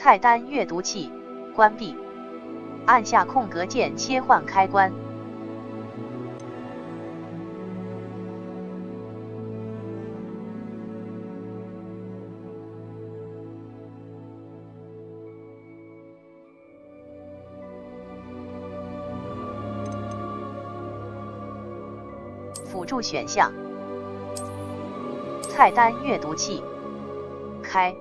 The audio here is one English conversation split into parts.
菜单阅读器关闭，按下空格键切换开关。辅助选项，菜单阅读器开。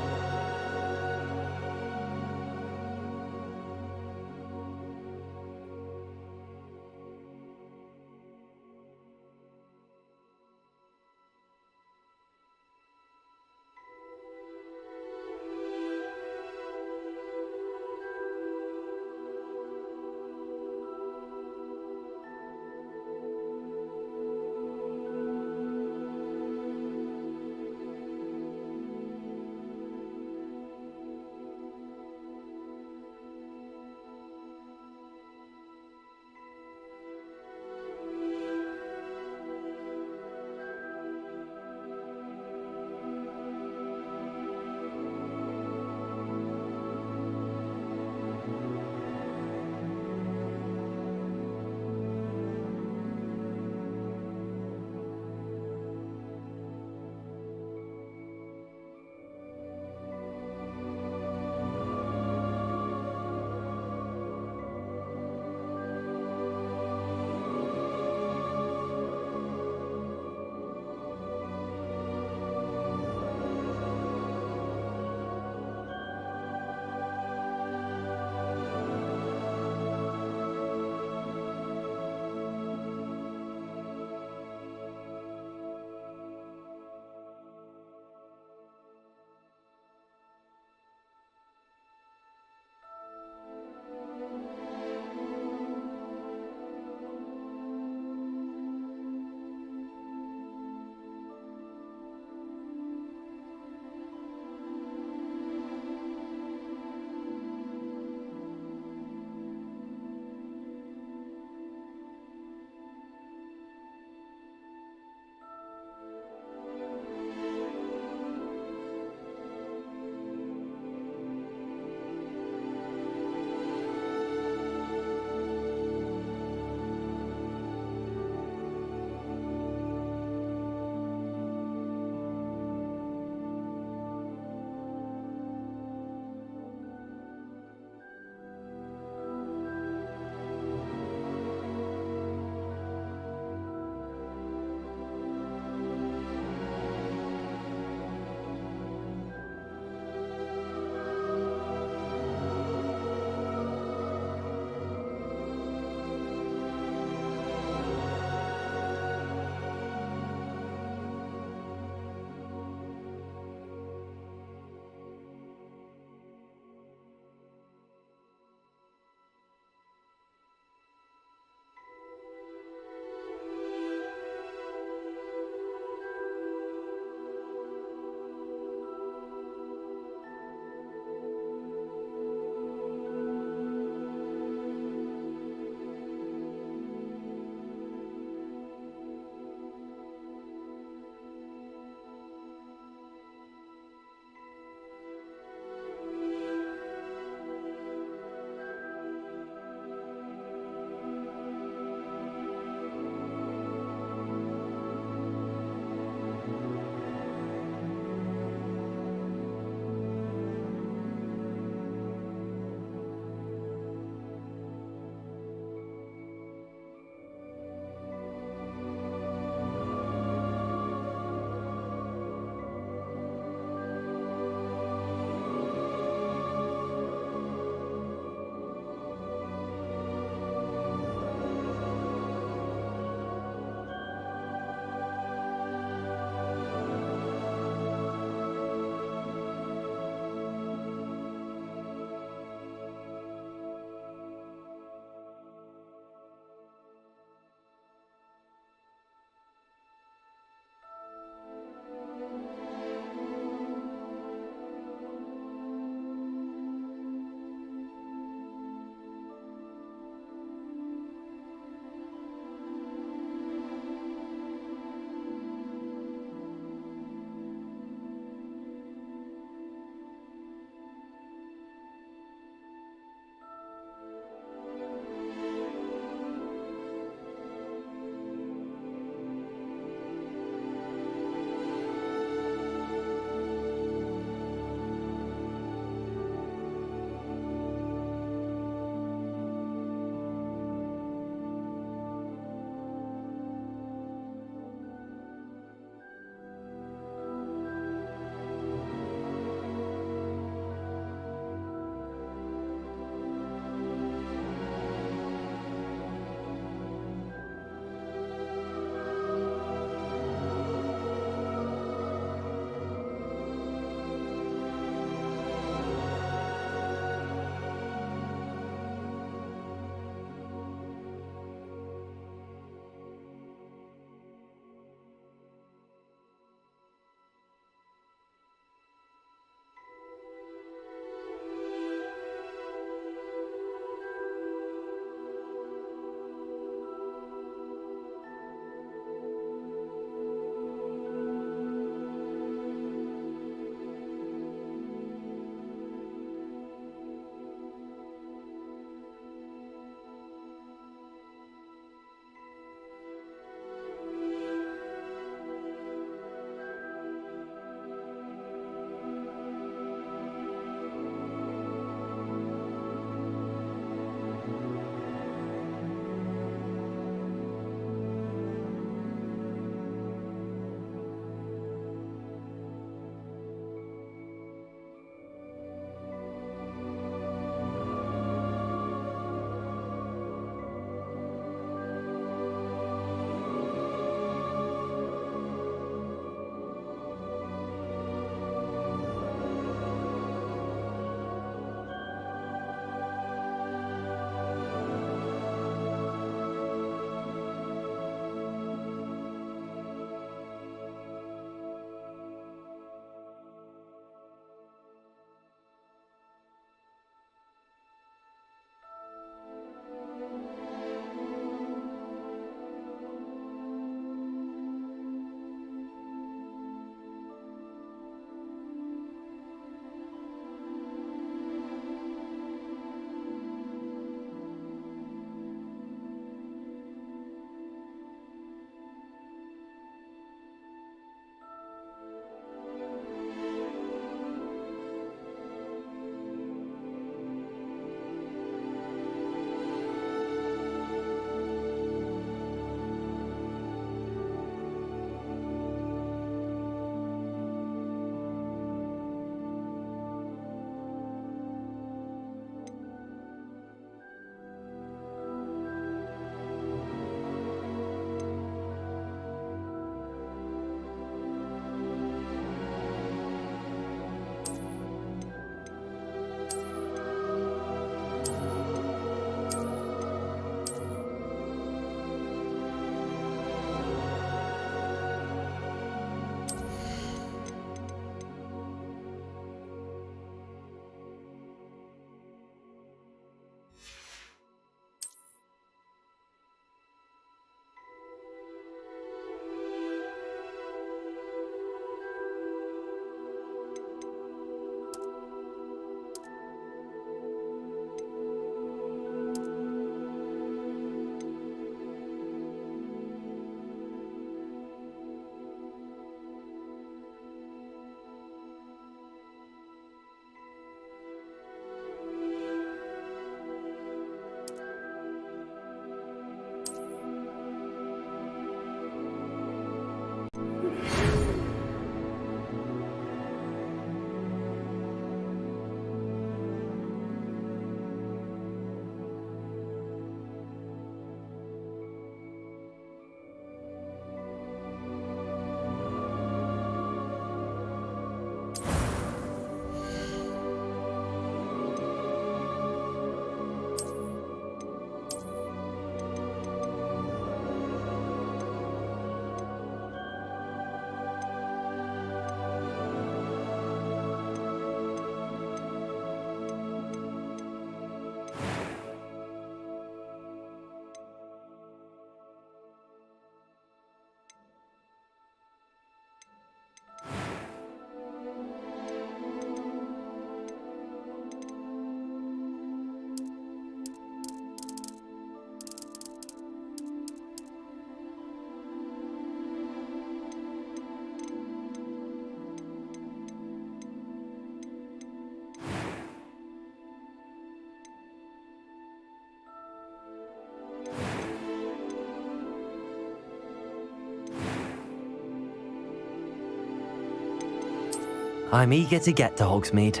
I'm eager to get to Hogsmeade.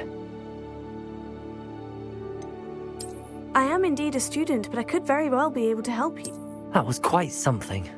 I am indeed a student, but I could very well be able to help you. That was quite something.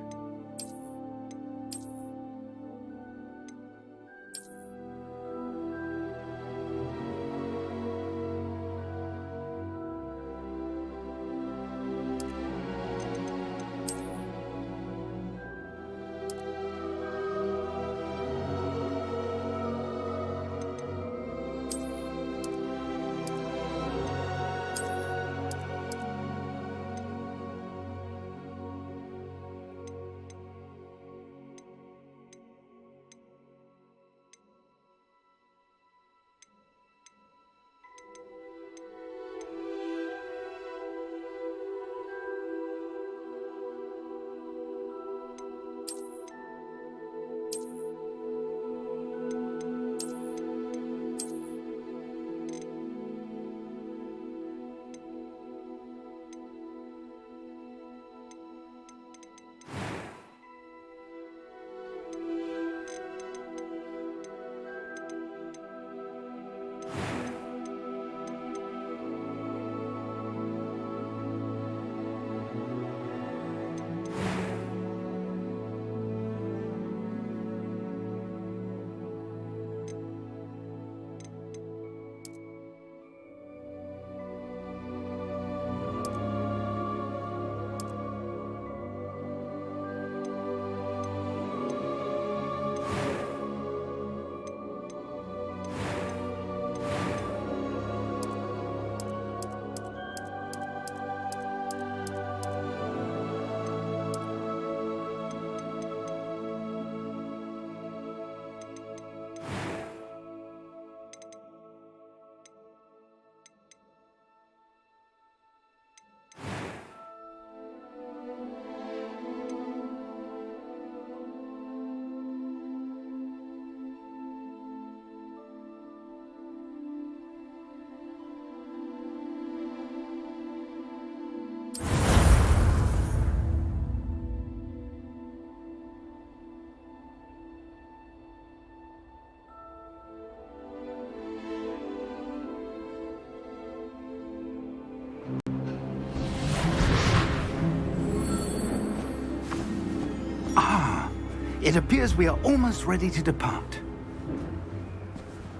It appears we are almost ready to depart.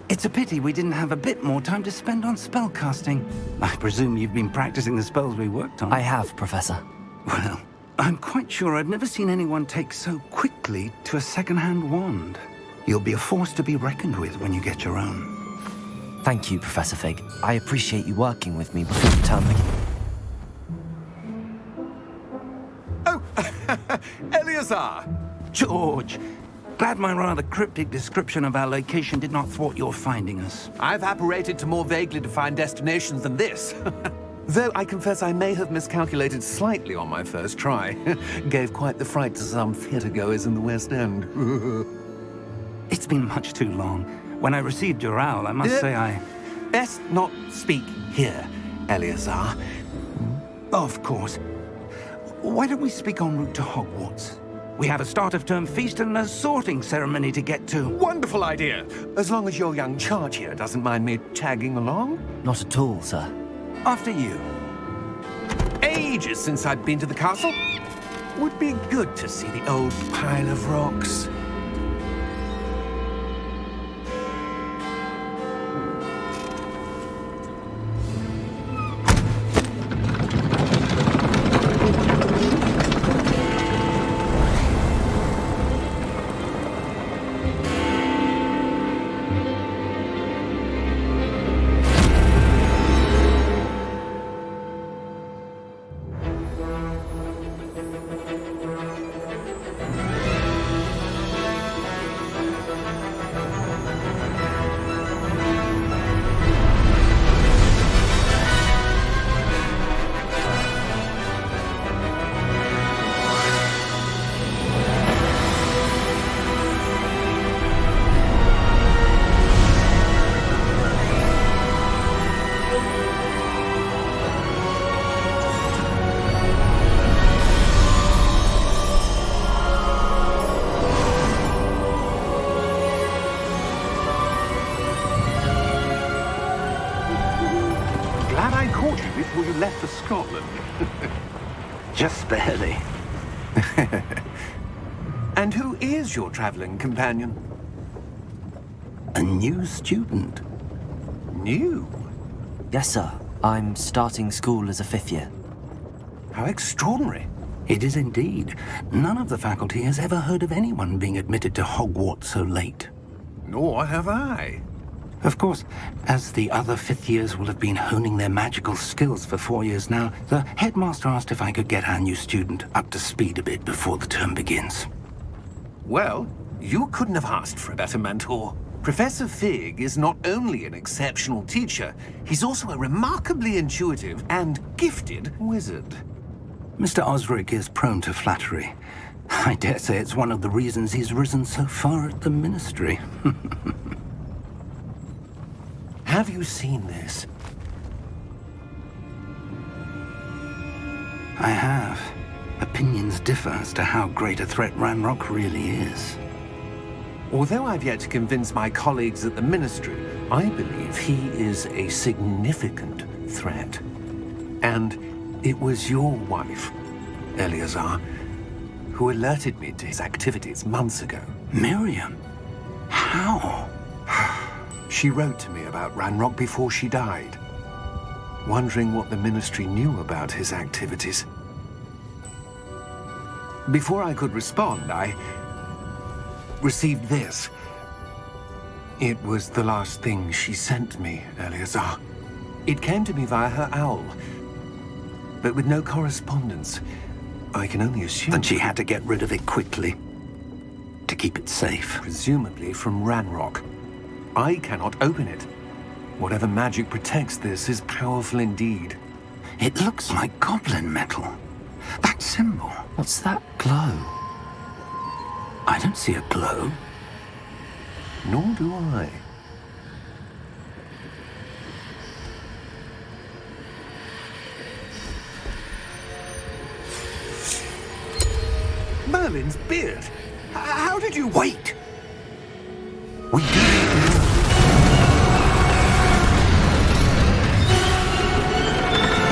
It's a pity we didn't have a bit more time to spend on spellcasting. I presume you've been practicing the spells we worked on. I have, Professor. Well, I'm quite sure I've never seen anyone take so quickly to a second-hand wand. You'll be a force to be reckoned with when you get your own. Thank you, Professor Fig. I appreciate you working with me before the term begins. Oh, Eleazar! George! Glad my rather cryptic description of our location did not thwart your finding us. I've apparated to more vaguely defined destinations than this. Though I confess I may have miscalculated slightly on my first try. Gave quite the fright to some theatre-goers in the West End. It's been much too long. When I received your owl, I must say I... Best not speak here, Eleazar. Of course. Why don't we speak en route to Hogwarts? We have a start-of-term feast and a sorting ceremony to get to. Wonderful idea! As long as your young charge here doesn't mind me tagging along. Not at all, sir. After you. Ages since I've been to the castle. Would be good to see the old pile of rocks. Glad I caught you before you left for Scotland. Just barely. And who is your traveling companion? A new student. New? Yes, sir. I'm starting school as a 5th year. How extraordinary. It is indeed. None of the faculty has ever heard of anyone being admitted to Hogwarts so late. Nor have I. Of course, as the other 5th years will have been honing their magical skills for 4 years now, the headmaster asked if I could get our new student up to speed a bit before the term begins. Well, you couldn't have asked for a better mentor. Professor Fig is not only an exceptional teacher, he's also a remarkably intuitive and gifted wizard. Mr. Osric is prone to flattery. I dare say it's one of the reasons he's risen so far at the Ministry. Have you seen this? I have. Opinions differ as to how great a threat Ranrock really is. Although I've yet to convince my colleagues at the Ministry, I believe he is a significant threat. And it was your wife, Eleazar, who alerted me to his activities months ago. Miriam? How? She wrote to me about Ranrock before she died, wondering what the Ministry knew about his activities. Before I could respond, I received this. It was the last thing she sent me, Eleazar. It came to me via her owl, but with no correspondence. I can only assume And she had to get rid of it quickly, to keep it safe. presumably from Ranrock. I cannot open it. Whatever magic protects this is powerful indeed. It looks like goblin metal. That symbol. What's that glow? I don't see a glow. Nor do I. Merlin's beard. How did you... Wait! We do.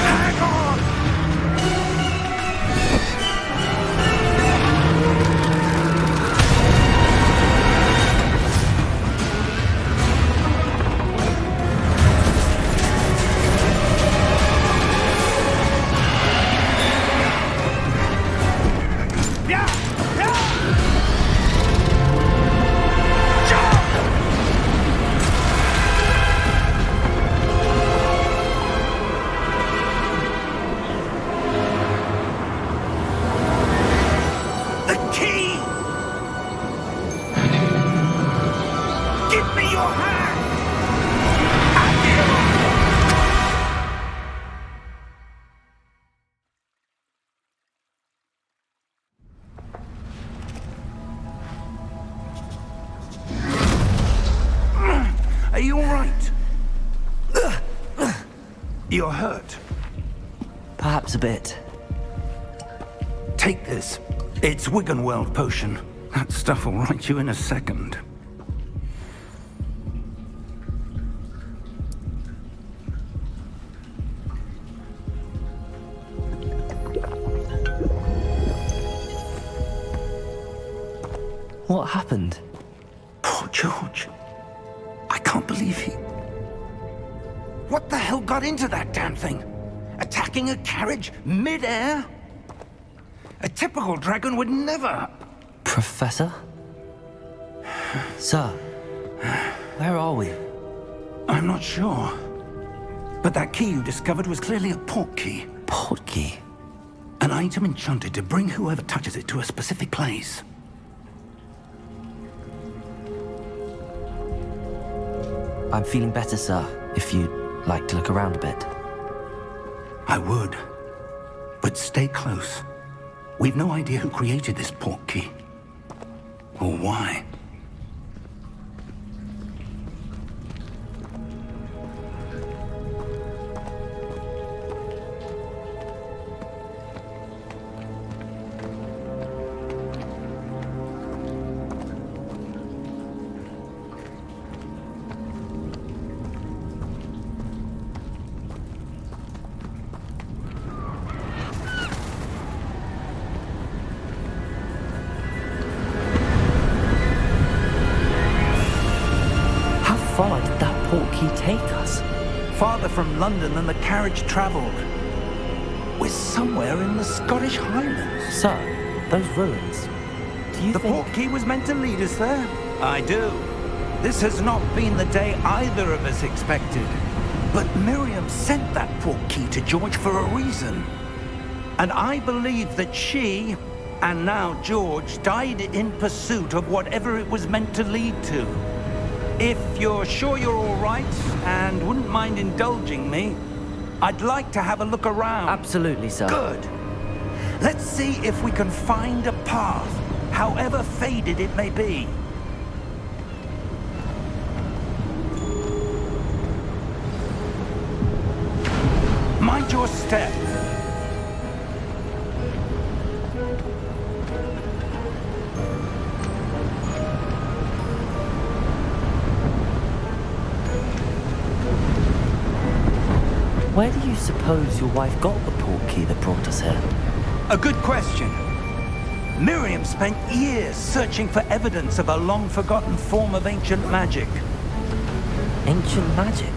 Hang on! The key! Give me your hand! Are you all right? You're hurt. Perhaps a bit. Take this. It's Wiggenweld potion. That stuff will right you in a second. What happened? Poor George. I can't believe he... What the hell got into that damn thing? Attacking a carriage mid-air? A typical dragon would never... Professor? Sir, where are we? I'm not sure. But that key you discovered was clearly a port key. Port key? An item enchanted to bring whoever touches it to a specific place. I'm feeling better, sir, if you'd like to look around a bit. I would. But stay close. We've no idea who created this port key. Or why. portkey take us? Farther from London than the carriage travelled. We're somewhere in the Scottish Highlands. Sir, those ruins. Do you The think... portkey was meant to lead us there? I do. This has not been the day either of us expected. But Miriam sent that portkey to George for a reason. And I believe that she, and now George, died in pursuit of whatever it was meant to lead to. If you're sure you're all right, and wouldn't mind indulging me, I'd like to have a look around. Absolutely, sir. Good. Let's see if we can find a path, however faded it may be. Mind your step. Where do you suppose your wife got the portkey that brought us here? A good question. Miriam spent years searching for evidence of a long-forgotten form of ancient magic. Ancient magic?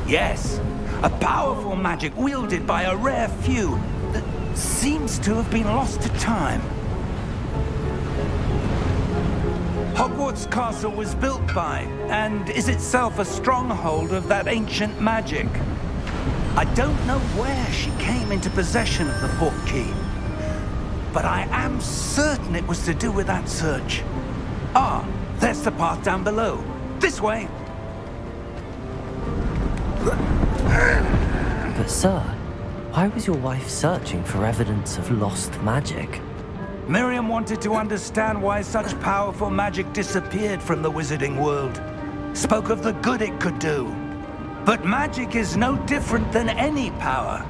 Yes, a powerful magic wielded by a rare few that seems to have been lost to time. Hogwarts Castle was built by, and is itself a stronghold of that ancient magic. I don't know where she came into possession of the portkey, but I am certain it was to do with that search. Ah, there's the path down below. This way. But sir, why was your wife searching for evidence of lost magic? Miriam wanted to understand why such powerful magic disappeared from the wizarding world. Spoke of the good it could do. But magic is no different than any power.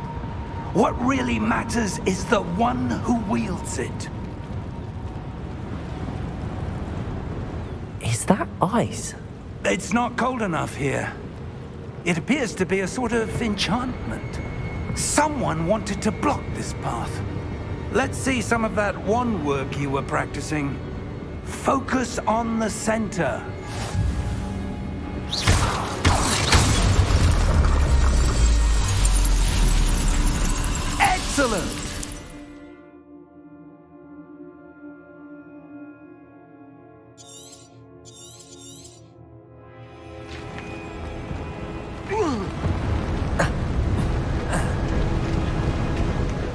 What really matters is the one who wields it. Is that ice? It's not cold enough here. It appears to be a sort of enchantment. Someone wanted to block this path. Let's see some of that wand work you were practicing. Focus on the center. Excellent!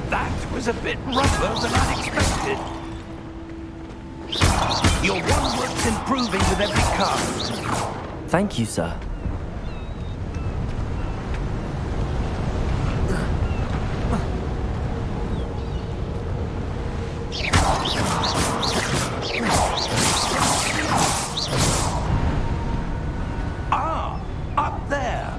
That was a bit rougher than I'd expected. Your wand work's improving with every cast. Thank you, sir. Ah, up there.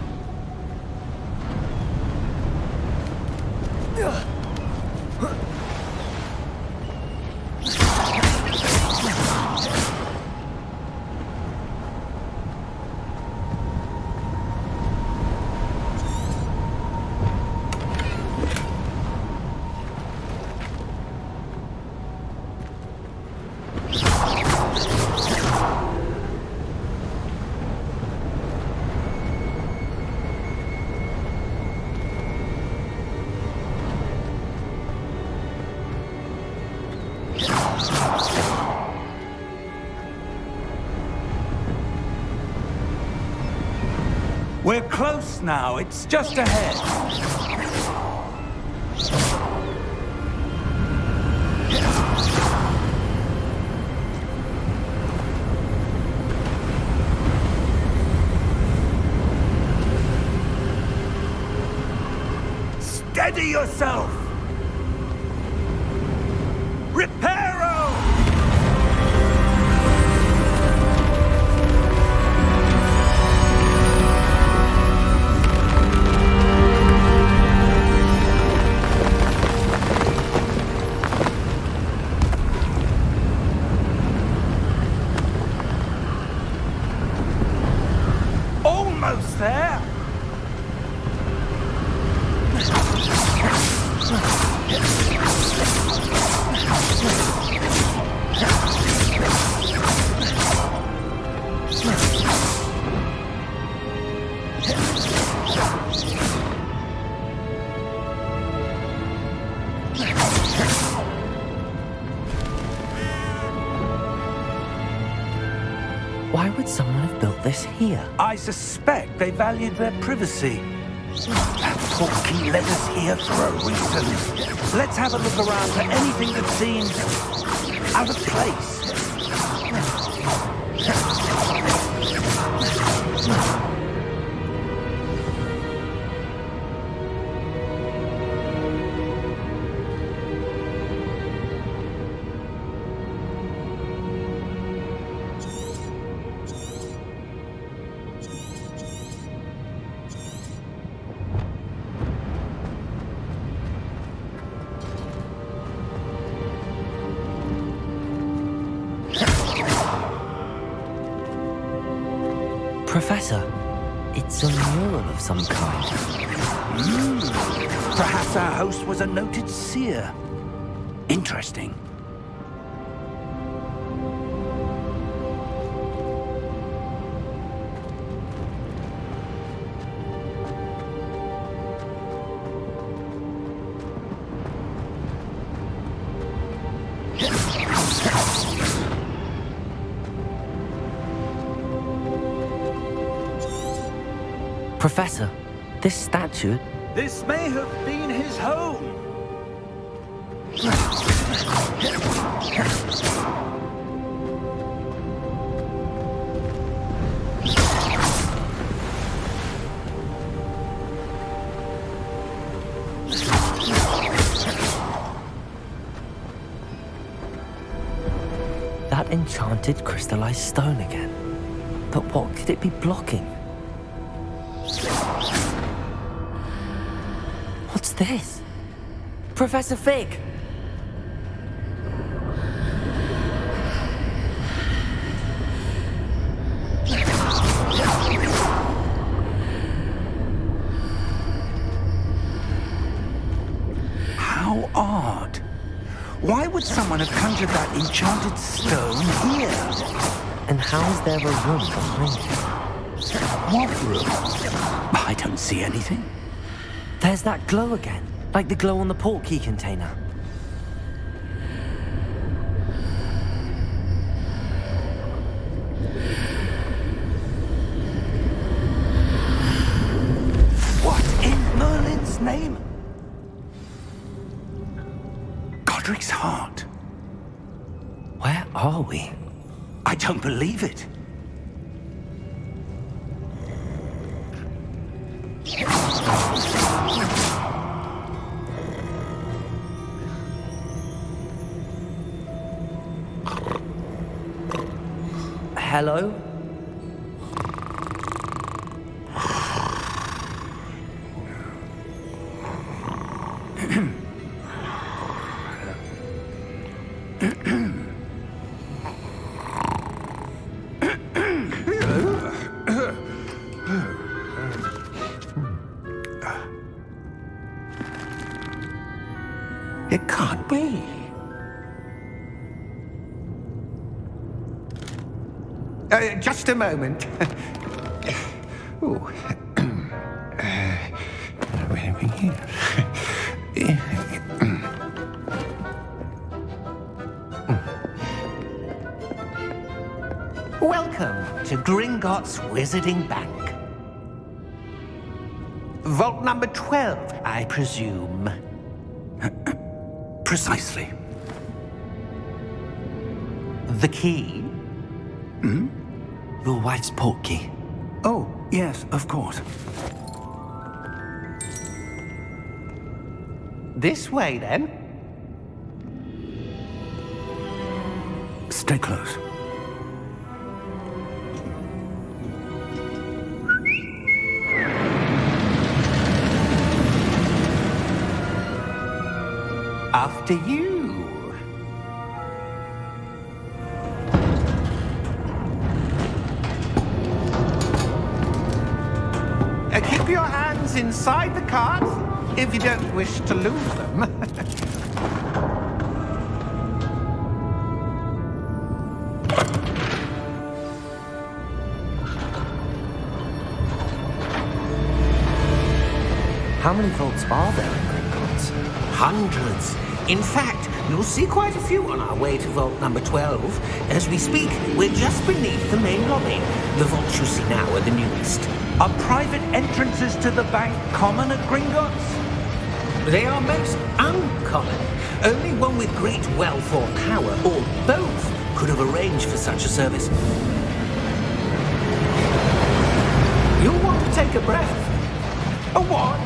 We're close now. It's just ahead. Steady yourself! Reparo! Almost there! would someone have built this here? I suspect they valued their privacy. That portkey led us here for a reason. Let's have a look around for anything that seems out of place. Professor, it's a mural of some kind. Perhaps our host was a noted seer. Interesting. Professor, this statue... This may have been his home. That enchanted crystallized stone again. But what could it be blocking? What's this? Professor Fig! How odd. Why would someone have conjured that enchanted stone here? And how is there a room behind it? What room? I don't see anything. There's that glow again, like the glow on the portkey container. What in Merlin's name? Godric's heart. Where are we? I don't believe it. Hello? It can't be. Just a moment. Ooh. Where are we here? Welcome to Gringotts Wizarding Bank. Vault number 12, I presume. Precisely. The key? Your wife's portkey. Oh, yes, of course. This way, then. Stay close. After you. Keep your hands inside the cart if you don't wish to lose them. How many vaults are there in Gringotts? Hundreds. In fact, you'll see quite a few on our way to vault number 12. As we speak, we're just beneath the main lobby. The vaults you see now are the newest. Are private entrances to the bank common at Gringotts? They are most uncommon. Only one with great wealth or power, or both, could have arranged for such a service. You'll want to take a breath. A what?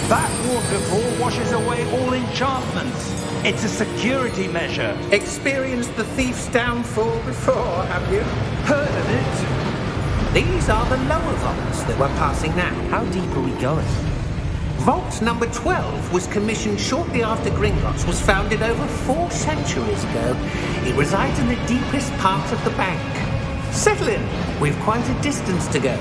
That waterfall washes away all enchantments. It's a security measure. Experienced the thief's downfall before, have you? Heard of it? These are the lower vaults that we're passing now. How deep are we going? Vault number 12 was commissioned shortly after Gringotts was founded over 4 centuries ago. It resides in the deepest part of the bank. Settle in. We've quite a distance to go.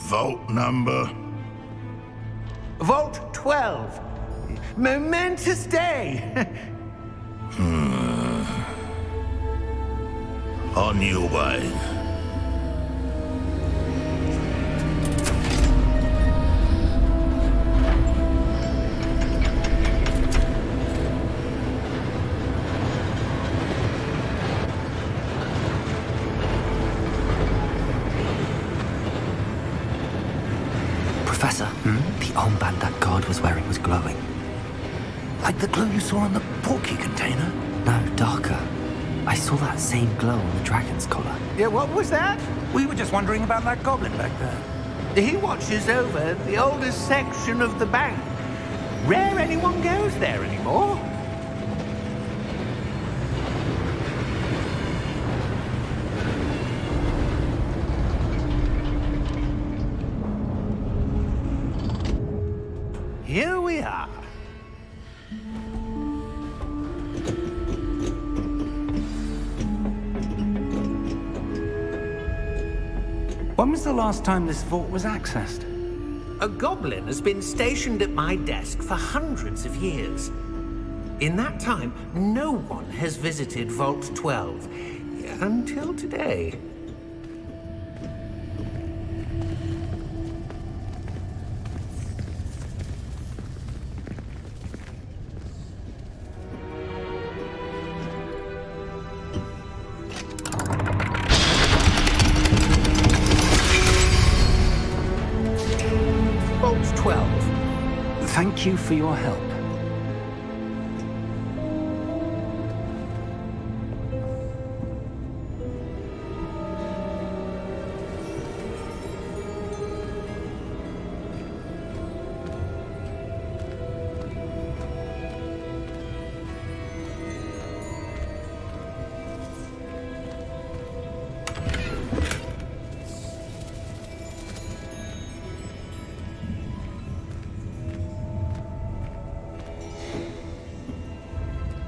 Vault number? Vault 12. Momentous day. On your way. Professor, the armband that guard was wearing was glowing. Like the glow you saw on the porky container? No, darker. I saw that same glow on the dragon's collar. Yeah, what was that? We were just wondering about that goblin back there. He watches over the oldest section of the bank. Rare anyone goes there anymore. Here we are. When was the last time this vault was accessed? A goblin has been stationed at my desk for hundreds of years. In that time, no one has visited Vault 12 until today. Vault 12. Thank you for your help.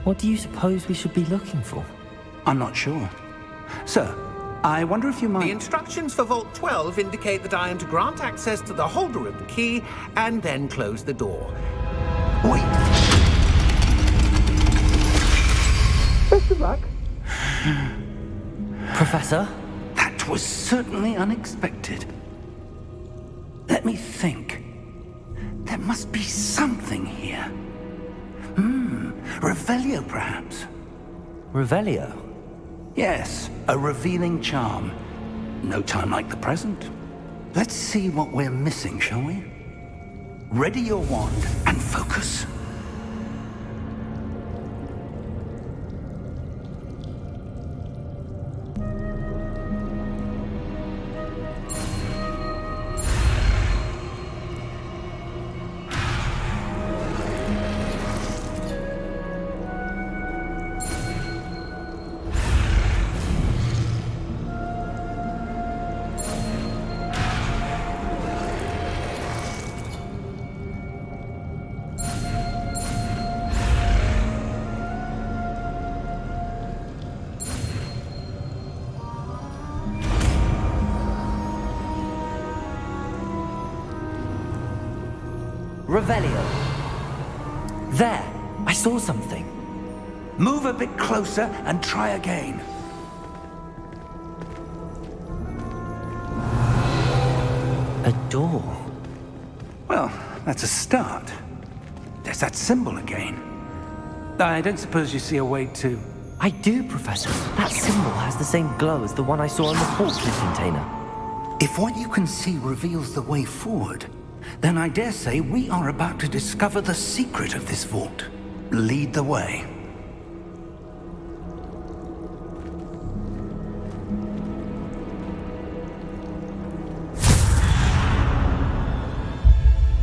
What do you suppose we should be looking for? I'm not sure. Sir, I wonder if you The might... instructions for Vault 12 indicate that I am to grant access to the holder of the key and then close the door. Wait! Best of luck. Professor? That was certainly unexpected. Let me think. There must be something here. Revelio, perhaps? Revelio? Yes, a revealing charm. No time like the present. Let's see what we're missing, shall we? Ready your wand and focus. Revelio. There. I saw something. Move a bit closer and try again. A door. Well, that's a start. There's that symbol again. I don't suppose you see a way to... I do, Professor. That symbol has the same glow as the one I saw on the portrait container. If what you can see reveals the way forward, then I dare say we are about to discover the secret of this vault. Lead the way.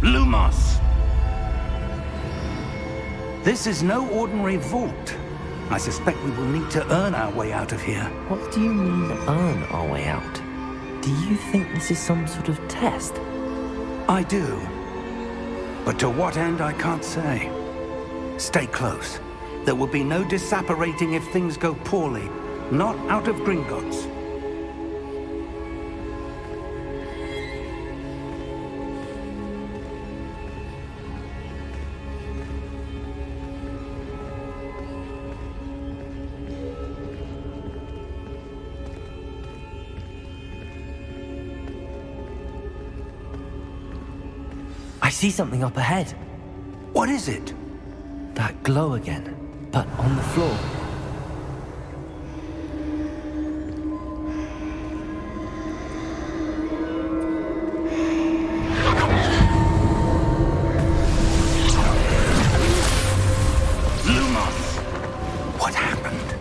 Lumos! This is no ordinary vault. I suspect we will need to earn our way out of here. What do you mean, earn our way out? Do you think this is some sort of test? I do. But to what end, I can't say. Stay close. There will be no disapparating if things go poorly. Not out of Gringotts. I see something up ahead. What is it? That glow again, but on the floor. Lumos! What happened?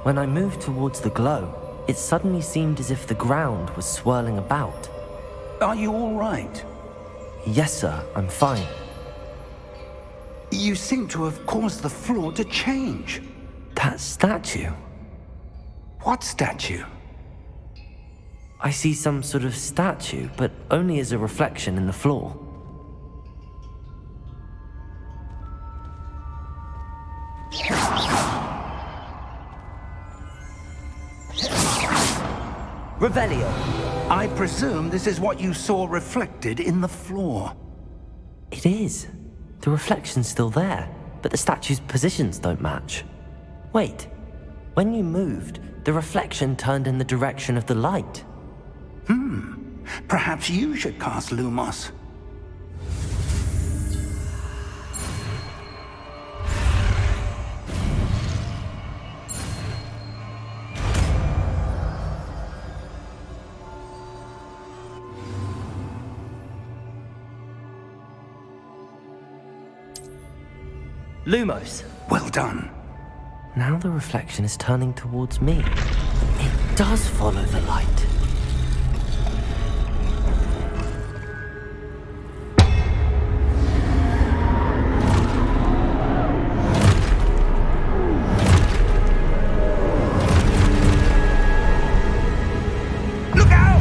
When I moved towards the glow, it suddenly seemed as if the ground was swirling about. Are you all right? Yes, sir, I'm fine. You seem to have caused the floor to change. That statue. What statue? I see some sort of statue, but only as a reflection in the floor. Revelio. I presume this is what you saw reflected in the floor. It is. The reflection's still there, but the statue's positions don't match. Wait. When you moved, the reflection turned in the direction of the light. Perhaps you should cast Lumos. Lumos. Well done. Now the reflection is turning towards me. It does follow the light. Look out!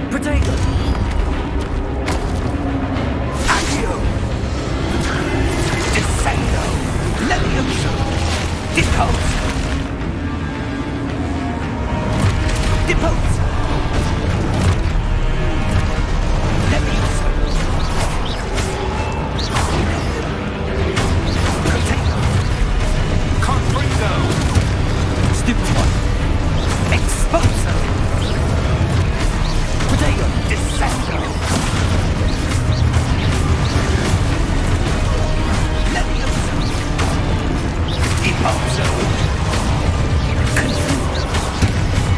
Protego! Accio! Descendo! Levioso! Depose! Depose! Levioso! Protego! Confringo! Stupid one! Exposo! Protego! Descendo! Levioso! Deposo! Confuso!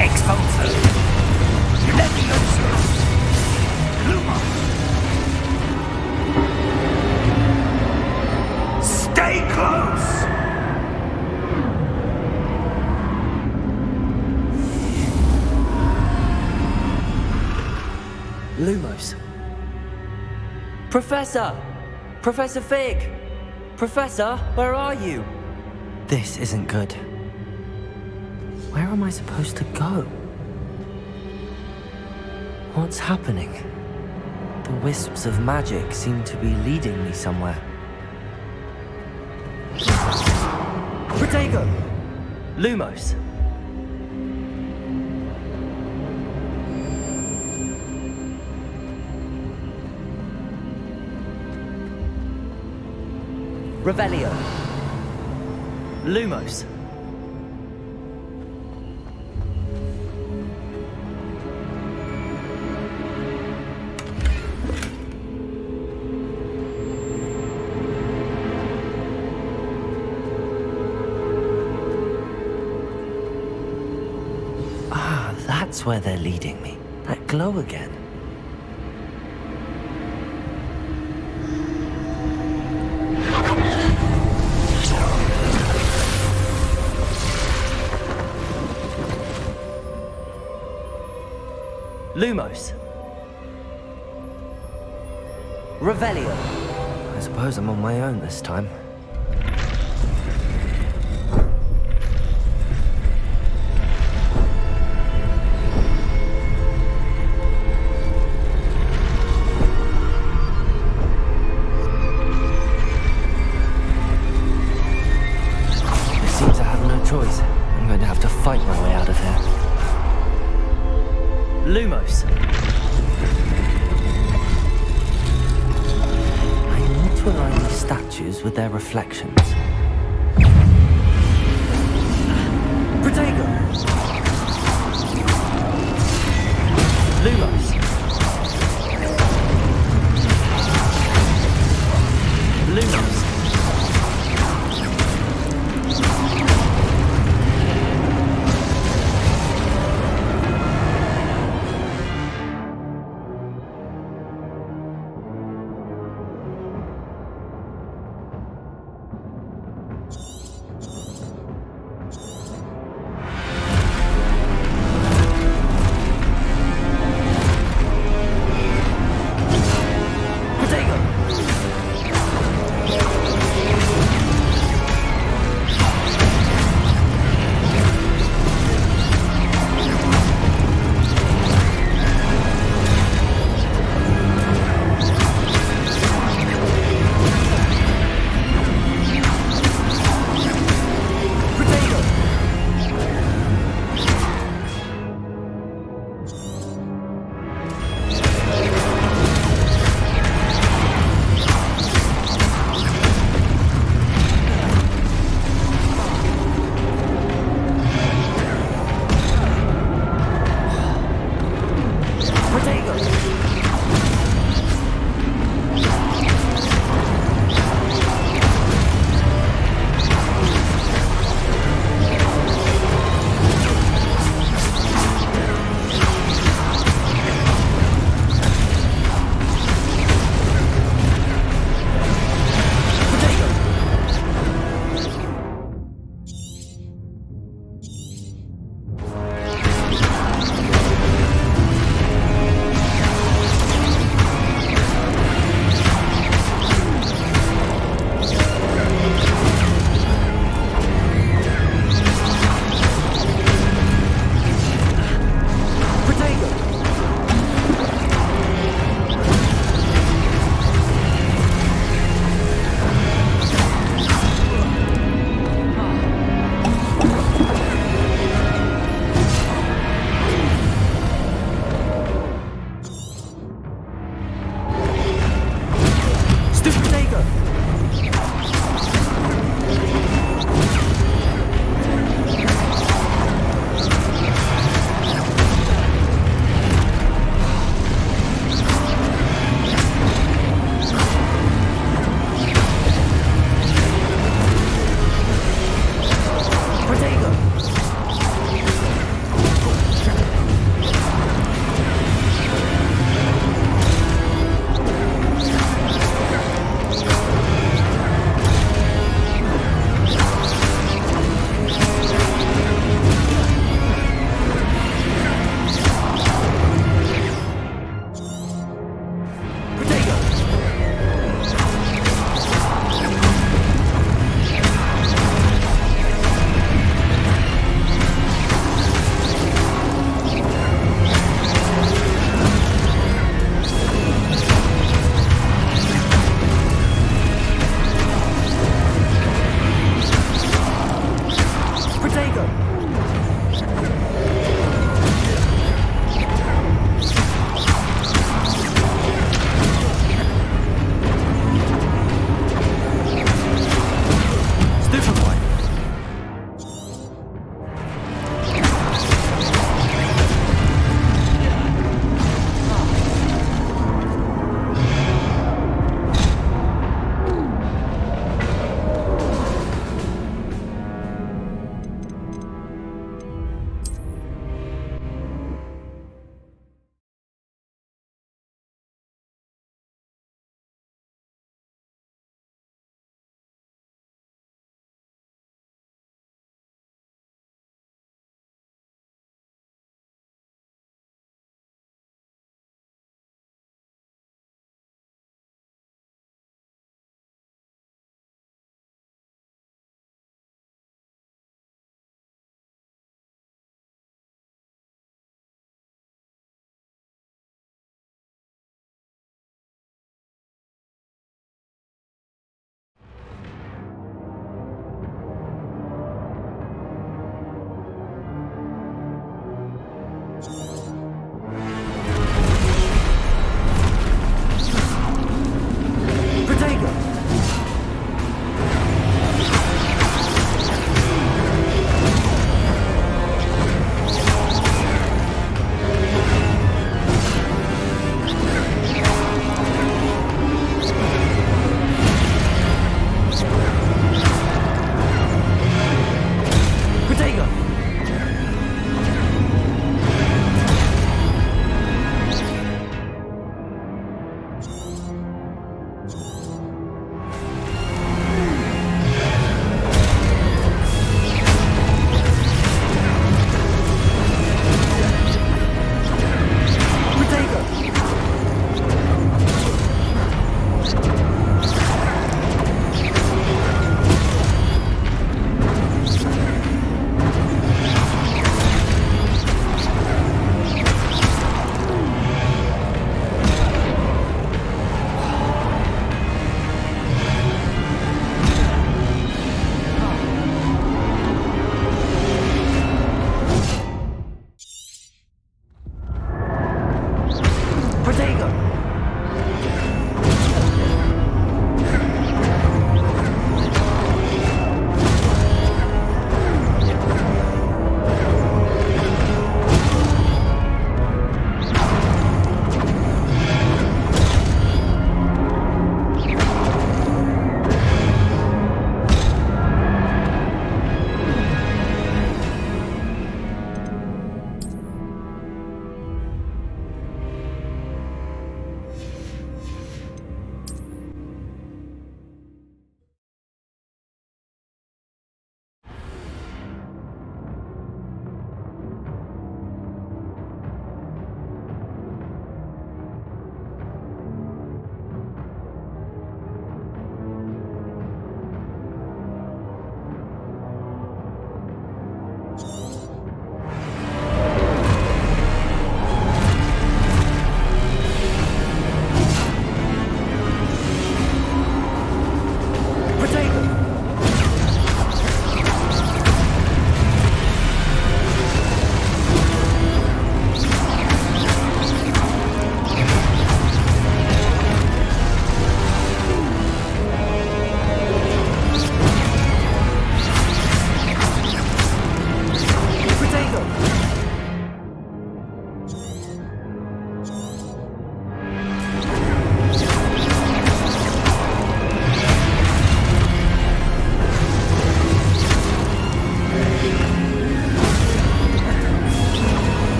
Exposo! Levioso! Lumos! Stay close! Lumos. Professor! Professor Fig! Professor, where are you? This isn't good. Where am I supposed to go? What's happening? The wisps of magic seem to be leading me somewhere. Protego! Lumos. Revelio. Lumos. Ah, that's where they're leading me. That glow again. Lumos. Revelio. I suppose I'm on my own this time. It seems I have no choice. I'm going to have to fight my way out of here. Lumos. I need to align these statues with their reflections. Protego! Lumos. Lumos.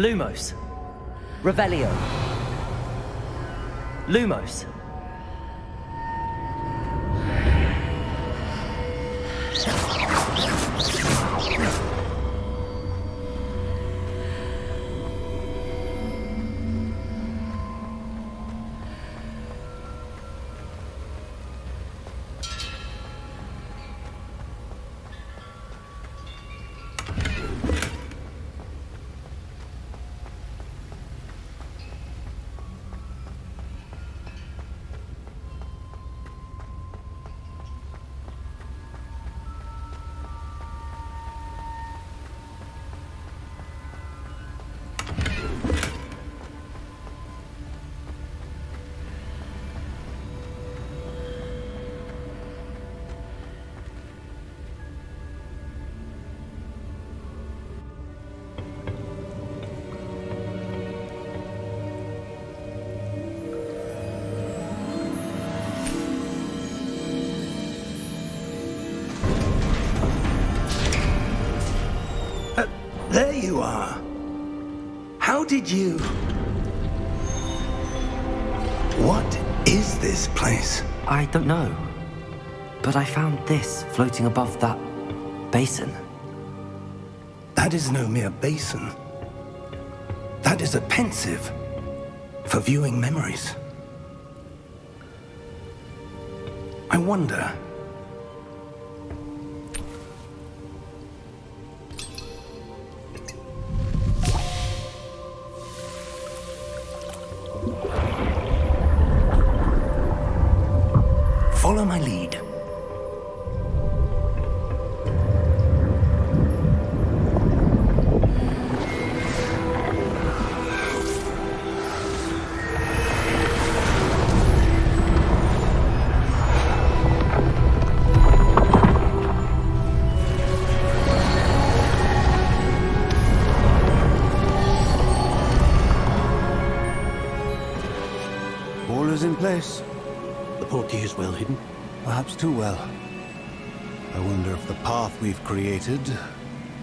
Lumos. Revelio. Lumos. There you are. How did you... What is this place? I don't know. But I found this floating above that basin. That is no mere basin. That is a pensive for viewing memories. I wonder... Follow my lead. All is in place. The portkey is well hidden. Perhaps too well. I wonder if the path we've created...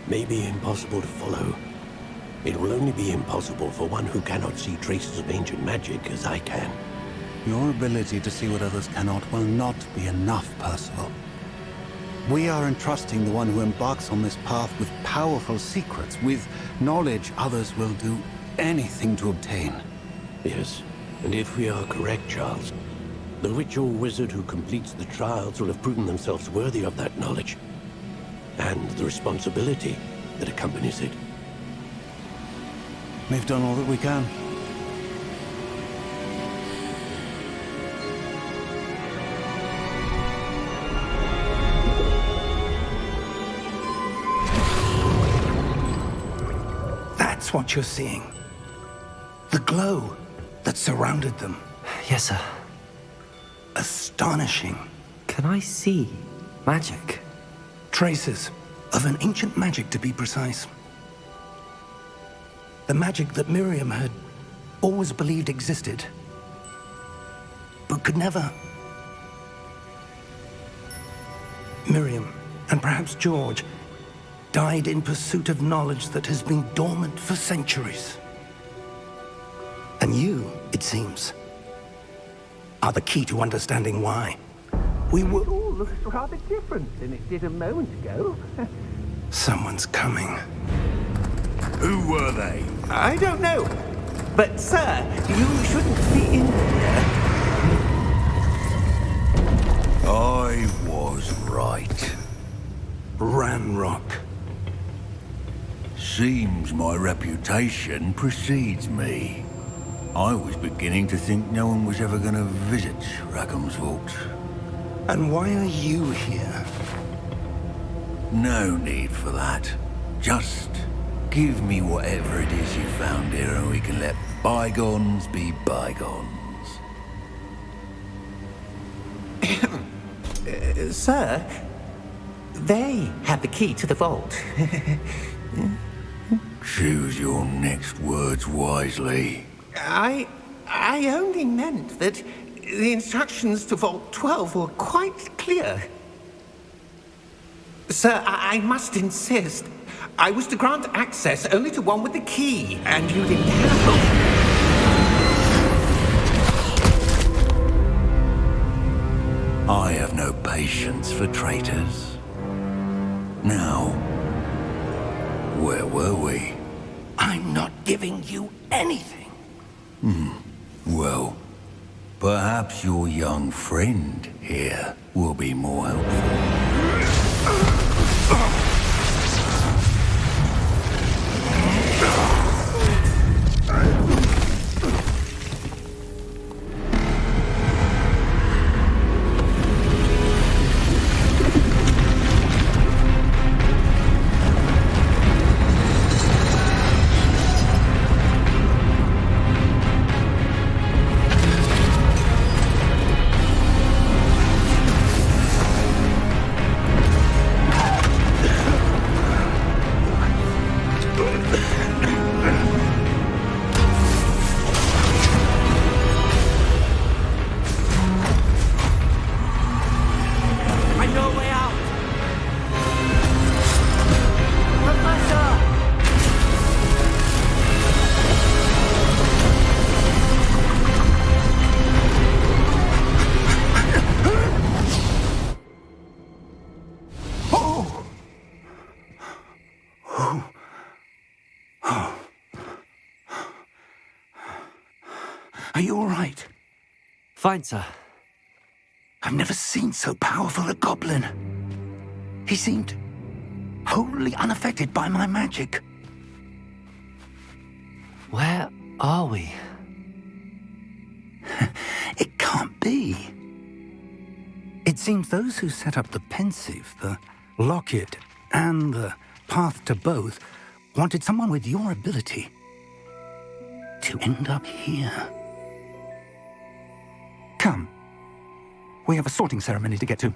May be impossible to follow. It will only be impossible for one who cannot see traces of ancient magic as I can. Your ability to see what others cannot will not be enough, Percival. We are entrusting the one who embarks on this path with powerful secrets, with knowledge others will do anything to obtain. Yes, and if we are correct, Charles, the witch or wizard who completes the trials will have proven themselves worthy of that knowledge, and the responsibility that accompanies it. We've done all that we can. That's what you're seeing. The glow that surrounded them. Yes, sir. Astonishing. Can I see magic? Traces of an ancient magic, to be precise. The magic that Miriam had always believed existed, but could never. Miriam, and perhaps George, died in pursuit of knowledge that has been dormant for centuries. And you, it seems, are the key to understanding why. We were... It all looks rather different than it did a moment ago. Someone's coming. Who were they? I don't know. But, sir, you shouldn't be in here. I was right. Ranrock. Seems my reputation precedes me. I was beginning to think no one was ever going to visit Rackham's vault. And why are you here? No need for that. Just give me whatever it is you found here and we can let bygones be bygones. Sir, they had the key to the vault. Choose your next words wisely. I only meant that the instructions to Vault 12 were quite clear. Sir, I must insist. I was to grant access only to one with the key, and you didn't have. I have no patience for traitors. Now, where were we? I'm not giving you anything. Well, perhaps your young friend here will be more helpful. Are you all right? Fine, sir. I've never seen so powerful a goblin. He seemed wholly unaffected by my magic. Where are we? It can't be. It seems those who set up the Pensive, the Locket, and the Path to Both wanted someone with your ability to end up here. Come. We have a sorting ceremony to get to.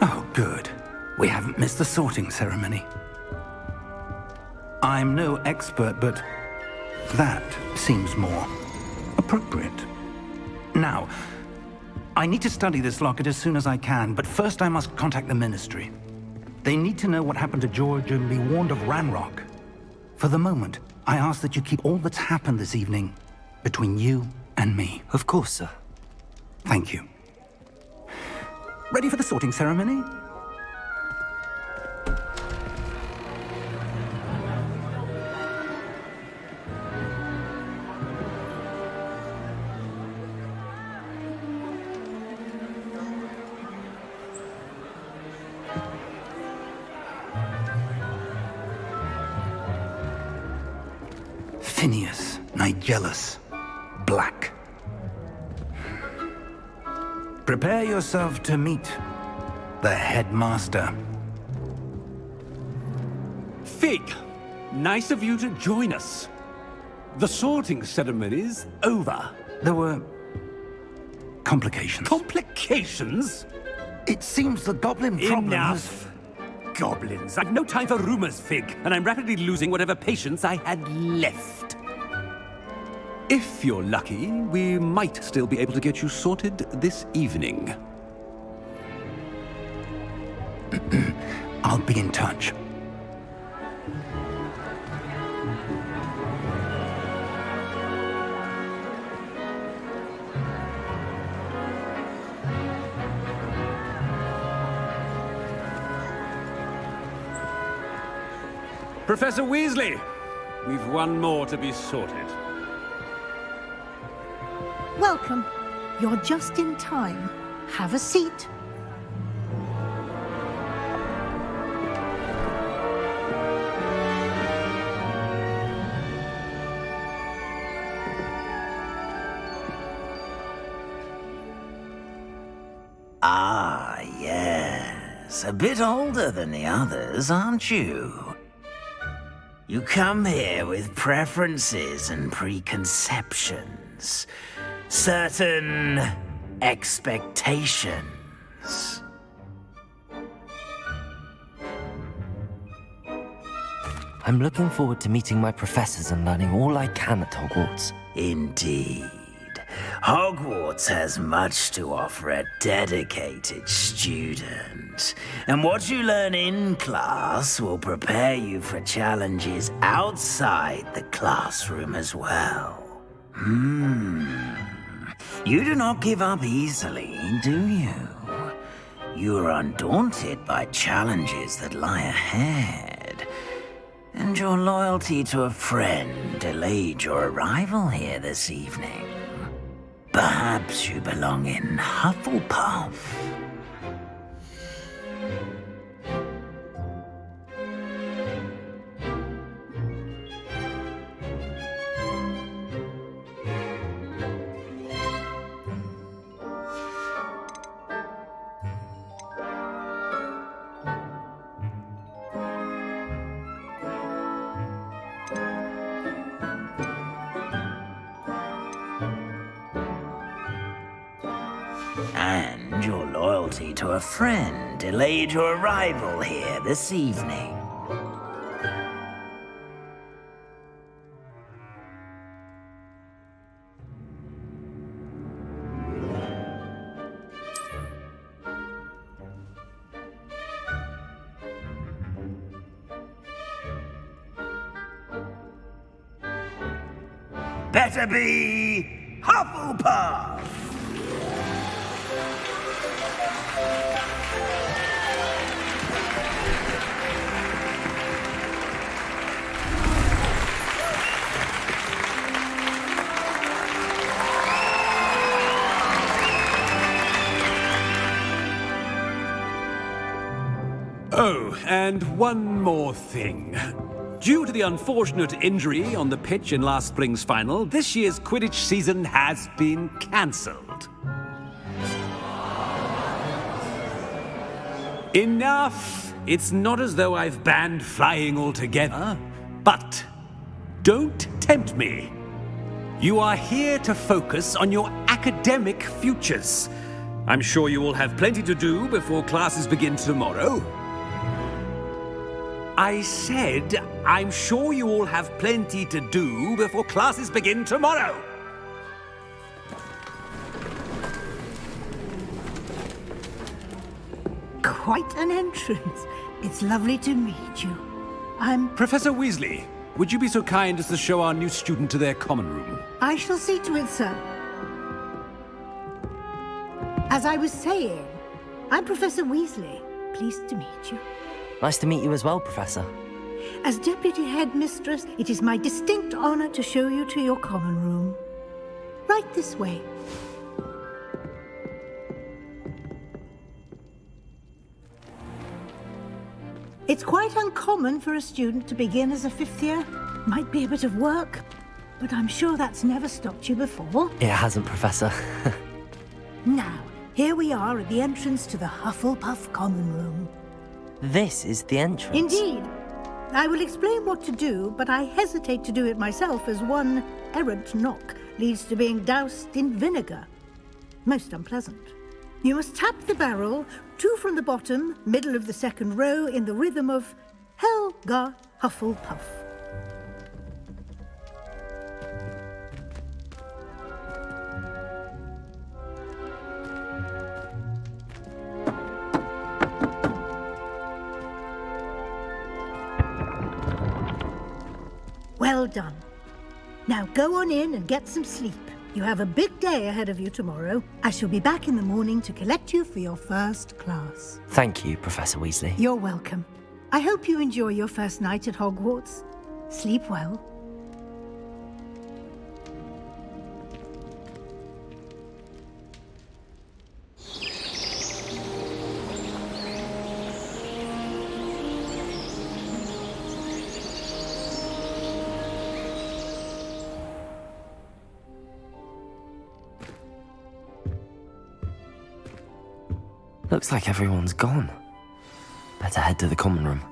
Oh, good. We haven't missed the sorting ceremony. I'm no expert, but that seems more appropriate. Now, I need to study this locket as soon as I can, but first I must contact the Ministry. They need to know what happened to George and be warned of Ranrock. For the moment, I ask that you keep all that's happened this evening between you and me. Of course, sir. Thank you. Ready for the sorting ceremony? Tinius, Nigellus, Black. Prepare yourself to meet the headmaster. Fig, nice of you to join us. The sorting ceremony's over. There were complications. Complications? It seems the goblin problem Enough! Goblins. I've no time for rumors, Fig, and I'm rapidly losing whatever patience I had left. If you're lucky, we might still be able to get you sorted this evening. I'll be in touch. Professor Weasley, we've one more to be sorted. Welcome. You're just in time. Have a seat. Ah, yes. A bit older than the others, aren't you? You come here with preferences and preconceptions. Certain expectations. I'm looking forward to meeting my professors and learning all I can at Hogwarts. Indeed. Hogwarts has much to offer a dedicated student. And what you learn in class will prepare you for challenges outside the classroom as well. You do not give up easily, do you? You are undaunted by challenges that lie ahead. And your loyalty to a friend delayed your arrival here this evening. Perhaps you belong in Hufflepuff. And your loyalty to a friend delayed your arrival here this evening. Better be Hufflepuff! Oh, and one more thing. Due to the unfortunate injury on the pitch in last spring's final, this year's Quidditch season has been cancelled. Enough! It's not as though I've banned flying altogether, but don't tempt me. You are here to focus on your academic futures. I'm sure you will have plenty to do before classes begin tomorrow. I said, I'm sure you all have plenty to do before classes begin tomorrow. Quite an entrance. It's lovely to meet you. Professor Weasley, would you be so kind as to show our new student to their common room? I shall see to it, sir. As I was saying, I'm Professor Weasley. Pleased to meet you. Nice to meet you as well, Professor. As Deputy Headmistress, it is my distinct honor to show you to your common room. Right this way. It's quite uncommon for a student to begin as a fifth year. Might be a bit of work, but I'm sure that's never stopped you before. It hasn't, Professor. Now, here we are at the entrance to the Hufflepuff Common Room. This is the entrance. Indeed. I will explain what to do, but I hesitate to do it myself as one errant knock leads to being doused in vinegar. Most unpleasant. You must tap the barrel, 2 from the bottom, middle of the second row, in the rhythm of Helga Hufflepuff. Well done. Now go on in and get some sleep. You have a big day ahead of you tomorrow. I shall be back in the morning to collect you for your first class. Thank you, Professor Weasley. You're welcome. I hope you enjoy your first night at Hogwarts. Sleep well. Looks like everyone's gone. Better head to the common room.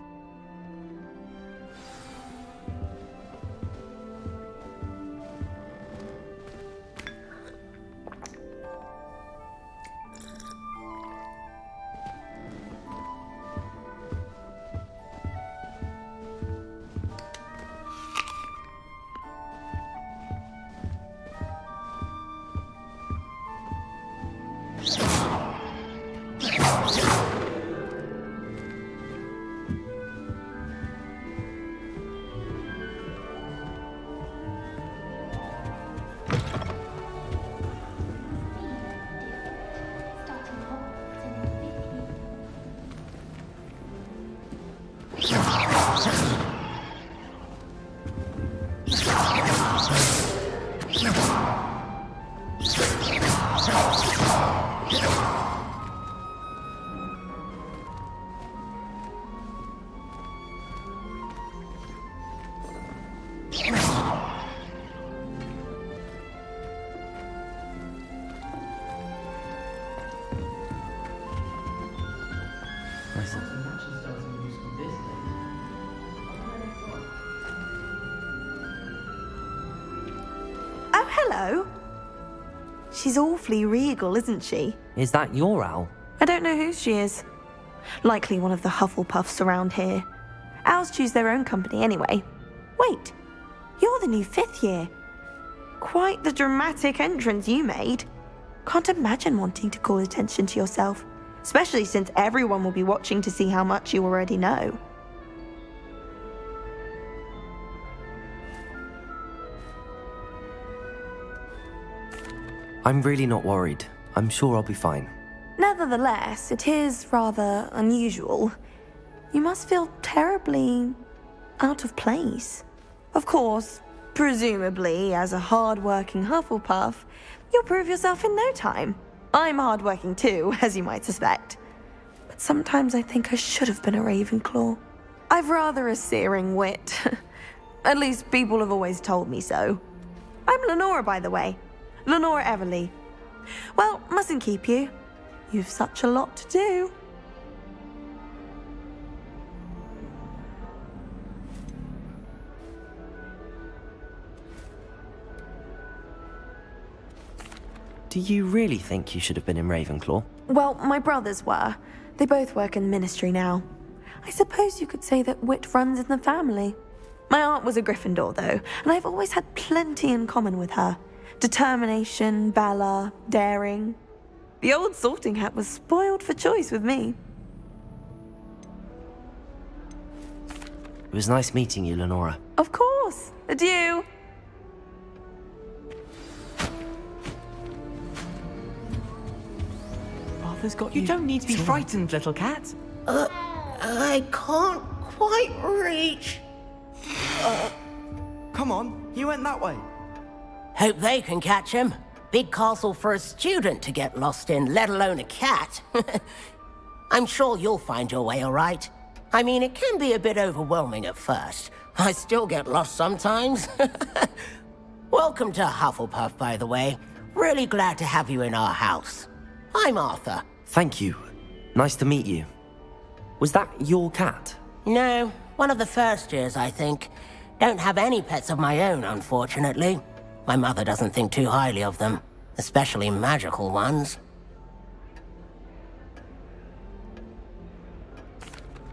Oh, hello. She's awfully regal, isn't she? Is that your owl? I don't know who she is. Likely one of the Hufflepuffs around here. Owls choose their own company anyway. Wait, you're the new 5th year. Quite the dramatic entrance you made. Can't imagine wanting to call attention to yourself, especially since everyone will be watching to see how much you already know. I'm really not worried. I'm sure I'll be fine. Nevertheless, it is rather unusual. You must feel terribly out of place. Of course, presumably, as a hard-working Hufflepuff, you'll prove yourself in no time. I'm hard-working too, as you might suspect. But sometimes I think I should have been a Ravenclaw. I've rather a searing wit. At least people have always told me so. I'm Lenora, by the way. Lenora Everly. Well, mustn't keep you. You've such a lot to do. Do you really think you should have been in Ravenclaw? Well, my brothers were. They both work in the Ministry now. I suppose you could say that wit runs in the family. My aunt was a Gryffindor, though, and I've always had plenty in common with her. Determination, valor, daring. The old sorting hat was spoiled for choice with me. It was nice meeting you, Lenora. Of course. Adieu. Arthur's got you. You don't need to be frightened, little cat. I can't quite reach. Come on, you went that way. Hope they can catch him. Big castle for a student to get lost in, let alone a cat. I'm sure you'll find your way all right. I mean, it can be a bit overwhelming at first. I still get lost sometimes. Welcome to Hufflepuff, by the way. Really glad to have you in our house. I'm Arthur. Thank you. Nice to meet you. Was that your cat? No, one of the first years, I think. Don't have any pets of my own, unfortunately. My mother doesn't think too highly of them, especially magical ones.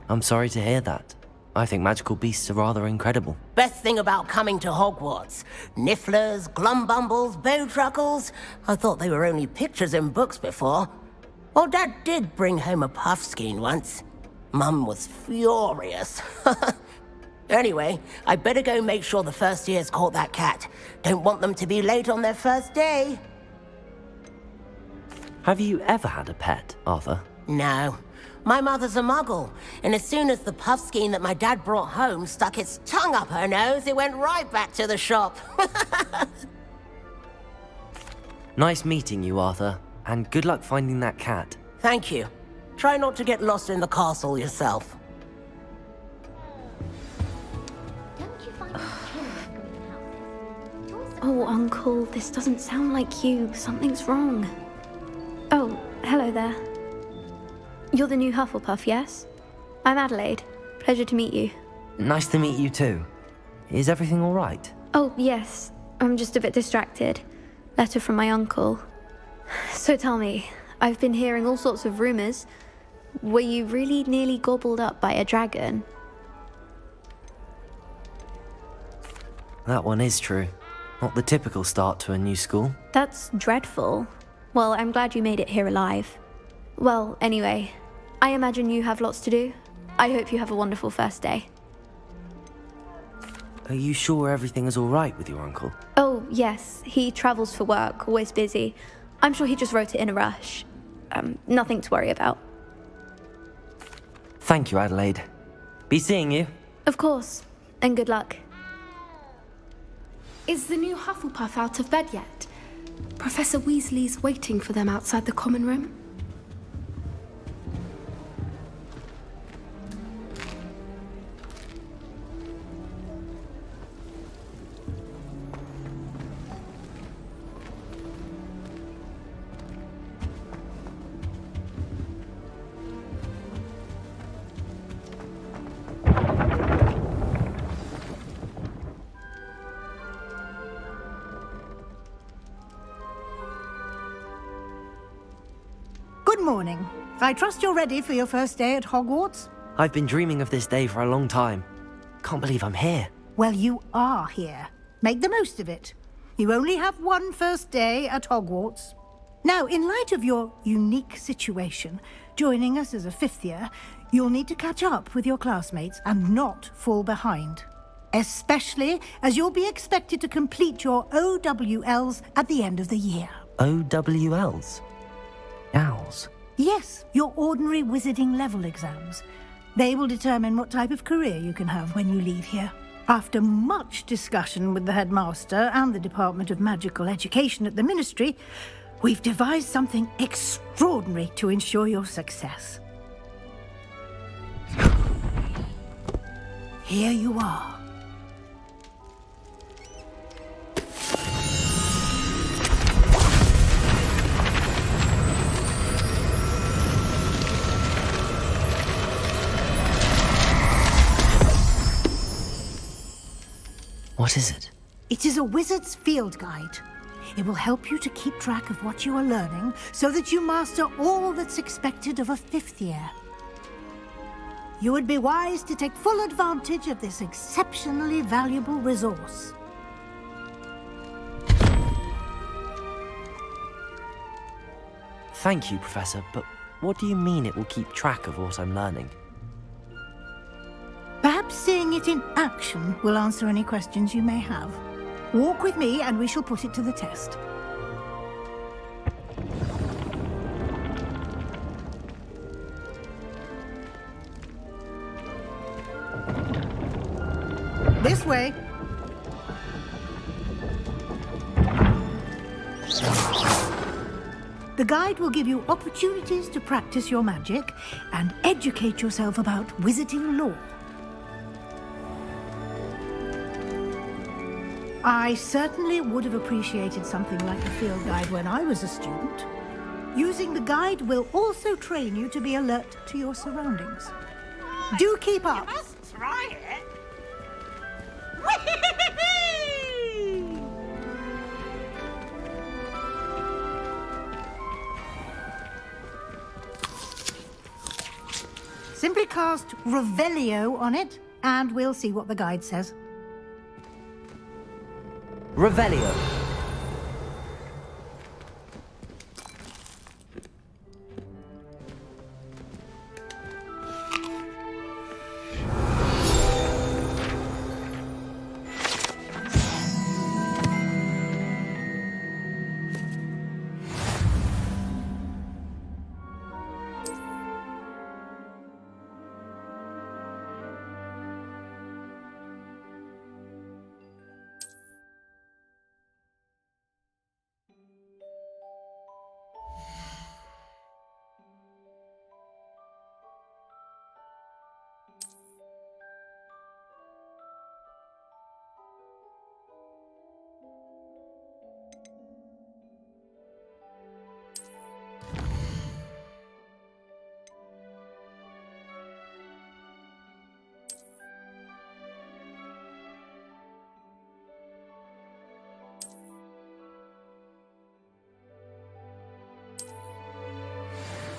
I'm sorry to hear that. I think magical beasts are rather incredible. Best thing about coming to Hogwarts. Nifflers, glumbumbles, bowtruckles. I thought they were only pictures in books before. Well, Dad did bring home a puffskein once. Mum was furious. Anyway, I better go make sure the first years caught that cat. Don't want them to be late on their first day. Have you ever had a pet, Arthur? No. My mother's a muggle, and as soon as the puffskein that my dad brought home stuck its tongue up her nose, it went right back to the shop. Nice meeting you, Arthur, and good luck finding that cat. Thank you. Try not to get lost in the castle yourself. Oh, Uncle, this doesn't sound like you. Something's wrong. Oh, hello there. You're the new Hufflepuff, yes? I'm Adelaide. Pleasure to meet you. Nice to meet you too. Is everything all right? Oh, yes. I'm just a bit distracted. Letter from my uncle. So tell me, I've been hearing all sorts of rumors. Were you really nearly gobbled up by a dragon? That one is true. Not the typical start to a new school. That's dreadful. Well, I'm glad you made it here alive. Well, anyway, I imagine you have lots to do. I hope you have a wonderful first day. Are you sure everything is all right with your uncle? Oh, yes. He travels for work, always busy. I'm sure he just wrote it in a rush. Nothing to worry about. Thank you, Adelaide. Be seeing you. Of course. And good luck. Is the new Hufflepuff out of bed yet? Professor Weasley's waiting for them outside the common room. Good morning. I trust you're ready for your first day at Hogwarts? I've been dreaming of this day for a long time. Can't believe I'm here. Well, you are here. Make the most of it. You only have one first day at Hogwarts. Now, in light of your unique situation, joining us as a fifth year, you'll need to catch up with your classmates and not fall behind. Especially as you'll be expected to complete your OWLs at the end of the year. OWLs? Owls? Yes, your ordinary wizarding level exams. They will determine what type of career you can have when you leave here. After much discussion with the headmaster and the Department of Magical Education at the Ministry, we've devised something extraordinary to ensure your success. Here you are. What is it? It is a wizard's field guide. It will help you to keep track of what you are learning so that you master all that's expected of a fifth year. You would be wise to take full advantage of this exceptionally valuable resource. Thank you, Professor, but what do you mean it will keep track of what I'm learning? Perhaps seeing it in action will answer any questions you may have. Walk with me and we shall put it to the test. This way. The guide will give you opportunities to practice your magic and educate yourself about wizarding lore. I certainly would have appreciated something like the field guide when I was a student. Using the guide will also train you to be alert to your surroundings. Do keep up. You must try it. Simply cast Revelio on it, and we'll see what the guide says. Revelio.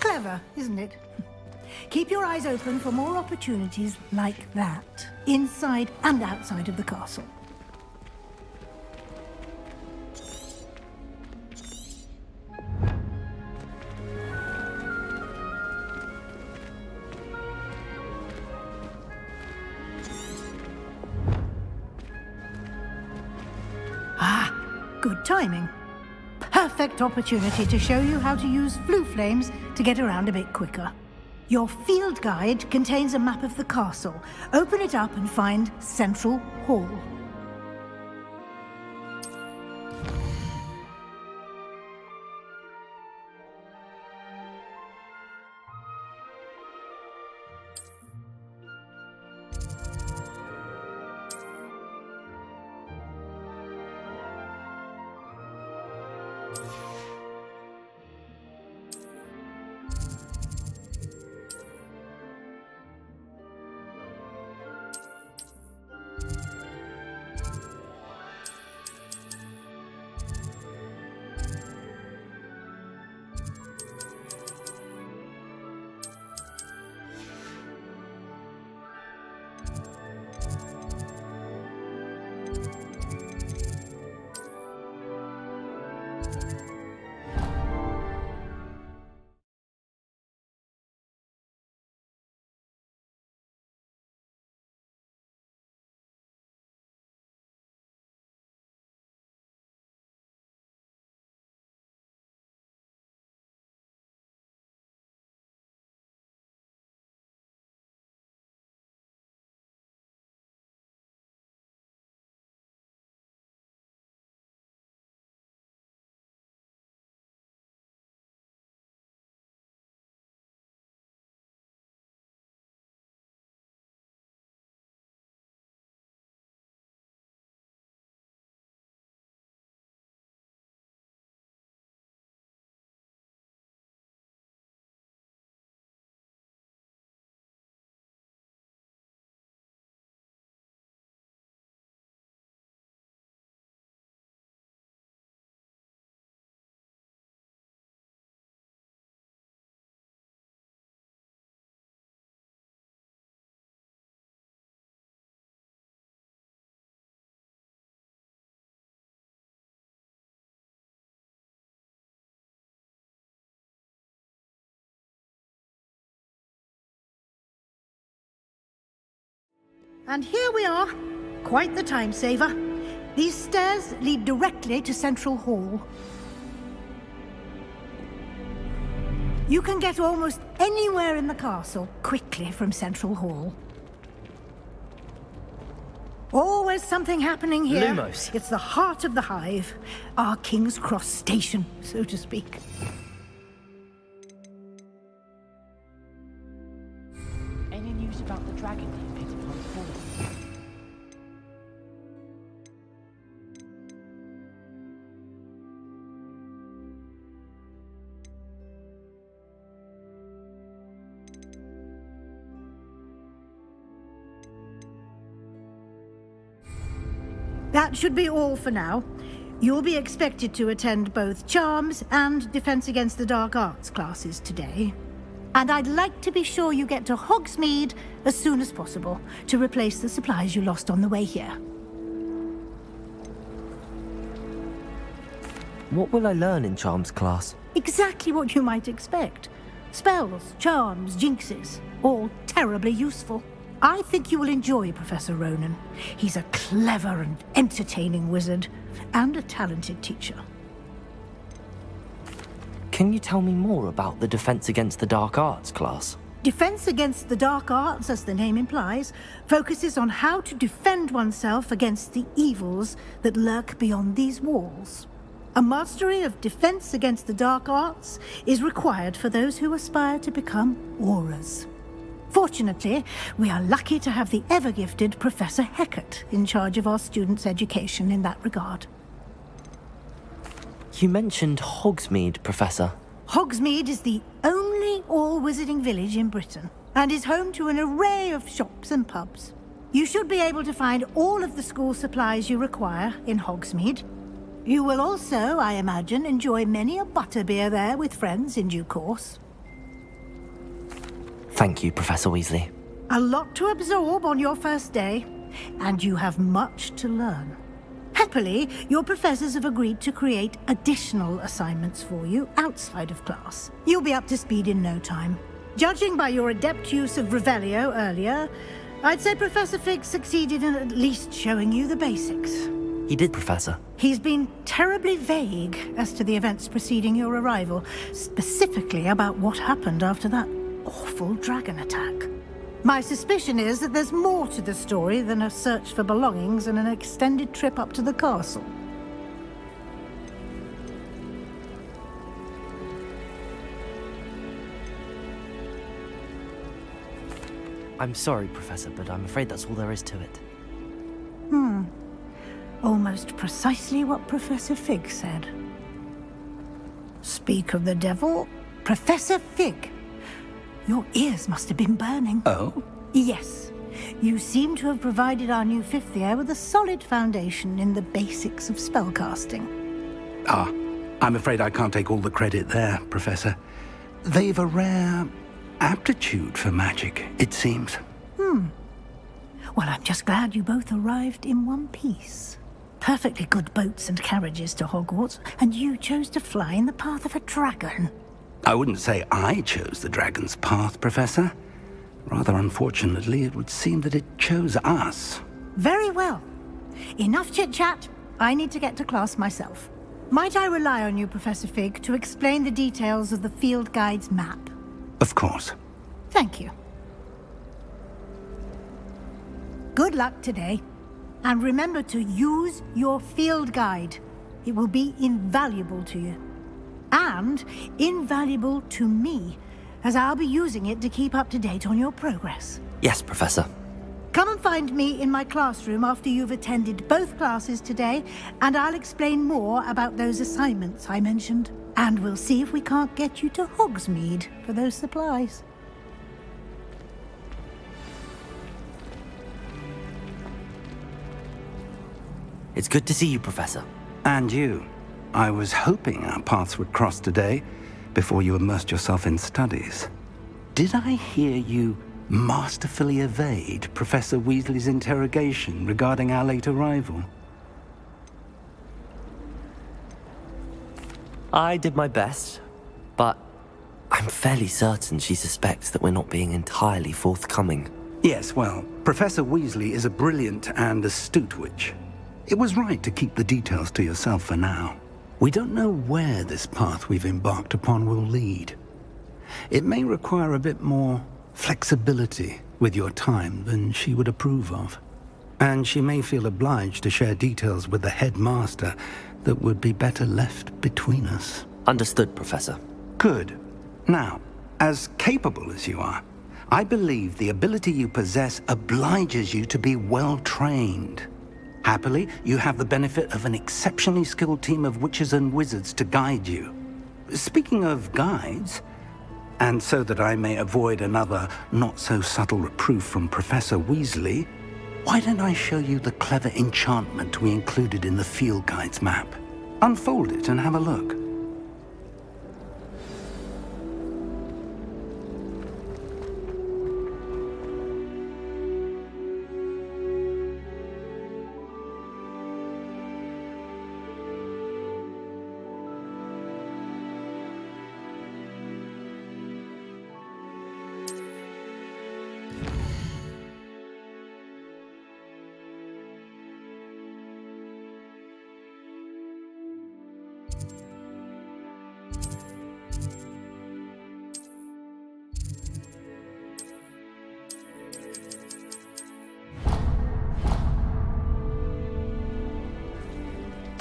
Clever, isn't it? Keep your eyes open for more opportunities like that, inside and outside of the castle. Ah, good timing. Perfect opportunity to show you how to use flue flames to get around a bit quicker. Your field guide contains a map of the castle. Open it up and find Central Hall. And here we are. Quite the time saver. These stairs lead directly to Central Hall. You can get almost anywhere in the castle quickly from Central Hall. Always something happening here. Lumos. It's the heart of the hive. Our King's Cross station, so to speak. Any news about the dragon you picked upon That should be all for now. You'll be expected to attend both Charms and Defense Against the Dark Arts classes today. And I'd like to be sure you get to Hogsmeade as soon as possible to replace the supplies you lost on the way here. What will I learn in Charms class? Exactly what you might expect. Spells, charms, jinxes, all terribly useful. I think you will enjoy Professor Ronan. He's a clever and entertaining wizard, and a talented teacher. Can you tell me more about the Defense Against the Dark Arts class? Defense Against the Dark Arts, as the name implies, focuses on how to defend oneself against the evils that lurk beyond these walls. A mastery of Defense Against the Dark Arts is required for those who aspire to become Aurors. Fortunately, we are lucky to have the ever-gifted Professor Hecat in charge of our students' education in that regard. You mentioned Hogsmeade, Professor. Hogsmeade is the only all-wizarding village in Britain, and is home to an array of shops and pubs. You should be able to find all of the school supplies you require in Hogsmeade. You will also, I imagine, enjoy many a butterbeer there with friends in due course. Thank you, Professor Weasley. A lot to absorb on your first day, and you have much to learn. Happily, your professors have agreed to create additional assignments for you outside of class. You'll be up to speed in no time. Judging by your adept use of Revelio earlier, I'd say Professor Fig succeeded in at least showing you the basics. He did, Professor. He's been terribly vague as to the events preceding your arrival, specifically about what happened after that awful dragon attack. My suspicion is that there's more to the story than a search for belongings and an extended trip up to the castle. I'm sorry, Professor, but I'm afraid that's all there is to it. Almost precisely what Professor Fig said. Speak of the devil, Professor Fig. Your ears must have been burning. Oh? Yes. You seem to have provided our new fifth year with a solid foundation in the basics of spellcasting. I'm afraid I can't take all the credit there, Professor. They've a rare aptitude for magic, it seems. Well, I'm just glad you both arrived in one piece. Perfectly good boats and carriages to Hogwarts, and you chose to fly in the path of a dragon. I wouldn't say I chose the dragon's path, Professor. Rather unfortunately, it would seem that it chose us. Very well. Enough chit-chat. I need to get to class myself. Might I rely on you, Professor Fig, to explain the details of the field guide's map? Of course. Thank you. Good luck today. And remember to use your field guide. It will be invaluable to you. And invaluable to me, as I'll be using it to keep up to date on your progress. Yes, Professor. Come and find me in my classroom after you've attended both classes today, and I'll explain more about those assignments I mentioned. And we'll see if we can't get you to Hogsmeade for those supplies. It's good to see you, Professor. And you. I was hoping our paths would cross today, before you immersed yourself in studies. Did I hear you masterfully evade Professor Weasley's interrogation regarding our late arrival? I did my best, but I'm fairly certain she suspects that we're not being entirely forthcoming. Yes, well, Professor Weasley is a brilliant and astute witch. It was right to keep the details to yourself for now. We don't know where this path we've embarked upon will lead. It may require a bit more flexibility with your time than she would approve of. And she may feel obliged to share details with the headmaster that would be better left between us. Understood, Professor. Good. Now, as capable as you are, I believe the ability you possess obliges you to be well trained. Happily, you have the benefit of an exceptionally skilled team of witches and wizards to guide you. Speaking of guides, and so that I may avoid another not-so-subtle reproof from Professor Weasley, Why don't I show you the clever enchantment we included in the field guide's map? Unfold it and have a look.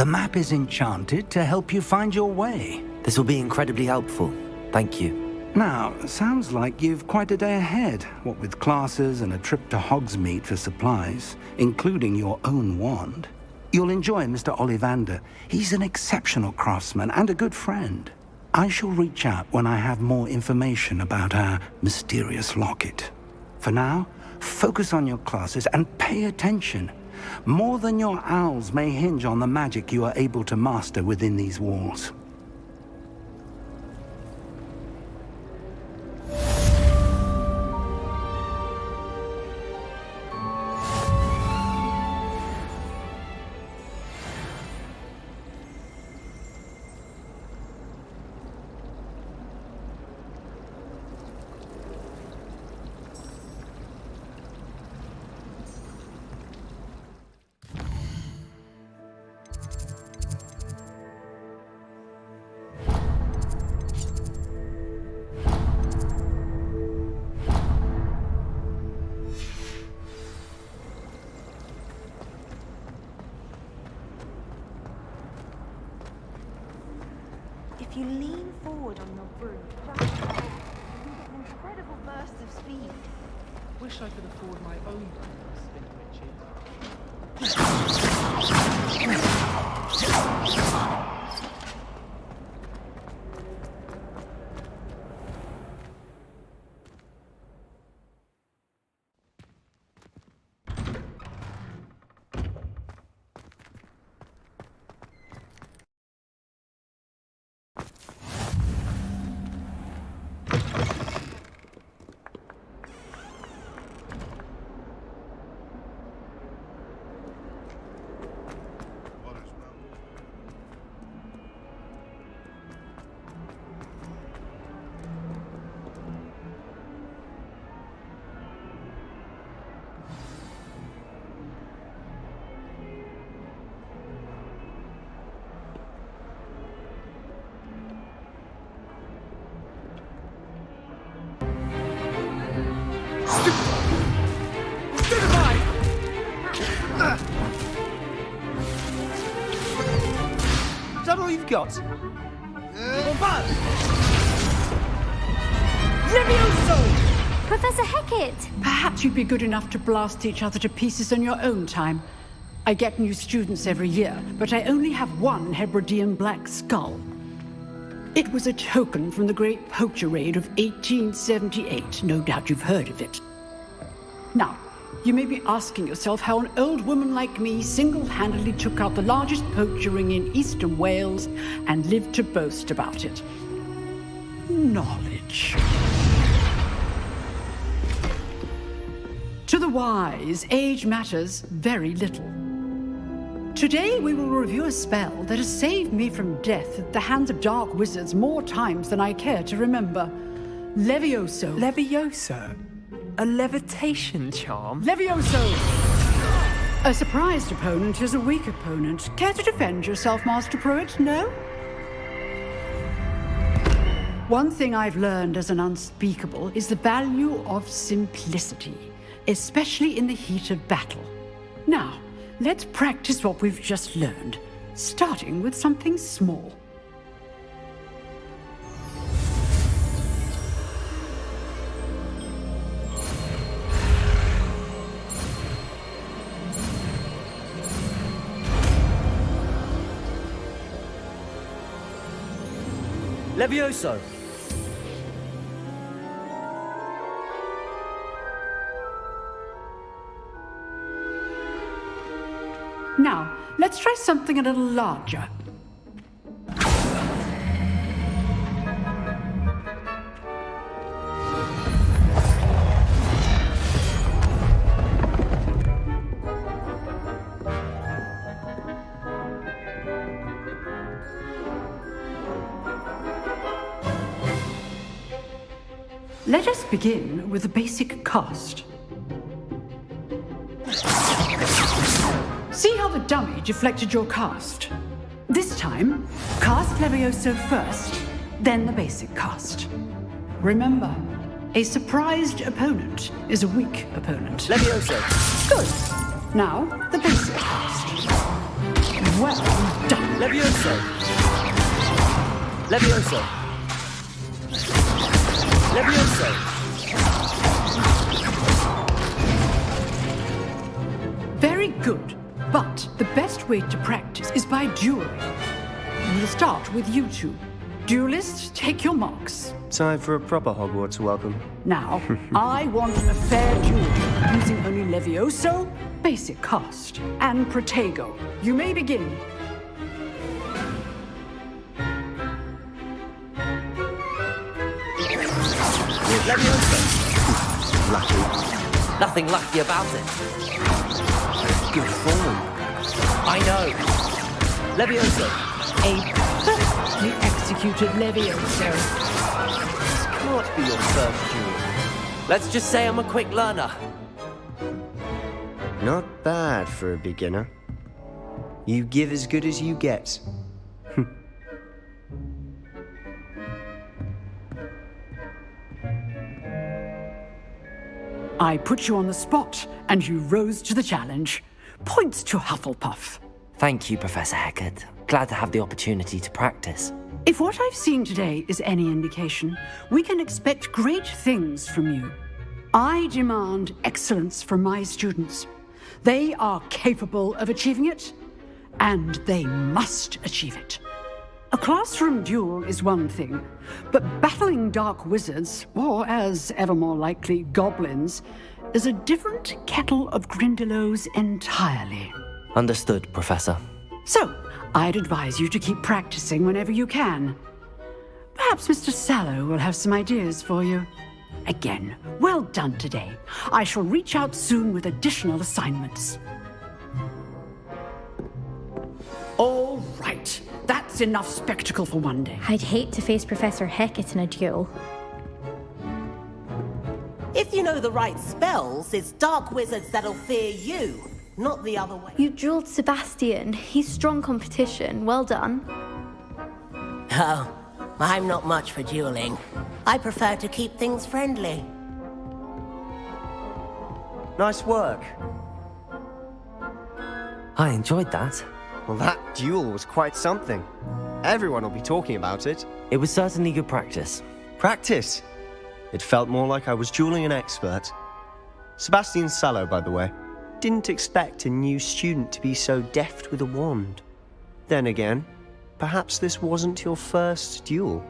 The map is enchanted to help you find your way. This will be incredibly helpful. Thank you. Now, sounds like you've quite a day ahead, what with classes and a trip to Hogsmeade for supplies, including your own wand. You'll enjoy Mr. Ollivander. He's an exceptional craftsman and a good friend. I shall reach out when I have more information about our mysterious locket. For now, focus on your classes and pay attention. More than your owls may hinge on the magic you are able to master within these walls. If you lean forward on your broom, just you can get an incredible burst of speed. Wish I could afford my own spin Is that all you've got? Levioso! Professor Hecat! Perhaps you'd be good enough to blast each other to pieces on your own time. I get new students every year, but I only have one Hebridean black skull. It was a token from the Great Poacher Raid of 1878. No doubt you've heard of it. Now, you may be asking yourself how an old woman like me single-handedly took out the largest poacher ring in eastern Wales and lived to boast about it. Knowledge. To the wise, age matters very little. Today we will review a spell that has saved me from death at the hands of dark wizards more times than I care to remember. Levioso. Levioso? A levitation charm? Levioso! A surprised opponent is a weak opponent. Care to defend yourself, Master Pruitt? No? One thing I've learned as an unspeakable is the value of simplicity, especially in the heat of battle. Now, let's practice what we've just learned, starting with something small. Levioso! Now, let's try something a little larger. Let us begin with the basic cast. See how the dummy deflected your cast? This time, cast Levioso first, then the basic cast. Remember, a surprised opponent is a weak opponent. Levioso. Good. Now, the basic cast. Well done. Levioso. Levioso. Levioso. Very good. But the best way to practice is by dueling. We'll start with you two. Duelists, take your marks. Time for a proper Hogwarts welcome. Now, I want a fair duel using only Levioso, basic cast, and Protego. You may begin. Levioso. Lucky. Nothing lucky about it. Good form. I know. Levioso. A perfectly executed Levioso. This can't be your first duel. Let's just say I'm a quick learner. Not bad for a beginner. You give as good as you get. I put you on the spot, and you rose to the challenge. Points to Hufflepuff. Thank you, Professor Hecat. Glad to have the opportunity to practice. If what I've seen today is any indication, we can expect great things from you. I demand excellence from my students. They are capable of achieving it, and they must achieve it. A classroom duel is one thing, but battling dark wizards, or as ever more likely, goblins, is a different kettle of Grindylows entirely. Understood, Professor. So, I'd advise you to keep practicing whenever you can. Perhaps Mr. Sallow will have some ideas for you. Again, well done today. I shall reach out soon with additional assignments. All right. That's enough spectacle for one day. I'd hate to face Professor Hecat in a duel. If you know the right spells, it's dark wizards that'll fear you, not the other way. You dueled Sebastian. He's strong competition. Well done. Oh, I'm not much for dueling. I prefer to keep things friendly. Nice work. I enjoyed that. Well, that duel was quite something. Everyone will be talking about it. It was certainly good practice. Practice? It felt more like I was dueling an expert. Sebastian Sallow, by the way. Didn't expect a new student to be so deft with a wand. Then again, perhaps this wasn't your first duel.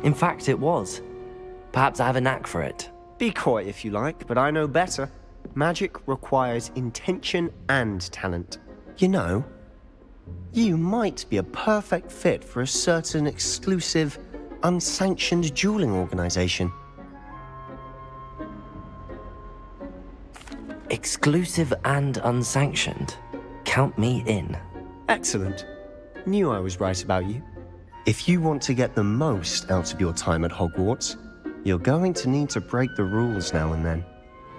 In fact, it was. Perhaps I have a knack for it. Be coy if you like, but I know better. Magic requires intention and talent. You know, you might be a perfect fit for a certain exclusive, unsanctioned dueling organization. Exclusive and unsanctioned? Count me in. Excellent. Knew I was right about you. If you want to get the most out of your time at Hogwarts, you're going to need to break the rules now and then.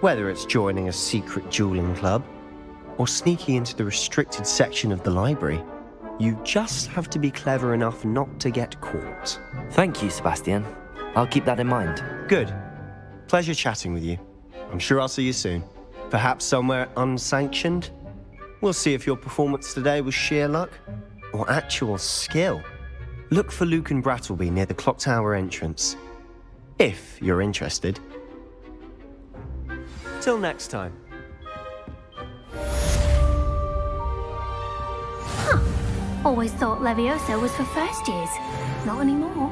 Whether it's joining a secret dueling club, or sneaking into the restricted section of the library, you just have to be clever enough not to get caught. Thank you, Sebastian. I'll keep that in mind. Good. Pleasure chatting with you. I'm sure I'll see you soon. Perhaps somewhere unsanctioned? We'll see if your performance today was sheer luck, or actual skill. Look for Luke and Brattleby near the Clock Tower entrance. If you're interested. Till next time. Huh. Always thought Levioso was for first years. Not anymore.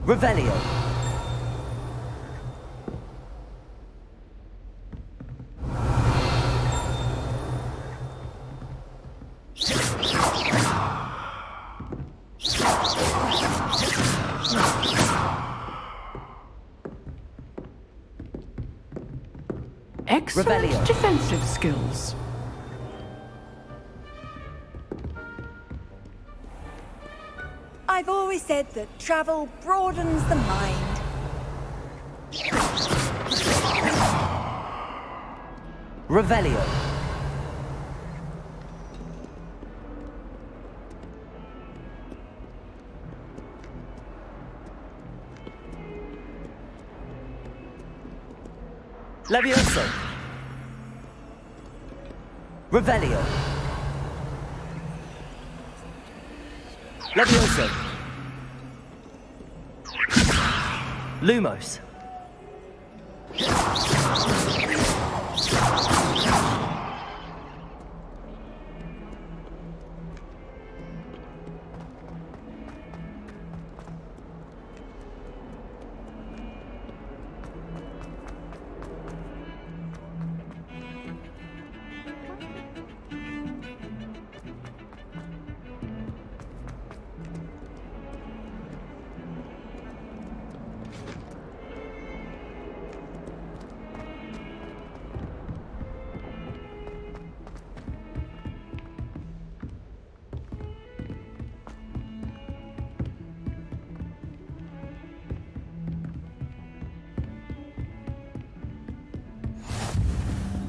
Revelio. Excellent Revelio. defensive skills. I've always said that travel broadens the mind. Revelio. Levioso. Revelio. Levioso. Lumos.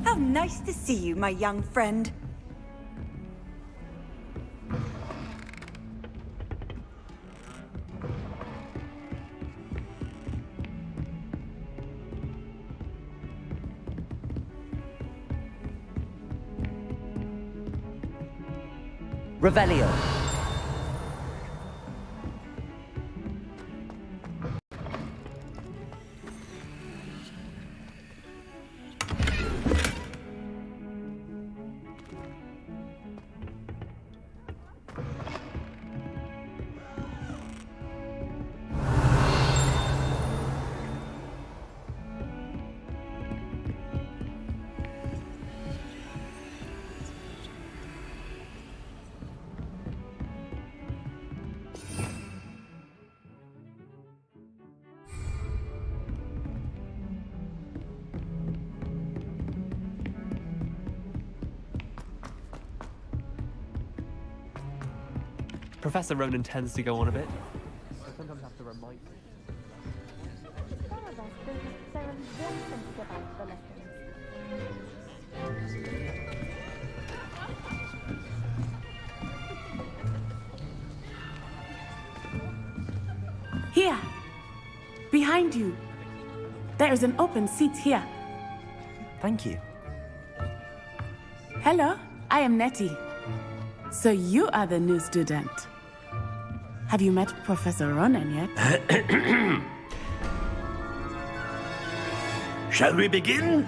How nice to see you, my young friend. Revelio. Professor Ronan tends to go on a bit. I sometimes have to remind him. Here! Behind you! There is an open seat here. Thank you. Hello, I am Nettie. So you are the new student. Have you met Professor Ronan yet? Shall we begin?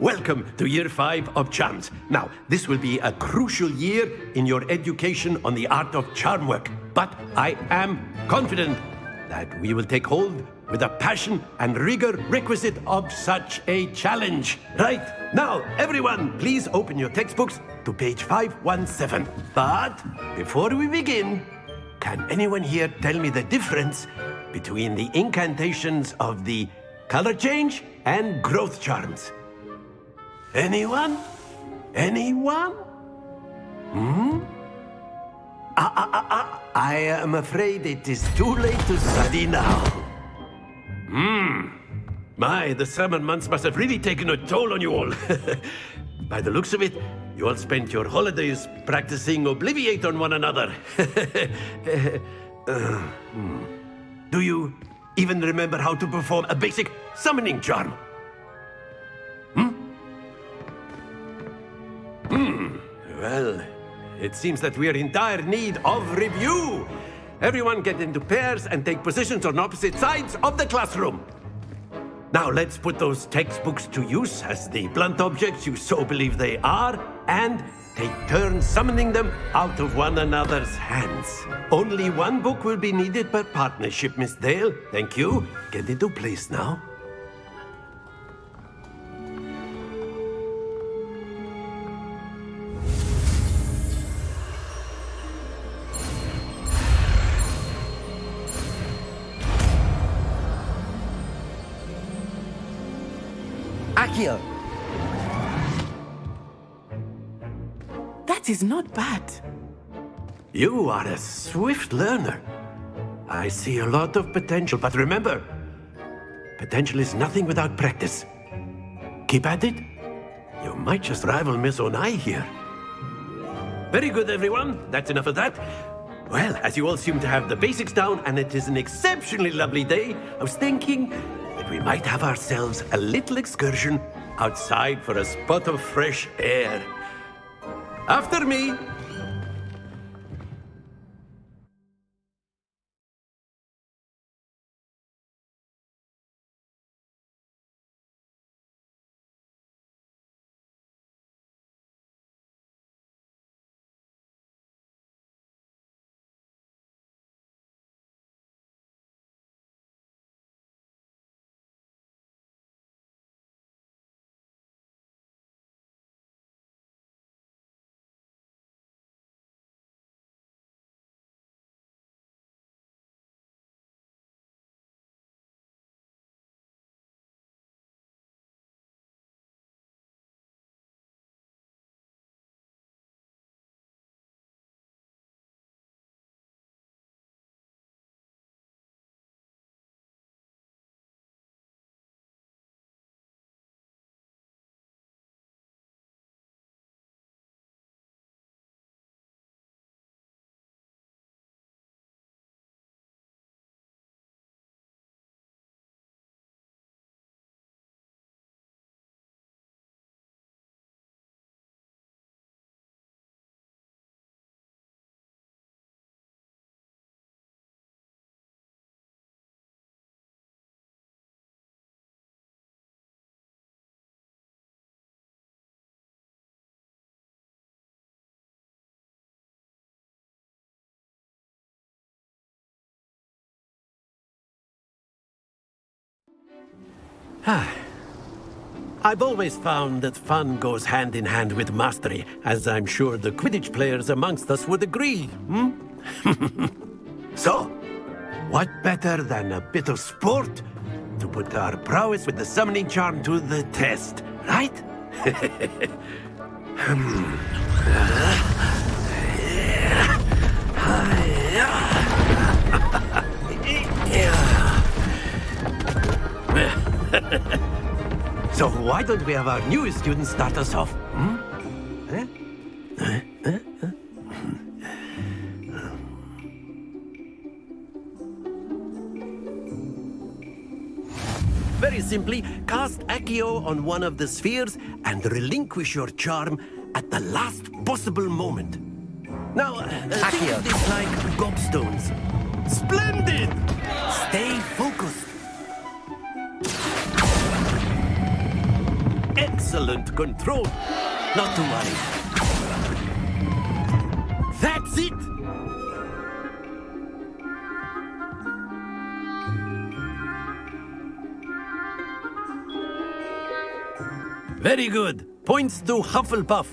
Welcome to Year 5 of Charms. Now, this will be a crucial year in your education on the art of charm work. But I am confident that we will take hold with the passion and rigor requisite of such a challenge. Right, now, everyone, please open your textbooks to page 517. But before we begin, can anyone here tell me the difference between the incantations of the color change and growth charms? Anyone? Anyone? I am afraid it is too late to study now. My, the summer months must have really taken a toll on you all. By the looks of it, you all spent your holidays practicing Obliviate on one another. Do you even remember how to perform a basic summoning charm? Well, it seems that we are in dire need of review. Everyone get into pairs and take positions on opposite sides of the classroom. Now let's put those textbooks to use as the blunt objects you so believe they are, and take turns summoning them out of one another's hands. Only one book will be needed per partnership, Miss Dale. Thank you. Get into place now. Accio! That is not bad. You are a swift learner. I see a lot of potential, but remember, potential is nothing without practice. Keep at it. You might just rival Miss Onai here. Very good, everyone. That's enough of that. Well, as you all seem to have the basics down, and it is an exceptionally lovely day, I was thinking that we might have ourselves a little excursion outside for a spot of fresh air. After me. I've always found that fun goes hand in hand with mastery, as I'm sure the Quidditch players amongst us would agree, So, what better than a bit of sport to put our prowess with the summoning charm to the test, right? So why don't we have our newest student start us off? Very simply, cast Accio on one of the spheres and relinquish your charm at the last possible moment. Now, think of this like gobstones. Splendid! Stay focused. Excellent control. Not to worry. That's it! Very good. Points to Hufflepuff.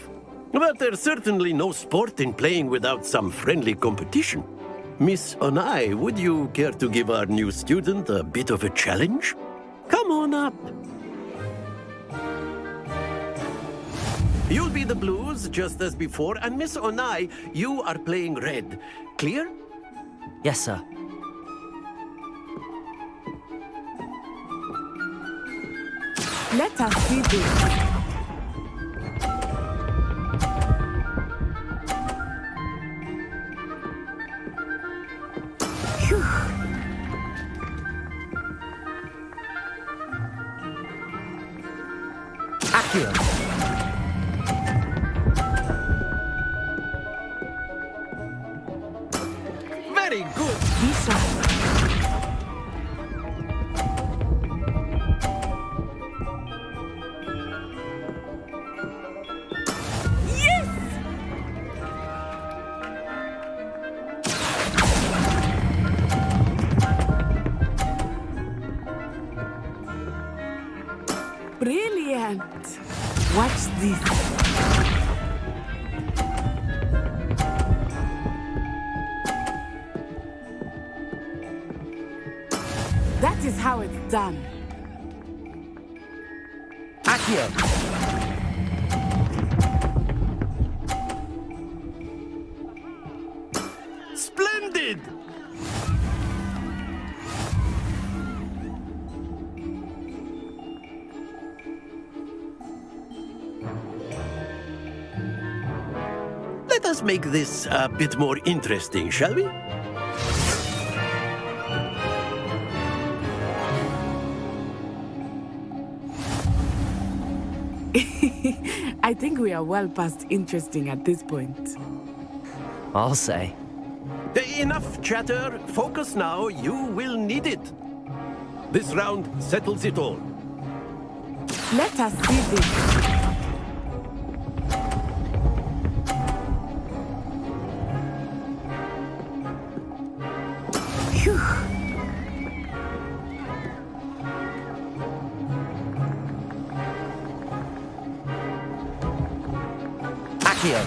But there's certainly no sport in playing without some friendly competition. Miss Onai, would you care to give our new student a bit of a challenge? Come on up. You'll be the blues, just as before, and Miss Onai, you are playing red. Clear? Yes, sir. Let us see this. Accio. Very good. Lisa. Yes! Brilliant! Watch this. That is how it's done. Accio! Splendid! Let us make this a bit more interesting, shall we? I think we are well past interesting at this point. I'll say. Enough chatter. Focus now. You will need it. This round settles it all. Let us see this. Phew. Accio!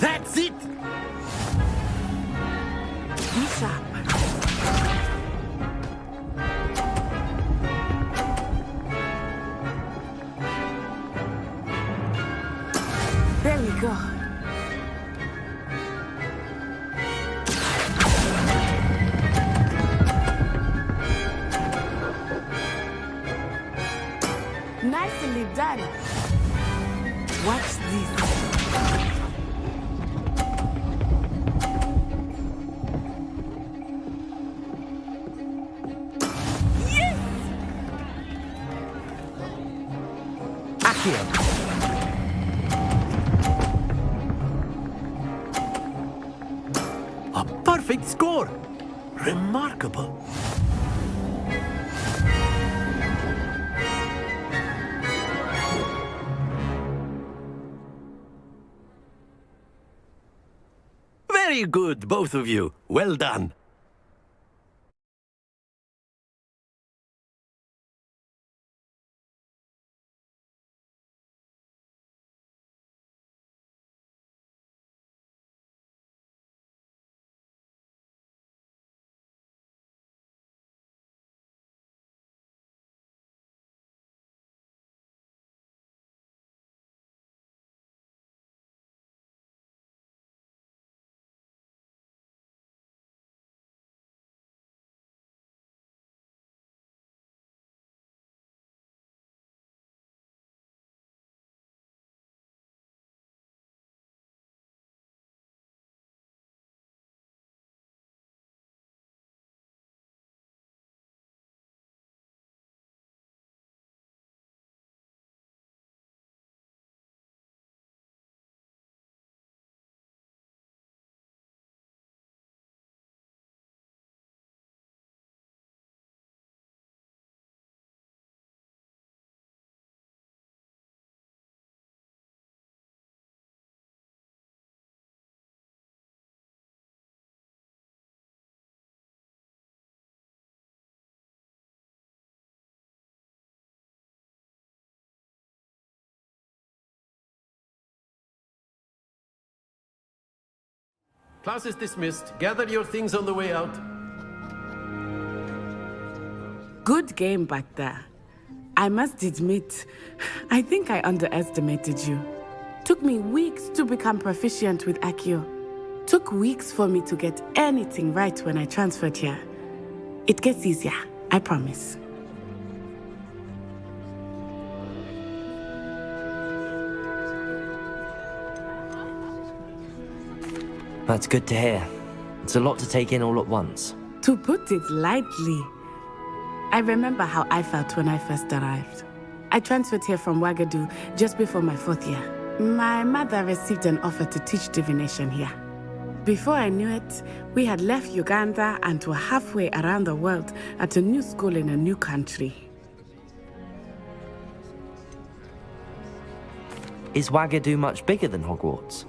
That's it! Be sharp. There we go. Nicely done. Watch this. A perfect score! Remarkable. Very good, both of you. Well done. Class is dismissed. Gather your things on the way out. Good game back there. I must admit, I think I underestimated you. Took me weeks to become proficient with Accio. Took weeks for me to get anything right when I transferred here. It gets easier, I promise. That's good to hear. It's a lot to take in all at once. To put it lightly, I remember how I felt when I first arrived. I transferred here from Ouagadougou just before my 4th year. My mother received an offer to teach divination here. Before I knew it, we had left Uganda and were halfway around the world at a new school in a new country. Is Wagadu much bigger than Hogwarts?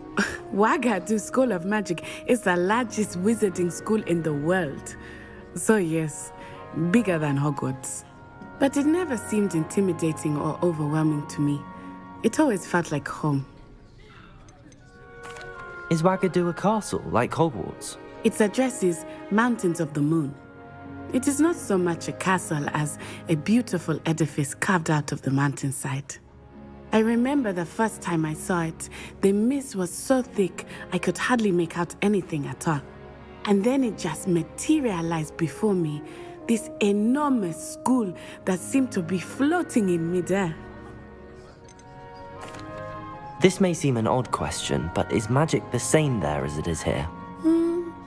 Wagadu School of Magic is the largest wizarding school in the world. So yes, bigger than Hogwarts. But it never seemed intimidating or overwhelming to me. It always felt like home. Is Wagadu a castle, like Hogwarts? Its address is Mountains of the Moon. It is not so much a castle as a beautiful edifice carved out of the mountainside. I remember the first time I saw it, the mist was so thick I could hardly make out anything at all. And then it just materialized before me, this enormous school that seemed to be floating in midair. This may seem an odd question, but is magic the same there as it is here?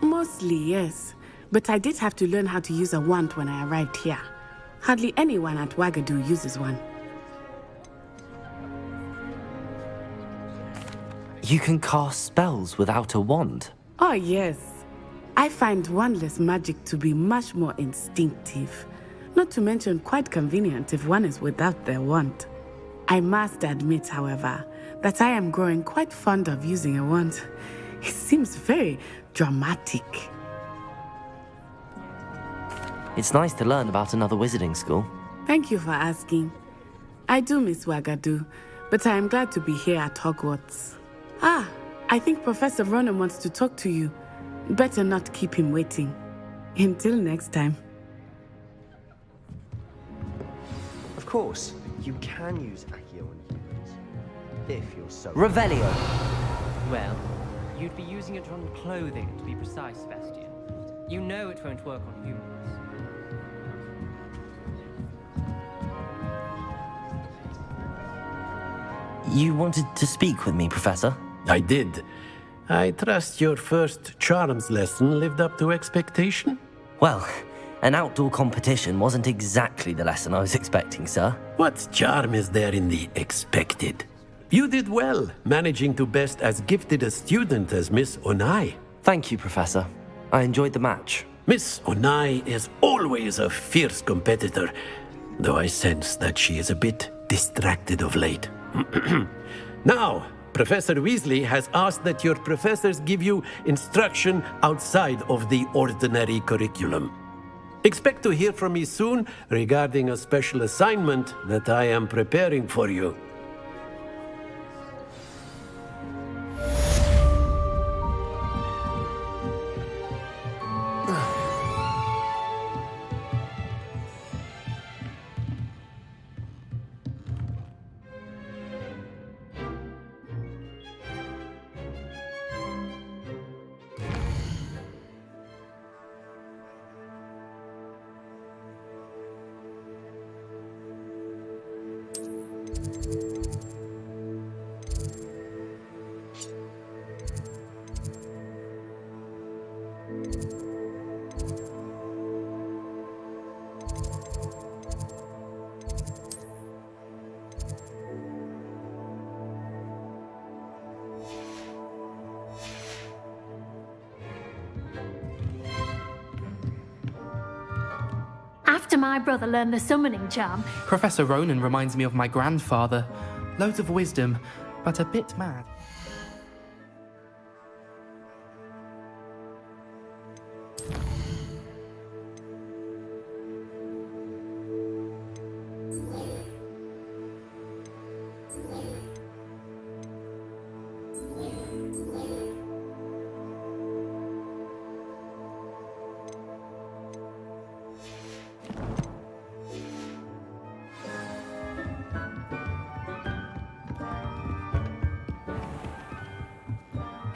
Mostly, yes. But I did have to learn how to use a wand when I arrived here. Hardly anyone at Wagadu uses one. You can cast spells without a wand? Oh, yes. I find wandless magic to be much more instinctive. Not to mention quite convenient if one is without their wand. I must admit, however, that I am growing quite fond of using a wand. It seems very dramatic. It's nice to learn about another wizarding school. Thank you for asking. I do miss Wagadu, but I am glad to be here at Hogwarts. Ah, I think Professor Ronan wants to talk to you. Better not keep him waiting. Until next time. Of course, you can use Accio on humans. If you're so... Revelio! Well, you'd be using it on clothing, to be precise, Sebastian. You know it won't work on humans. You wanted to speak with me, Professor? I did. I trust your first charms lesson lived up to expectation? Well, an outdoor competition wasn't exactly the lesson I was expecting, sir. What charm is there in the expected? You did well, managing to best as gifted a student as Miss Onai. Thank you, Professor. I enjoyed the match. Miss Onai is always a fierce competitor, though I sense that she is a bit distracted of late. Now, Professor Weasley has asked that your professors give you instruction outside of the ordinary curriculum. Expect to hear from me soon regarding a special assignment that I am preparing for you. After my brother learned the summoning charm, Professor Ronan reminds me of my grandfather. Loads of wisdom, but a bit mad.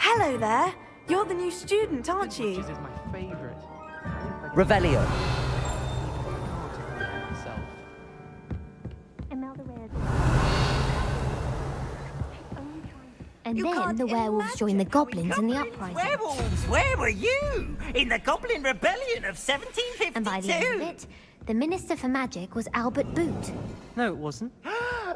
Hello there. You're the new student, aren't you? This is my favorite. Revelio. And then the werewolves joined the goblins in the uprising. Werewolves, where were you? In the Goblin Rebellion of 1752? And by the end of it, the Minister for Magic was Albert Boot. No, it wasn't.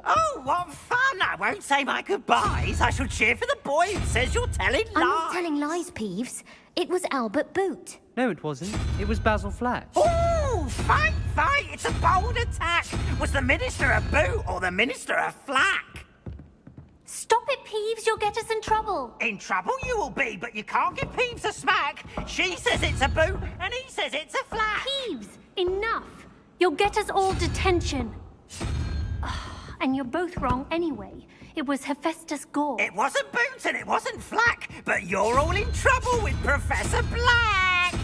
Oh, what fun! I won't say my goodbyes. I shall cheer for the boy who says you're telling lies. I'm not telling lies, Peeves. It was Albert Boot. No, it wasn't. It was Basil Flatch. Oh, fight! It's a bold attack. Was the Minister a boot or the Minister a flack? Stop Peeves, you'll get us in trouble. In trouble you will be, but you can't give Peeves a smack. She says it's a boot, and he says it's a flat. Peeves, enough. You'll get us all detention. And you're both wrong anyway. It was Hephaestus Gore. It wasn't Boots and it wasn't Flack, but you're all in trouble with Professor Black!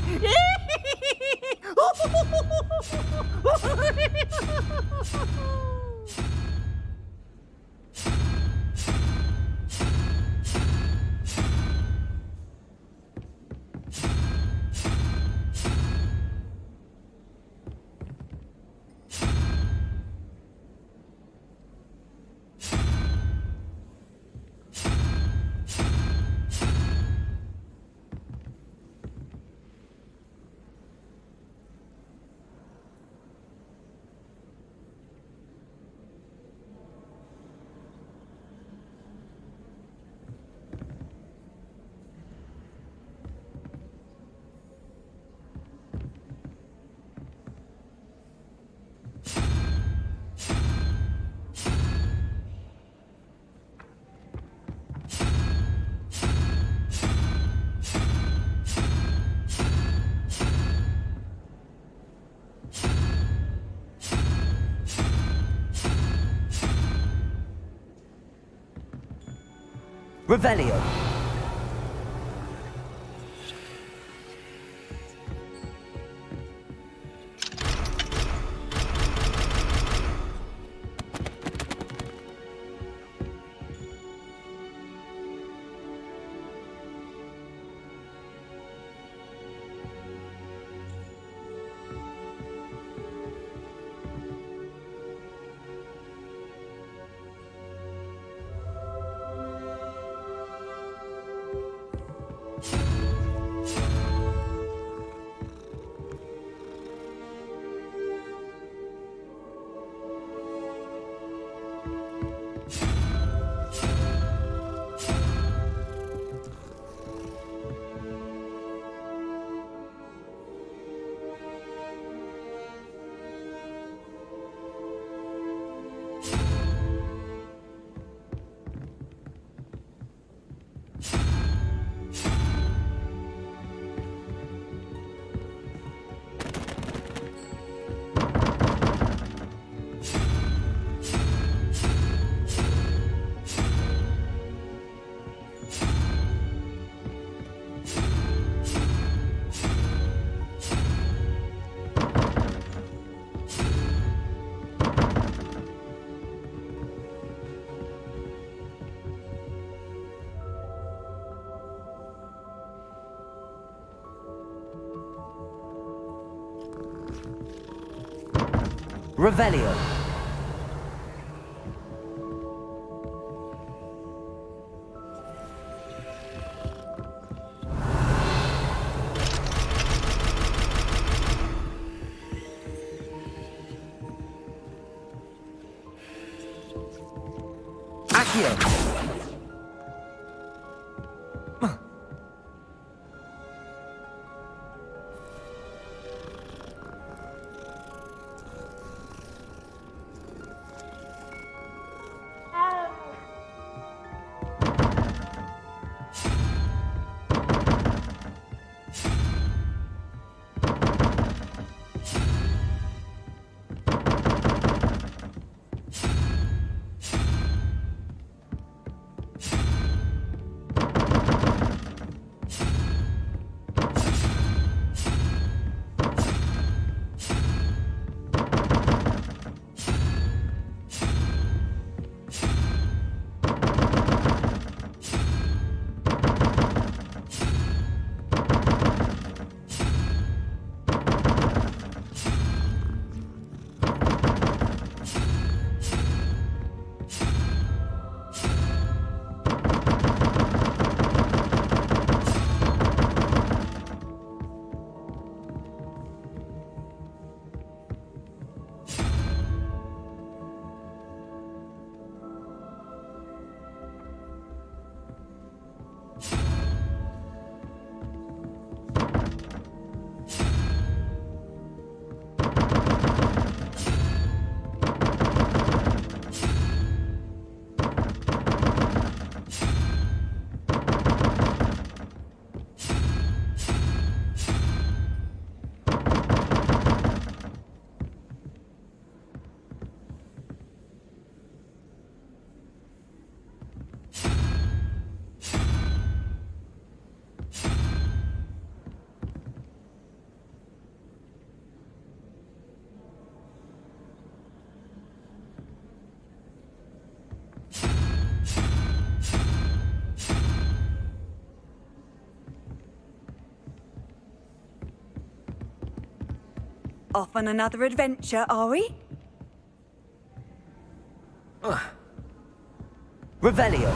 Revelio. Revelio. Accio. Off on another adventure, are we? Revelio.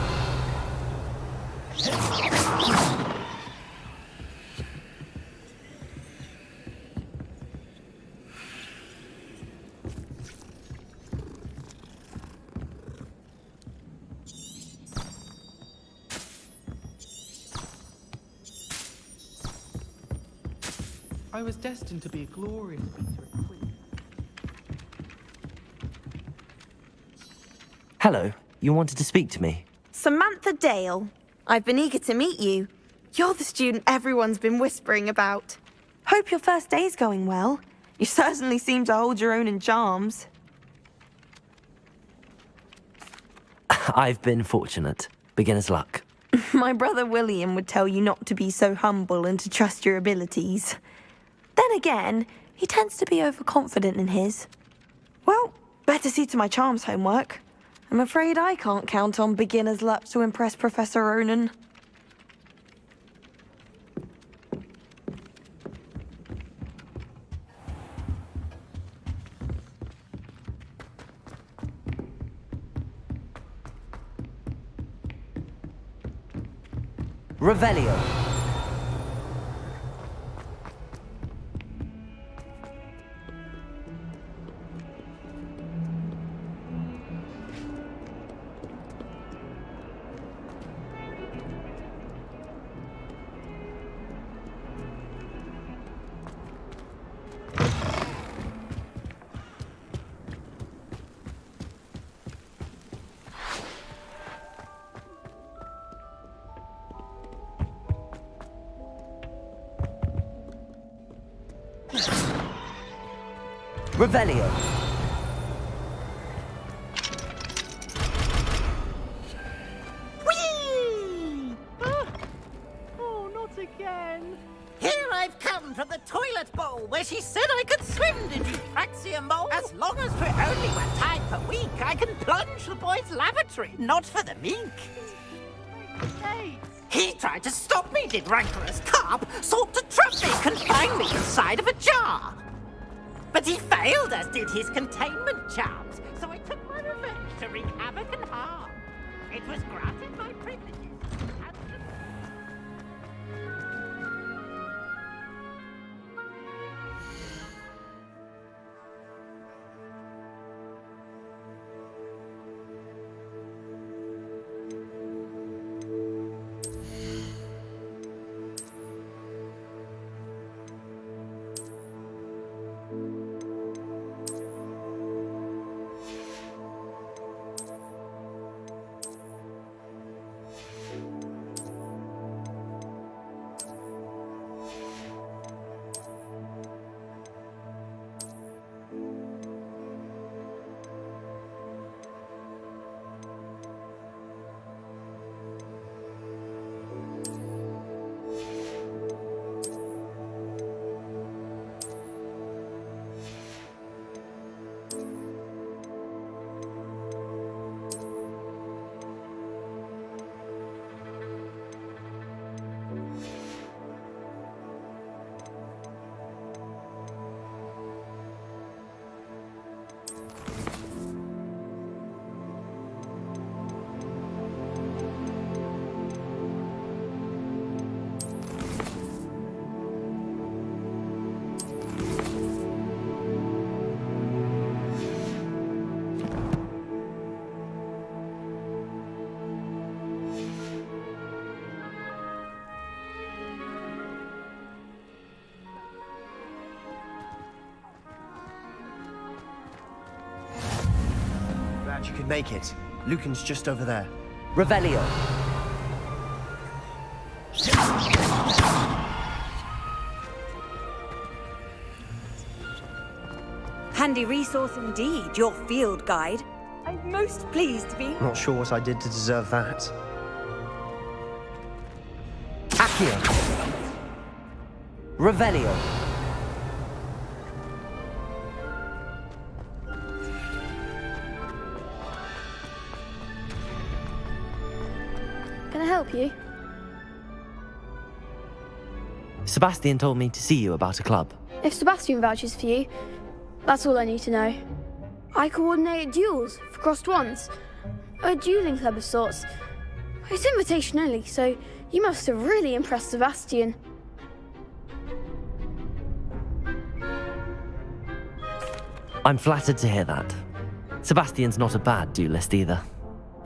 I was destined to be a glorious beater of queen. Hello, you wanted to speak to me? Samantha Dale. I've been eager to meet you. You're the student everyone's been whispering about. Hope your first day's going well. You certainly seem to hold your own in charms. I've been fortunate. Beginner's luck. My brother William would tell you not to be so humble and to trust your abilities. Then again, he tends to be overconfident in his. Well, better see to my charms homework. I'm afraid I can't count on beginner's luck to impress Professor Ronan. Revelio. Revelio. Whee! Oh, not again. Here I've come from the toilet bowl where she said I could swim, did you, Praxia Mole? As long as for only 1 time per week, I can plunge the boy's lavatory, not for the mink. He tried to stop me, did rancorous carp, sought to trap me, confine me inside of a jar. But he failed, as did his containment charms, so I took my revenge to wreak havoc and harm. It was granted my privileges. Glad you could make it. Lucan's just over there. Revelio. Handy resource indeed, your field guide. I'm most pleased to be. Not sure what I did to deserve that. Accio. Revelio. Can I help you? Sebastian told me to see you about a club. If Sebastian vouches for you, that's all I need to know. I coordinate duels for crossed ones. A dueling club of sorts. It's invitation only, so you must have really impressed Sebastian. I'm flattered to hear that. Sebastian's not a bad duelist either.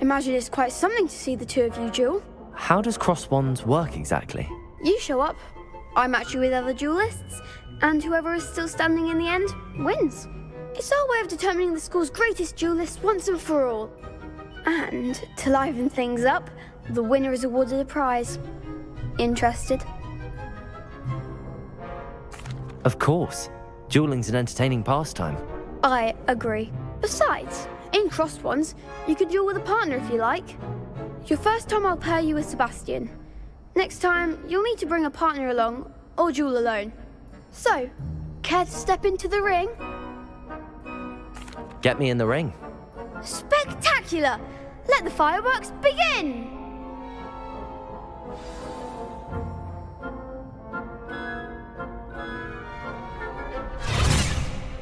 Imagine it's quite something to see the two of you duel. How does cross wands work exactly? You show up, I match you with other duelists, and whoever is still standing in the end wins. It's our way of determining the school's greatest duelist once and for all. And to liven things up, the winner is awarded a prize. Interested? Of course. Dueling's an entertaining pastime. I agree. Besides, in crossed ones, you could duel with a partner if you like. Your first time I'll pair you with Sebastian. Next time, you'll need to bring a partner along, or duel alone. So, care to step into the ring? Get me in the ring. Spectacular! Let the fireworks begin!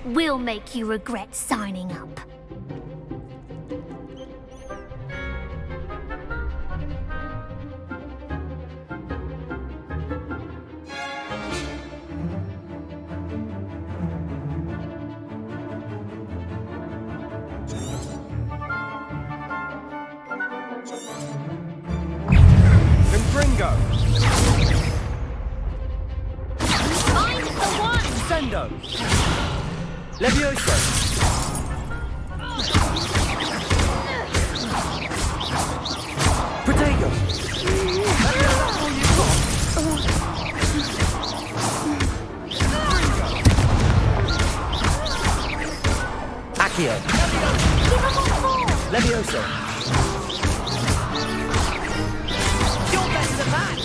We'll make you regret signing up. Ringo! I'm the one! Sendo! Levioso! Protego! That's all you got! Accio! Levioso! You're better than that!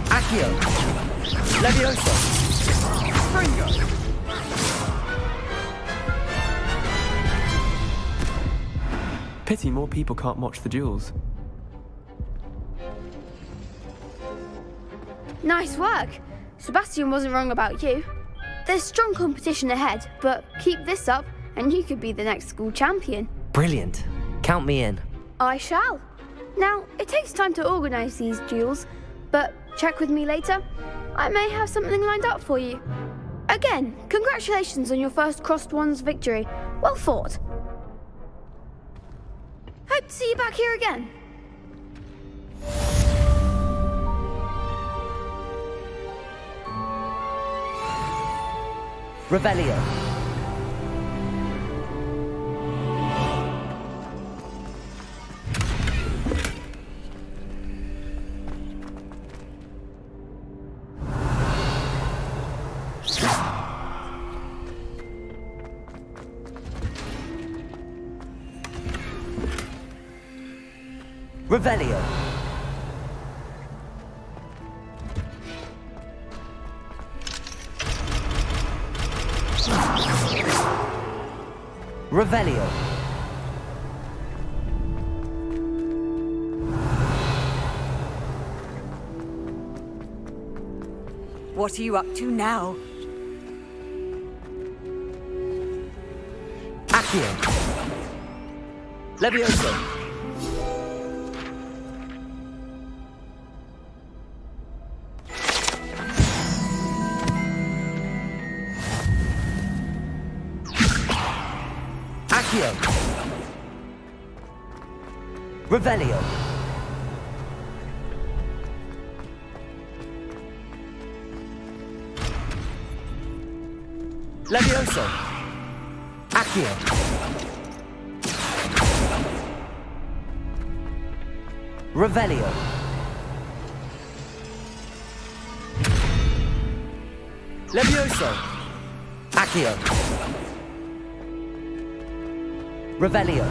Accio! Levioso! Fringo! Pity more people can't watch the duels. Nice work. Sebastian wasn't wrong about you. There's strong competition ahead, but keep this up and you could be the next school champion. Brilliant. Count me in. I shall. Now, it takes time to organise these duels, but check with me later. I may have something lined up for you. Again, congratulations on your first crossed ones victory. Well fought. Hope to see you back here again. Revelio. Revelio. Revelio. What are you up to now? Accio. Levioso. Accio. Revelio. Levioso. Accio. Revelio. Levioso. Accio. Revelio.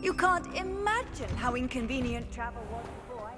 You can't imagine how inconvenient travel was before I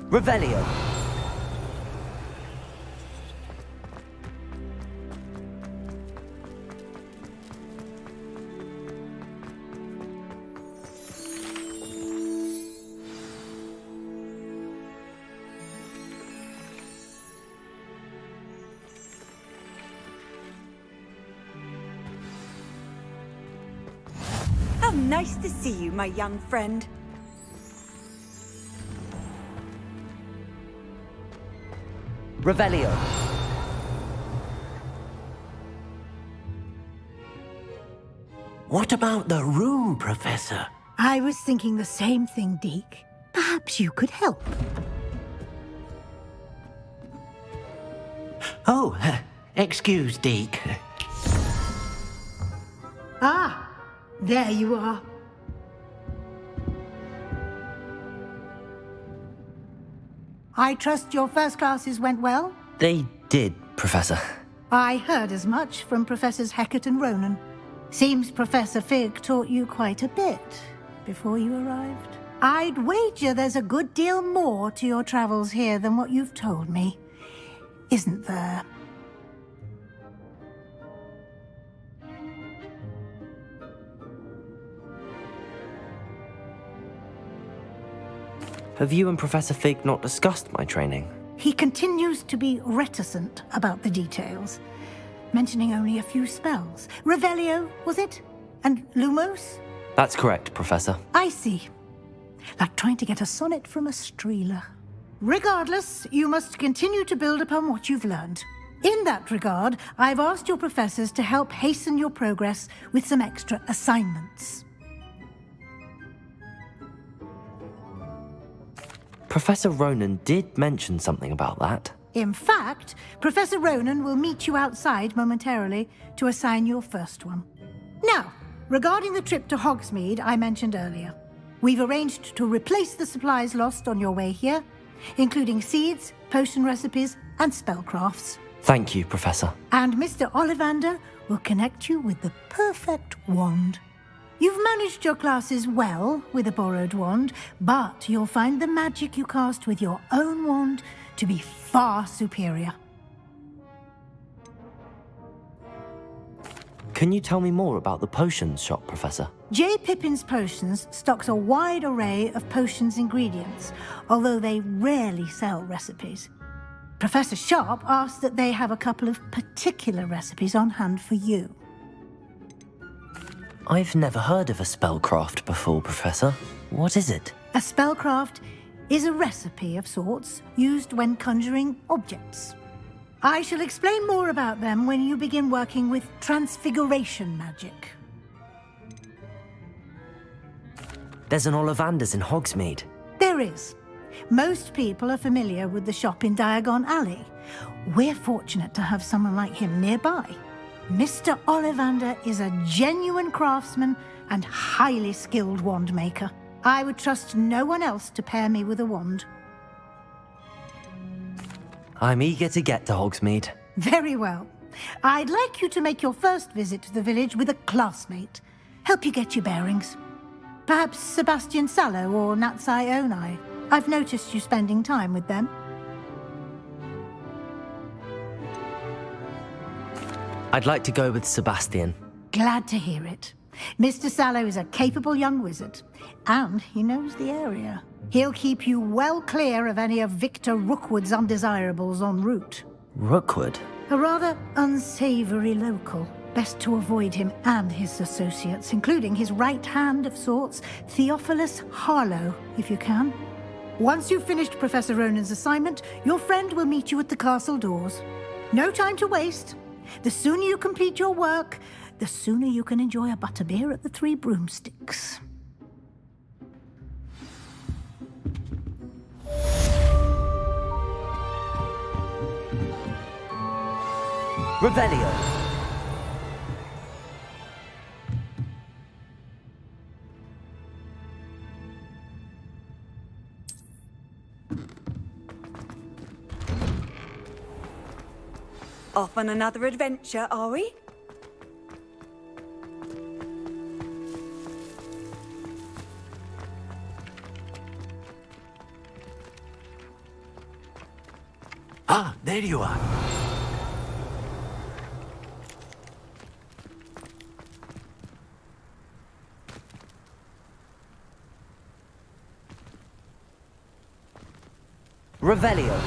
Revelio. How nice to see you, my young friend. Revelio. What about the room, Professor? I was thinking the same thing, Deke. Perhaps you could help. Oh, excuse, Deke. Ah, there you are. I trust your first classes went well? They did, Professor. I heard as much from Professors Hecat and Ronan. Seems Professor Fig taught you quite a bit before you arrived. I'd wager there's a good deal more to your travels here than what you've told me. Isn't there? Have you and Professor Fig not discussed my training? He continues to be reticent about the details, mentioning only a few spells. Revelio, was it? And Lumos? That's correct, Professor. I see. Like trying to get a sonnet from a streeler. Regardless, you must continue to build upon what you've learned. In that regard, I've asked your professors to help hasten your progress with some extra assignments. Professor Ronan did mention something about that. In fact, Professor Ronan will meet you outside momentarily to assign your first one. Now, regarding the trip to Hogsmeade I mentioned earlier, we've arranged to replace the supplies lost on your way here, including seeds, potion recipes, and spellcrafts. Thank you, Professor. And Mr. Ollivander will connect you with the perfect wand. You've managed your classes well with a borrowed wand, but you'll find the magic you cast with your own wand to be far superior. Can you tell me more about the potions shop, Professor? J. Pippin's Potions stocks a wide array of potions ingredients, although they rarely sell recipes. Professor Sharp asked that they have a couple of particular recipes on hand for you. I've never heard of a spellcraft before, Professor. What is it? A spellcraft is a recipe of sorts used when conjuring objects. I shall explain more about them when you begin working with transfiguration magic. There's an Ollivander's in Hogsmeade. There is. Most people are familiar with the shop in Diagon Alley. We're fortunate to have someone like him nearby. Mr. Ollivander is a genuine craftsman and highly skilled wand maker. I would trust no one else to pair me with a wand. I'm eager to get to Hogsmeade. Very well. I'd like you to make your first visit to the village with a classmate. Help you get your bearings. Perhaps Sebastian Sallow or Natsai Onai. I've noticed you spending time with them. I'd like to go with Sebastian. Glad to hear it. Mr. Sallow is a capable young wizard, and he knows the area. He'll keep you well clear of any of Victor Rookwood's undesirables en route. Rookwood? A rather unsavory local. Best to avoid him and his associates, including his right hand of sorts, Theophilus Harlow, if you can. Once you've finished Professor Ronan's assignment, your friend will meet you at the castle doors. No time to waste. The sooner you complete your work, the sooner you can enjoy a butterbeer at the Three Broomsticks. Revelio. Off on another adventure, are we? Ah, there you are. Revelio.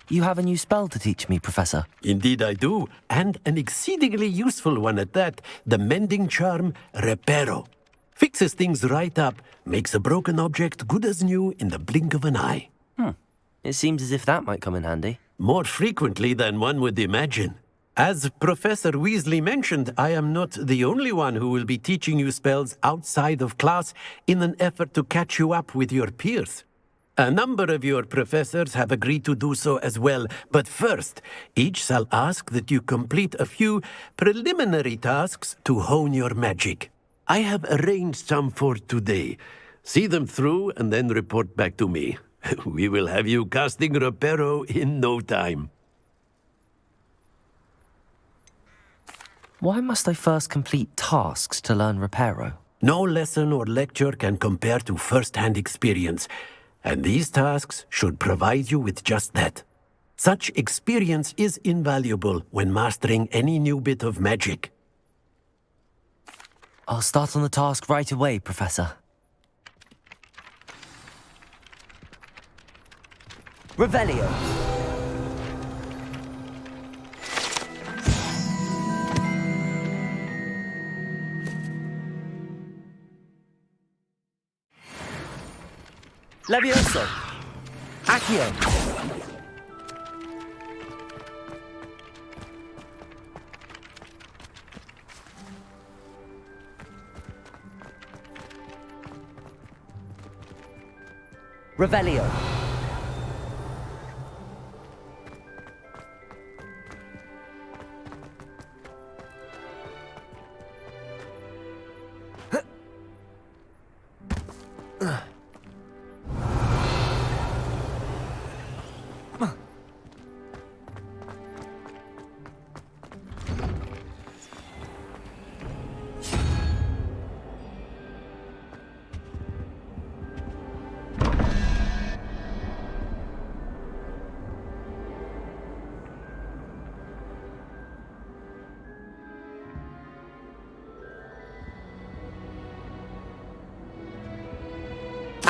You have a new spell to teach me, Professor. Indeed I do, and an exceedingly useful one at that. The mending charm, Reparo. Fixes things right up, makes a broken object good as new in the blink of an eye. It seems as if that might come in handy. More frequently than one would imagine. As Professor Weasley mentioned, I am not the only one who will be teaching you spells outside of class in an effort to catch you up with your peers. A number of your professors have agreed to do so as well, but first, each shall ask that you complete a few preliminary tasks to hone your magic. I have arranged some for today. See them through and then report back to me. We will have you casting Reparo in no time. Why must I first complete tasks to learn Reparo? No lesson or lecture can compare to first-hand experience. And these tasks should provide you with just that. Such experience is invaluable when mastering any new bit of magic. I'll start on the task right away, Professor. Revelio. Levioso. Accio. Revelio.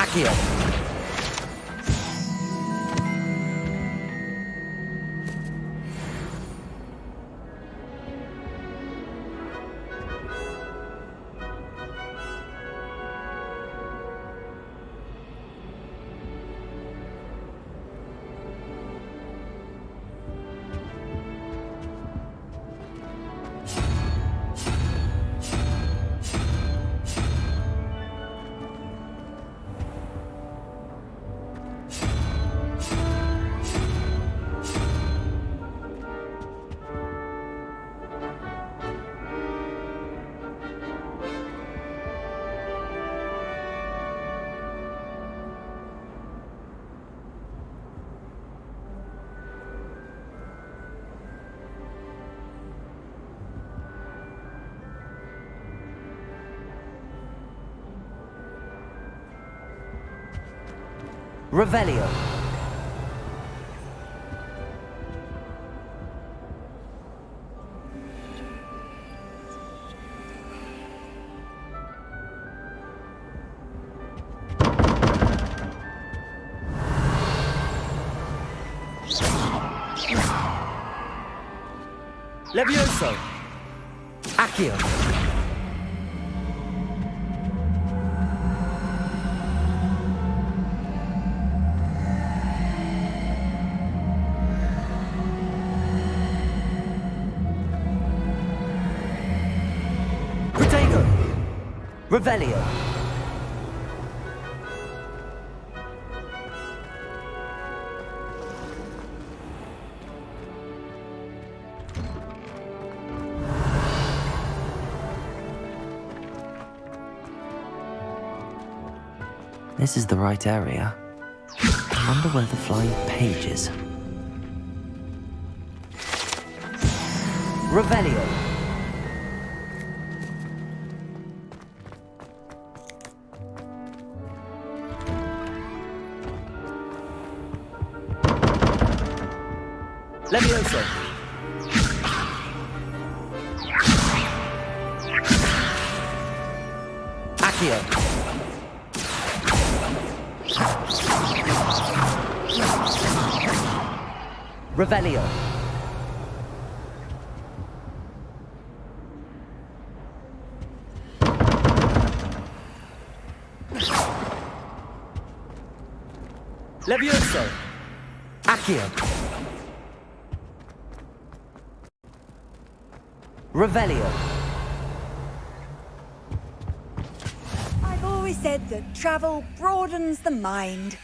Accio. Revelio. Levioso. Accio. Revelio. This is the right area. I wonder where the flying page is. Revelio. Levioso. Accio. Revelio. Levioso. Accio. Revelio. I've always said that travel broadens the mind.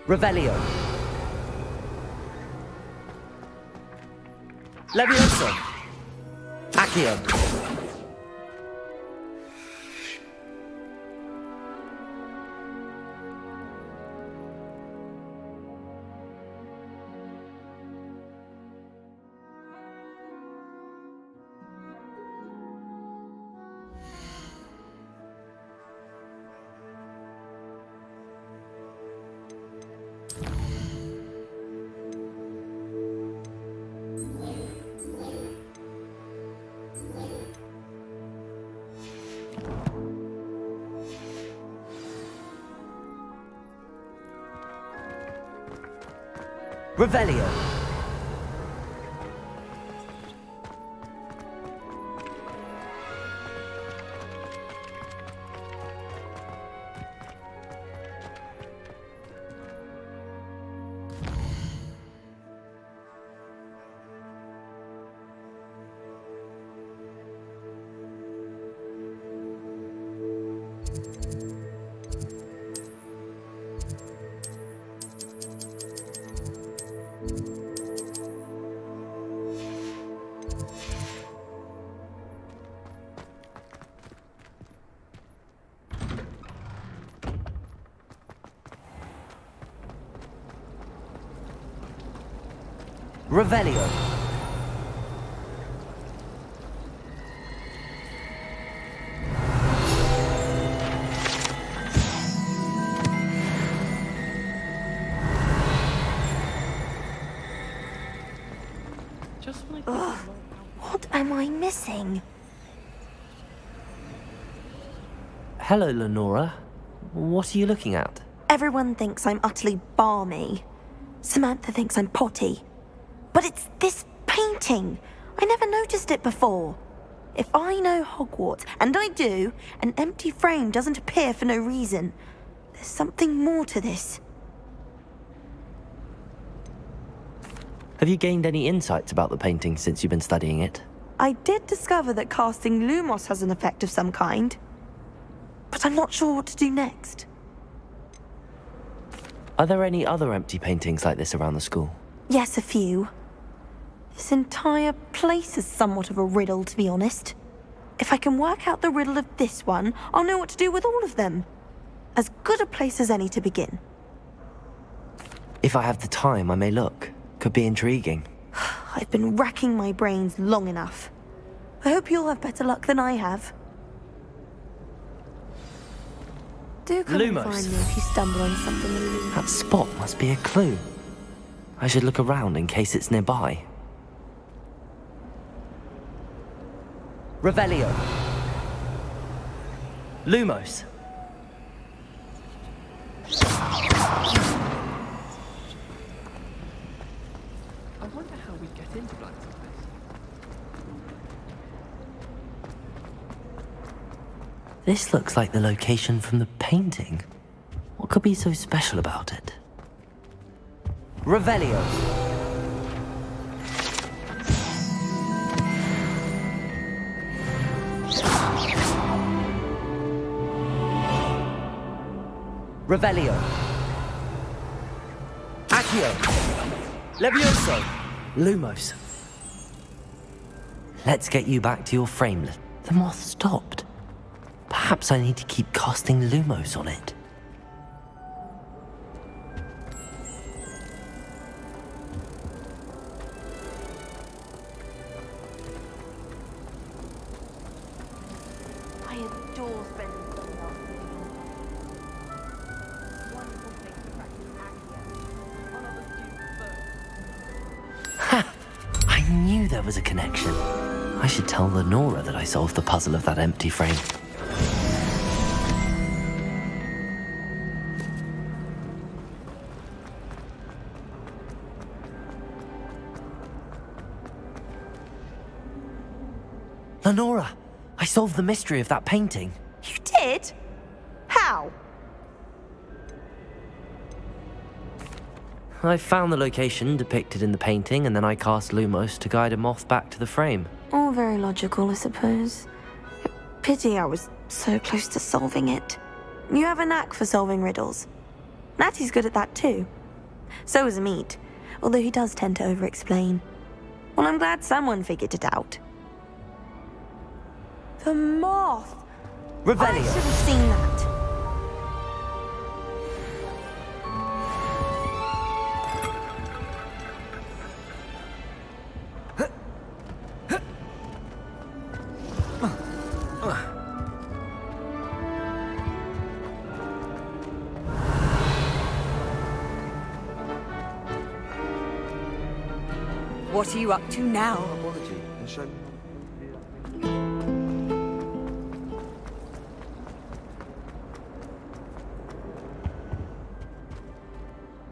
Revelio. Levioso. Accio. Revelio. Revelio. Ugh, what am I missing? Hello, Lenora. What are you looking at? Everyone thinks I'm utterly balmy. Samantha thinks I'm potty. But it's this painting. I never noticed it before. If I know Hogwarts, and I do, an empty frame doesn't appear for no reason. There's something more to this. Have you gained any insights about the painting since you've been studying it? I did discover that casting Lumos has an effect of some kind. But I'm not sure what to do next. Are there any other empty paintings like this around the school? Yes, a few. This entire place is somewhat of a riddle, to be honest. If I can work out the riddle of this one, I'll know what to do with all of them. As good a place as any to begin. If I have the time, I may look. Could be intriguing. I've been racking my brains long enough. I hope you'll have better luck than I have. Do come and Lumos. find me if you stumble on something illuminating. That spot must be a clue. I should look around in case it's nearby. Revelio. Lumos. I wonder how we get into places like this. This looks like the location from the painting. What could be so special about it? Revelio. Revelio. Accio. Levioso. Lumos. Let's get you back to your framelit. The moth stopped. Perhaps I need to keep casting Lumos on it. I adore spending Sunday afternoons. Wonderful place to practice Accio. One of the students' Ha! I knew there was a connection. I should tell Lenora that I solved the puzzle of that empty frame. Lenora, I solved the mystery of that painting. You did? How? I found the location depicted in the painting, and then I cast Lumos to guide a moth back to the frame. All very logical, I suppose. Pity I was so close to solving it. You have a knack for solving riddles. Natty's good at that too. So is Amit, although he does tend to over-explain. Well, I'm glad someone figured it out. The moth! Revelio. I should have seen that. What are you up to now?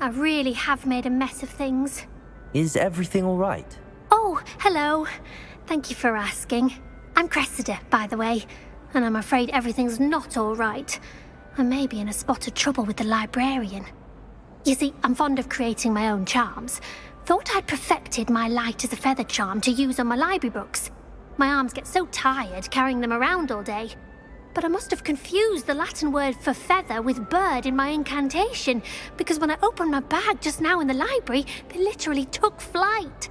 I really have made a mess of things. Is everything all right? Oh, hello. Thank you for asking. I'm Cressida, by the way, and I'm afraid everything's not all right. I may be in a spot of trouble with the librarian. You see, I'm fond of creating my own charms. Thought I'd perfected my light as a feather charm to use on my library books. My arms get so tired carrying them around all day. But I must have confused the Latin word for feather with bird in my incantation, because when I opened my bag just now in the library, they literally took flight.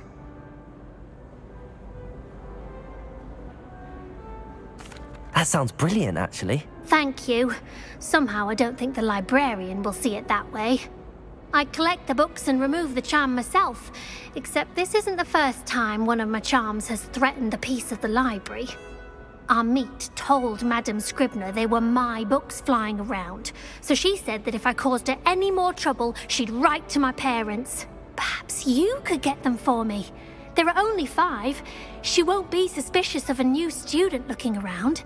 That sounds brilliant, actually. Thank you. Somehow I don't think the librarian will see it that way. I collect the books and remove the charm myself, except this isn't the first time one of my charms has threatened a piece of the library. Amit told Madame Scribner they were my books flying around, so she said that if I caused her any more trouble, she'd write to my parents. Perhaps you could get them for me. There are only 5. She won't be suspicious of a new student looking around.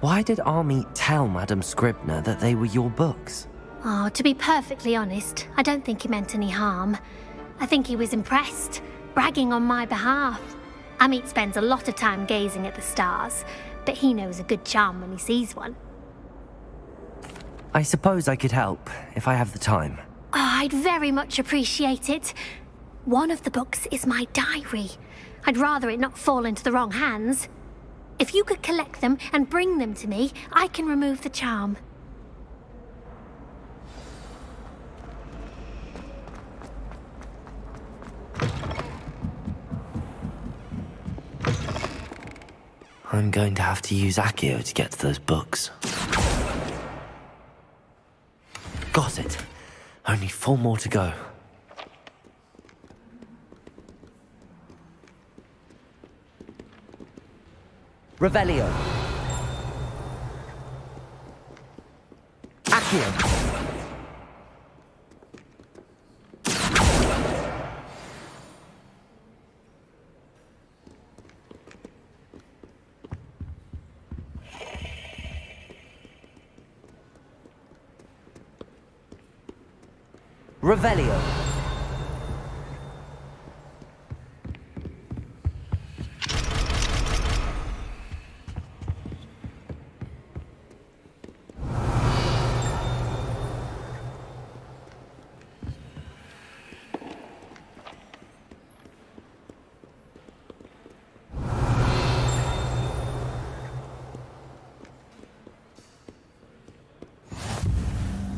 Why did Army tell Madame Scribner that they were your books? Oh, to be perfectly honest, I don't think he meant any harm. I think he was impressed, bragging on my behalf. Amit spends a lot of time gazing at the stars, but he knows a good charm when he sees one. I suppose I could help, if I have the time. Oh, I'd very much appreciate it. One of the books is my diary. I'd rather it not fall into the wrong hands. If you could collect them and bring them to me, I can remove the charm. I'm going to have to use Accio to get to those books. Got it. Only 4 more to go. Revelio. Accio. Revelio.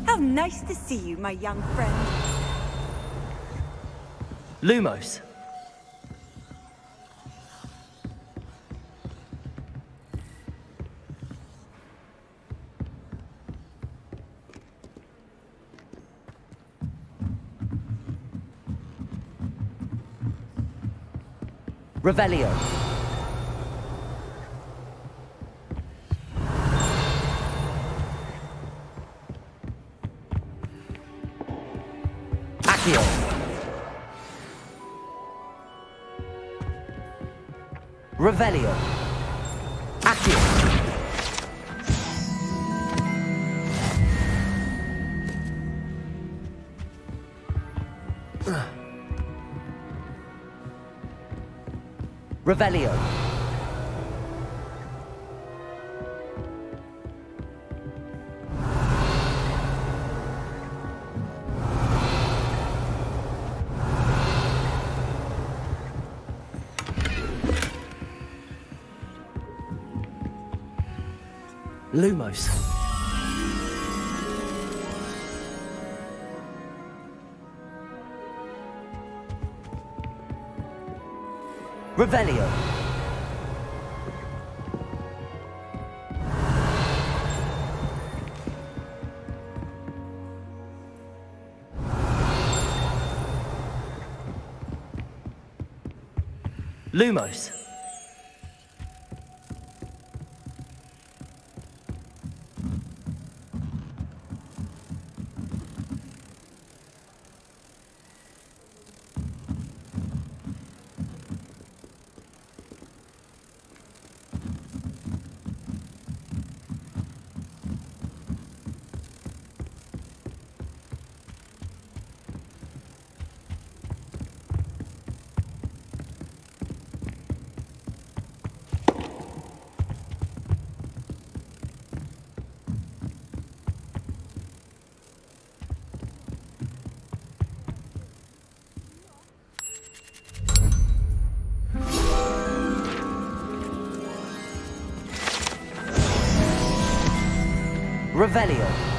How nice to see you, my young friend. Lumos. Revelio. Accio. Revelio. Accio. Revelio. Lumos. Revelio. Lumos. Revelio.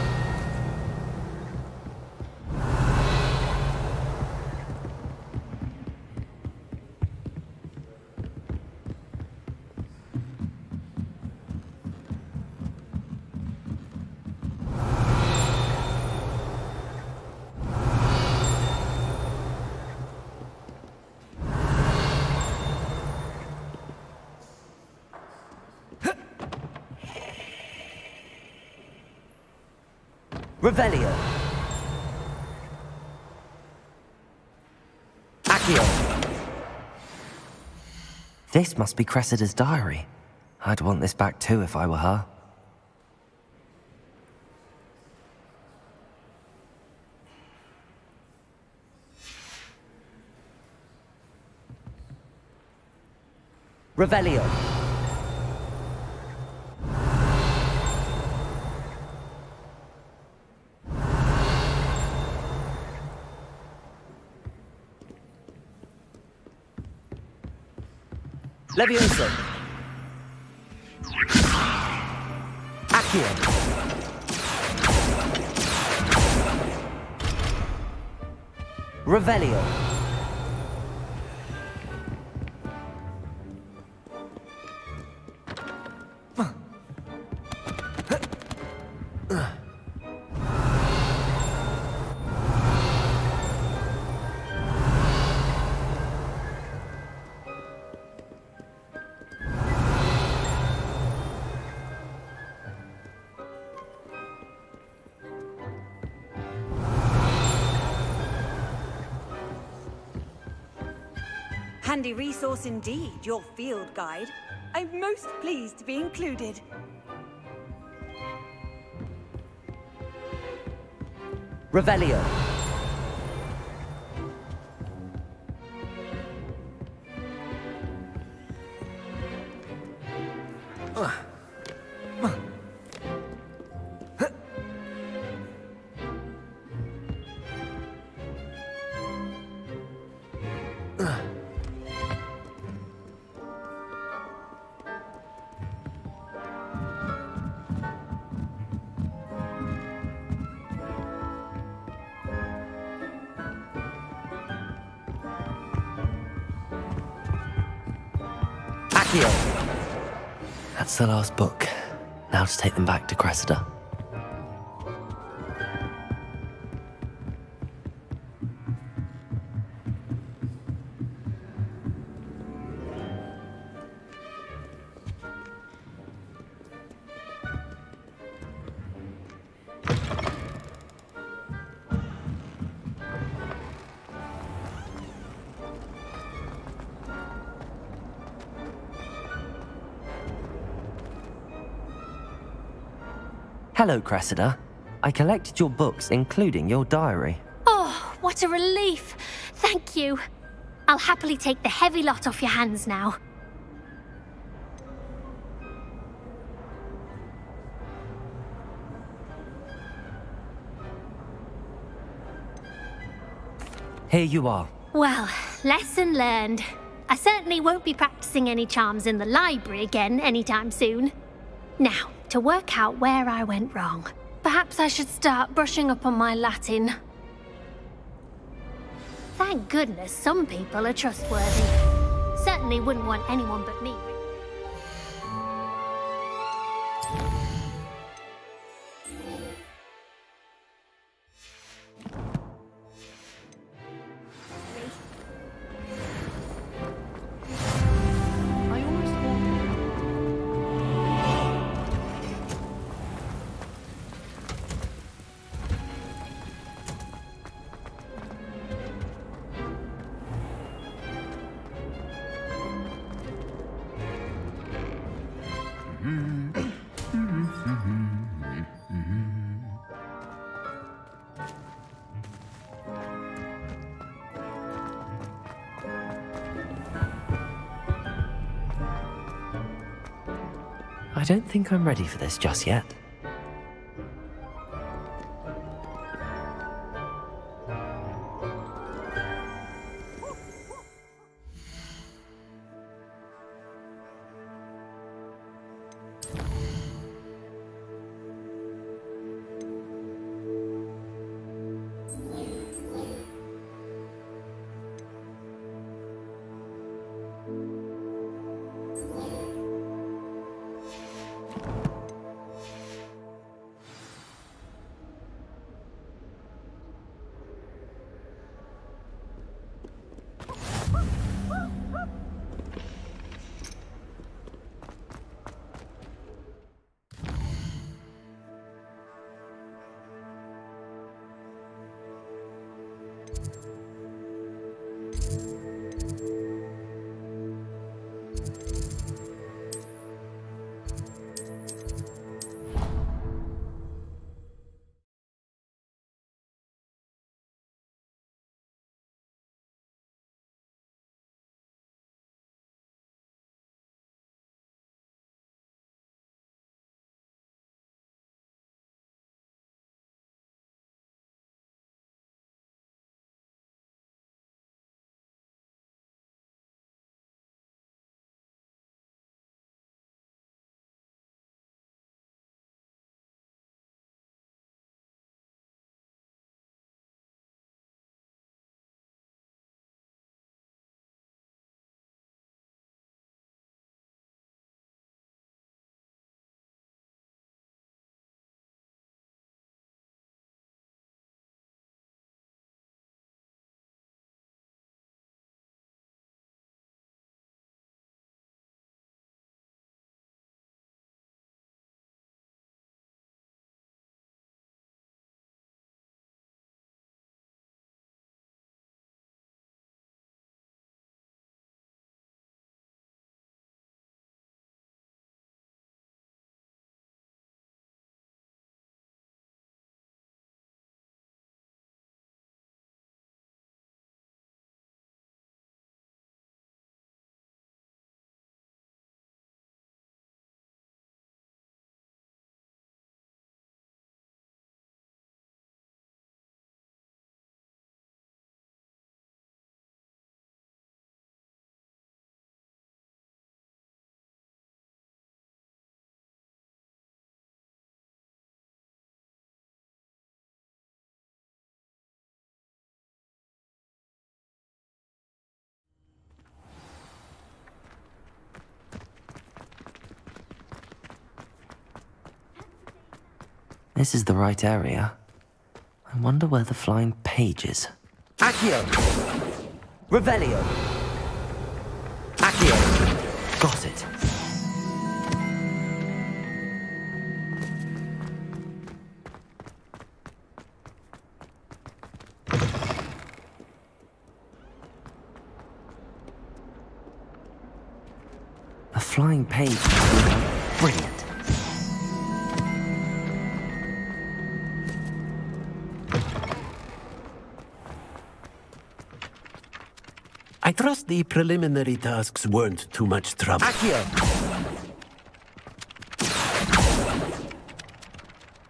Revelio. Accio. This must be Cressida's diary. I'd want this back too if I were her. Revelio. Levioso. Accio. Revelio. Handy resource indeed, your field guide. I'm most pleased to be included. Revelio. That's the last book. Now to take them back to Cressida. Hello, Cressida. I collected your books, including your diary. Oh, what a relief. Thank you. I'll happily take the heavy lot off your hands now. Here you are. Well, lesson learned. I certainly won't be practicing any charms in the library again anytime soon. Now, to work out where I went wrong. Perhaps I should start brushing up on my Latin. Thank goodness some people are trustworthy. Certainly wouldn't want anyone but me. I don't think I'm ready for this just yet. This is the right area. I wonder where the flying page is. Accio! Revelio! Accio! Got it. A flying page. Brilliant. I trust the preliminary tasks weren't too much trouble. Accio!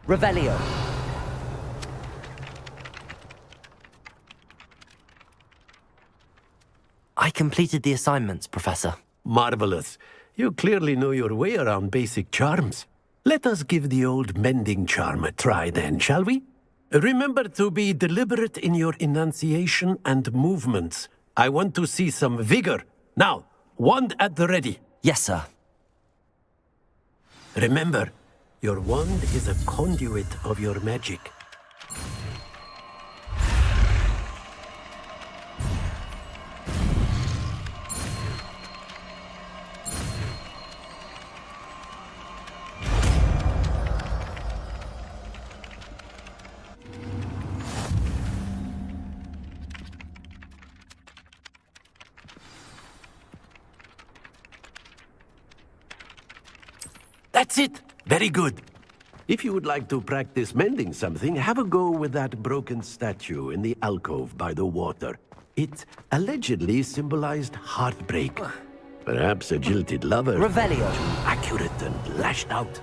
Revelio! I completed the assignments, Professor. Marvelous. You clearly know your way around basic charms. Let us give the old mending charm a try then, shall we? Remember to be deliberate in your enunciation and movements. I want to see some vigor. Now, wand at the ready. Yes, sir. Remember, your wand is a conduit of your magic. That's it! Very good. If you would like to practice mending something, have a go with that broken statue in the alcove by the water. It allegedly symbolized heartbreak. Perhaps a jilted lover. Revelio! Too accurate and lashed out.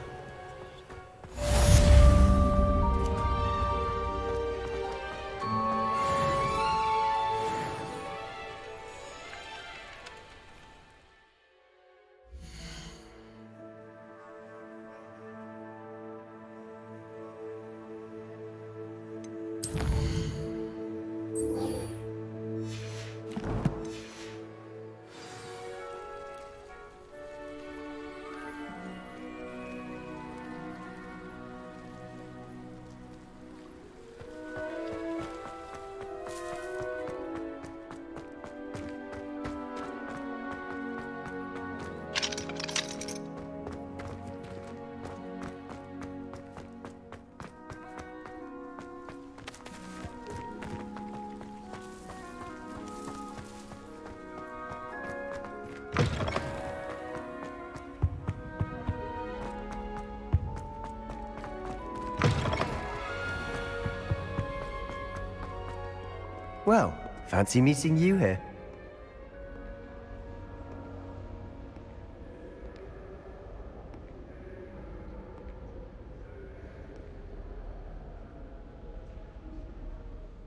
Well, fancy meeting you here.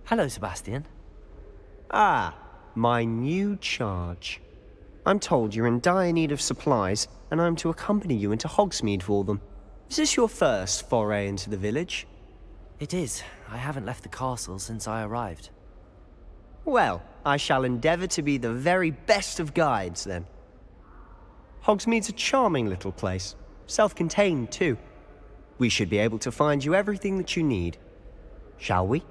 Hello, Sebastian. Ah, my new charge. I'm told you're in dire need of supplies, and I'm to accompany you into Hogsmeade for them. Is this your first foray into the village? It is. I haven't left the castle since I arrived. Well, I shall endeavour to be the very best of guides, then. Hogsmeade's a charming little place. Self-contained, too. We should be able to find you everything that you need. Shall we?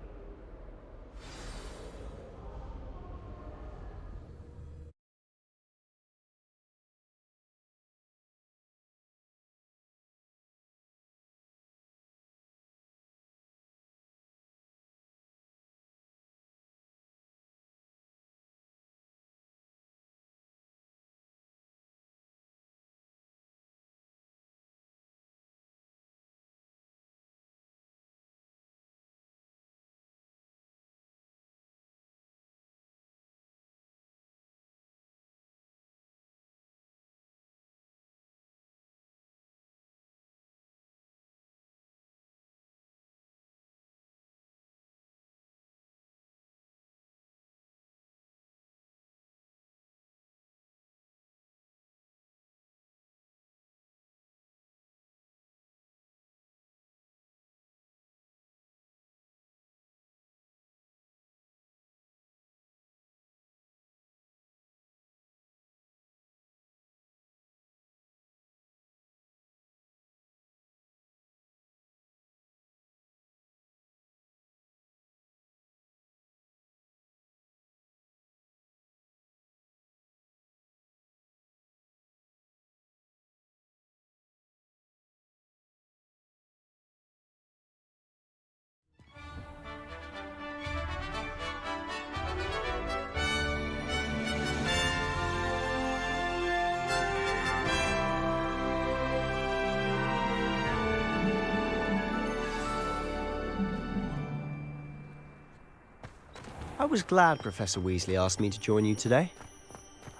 I was glad Professor Weasley asked me to join you today.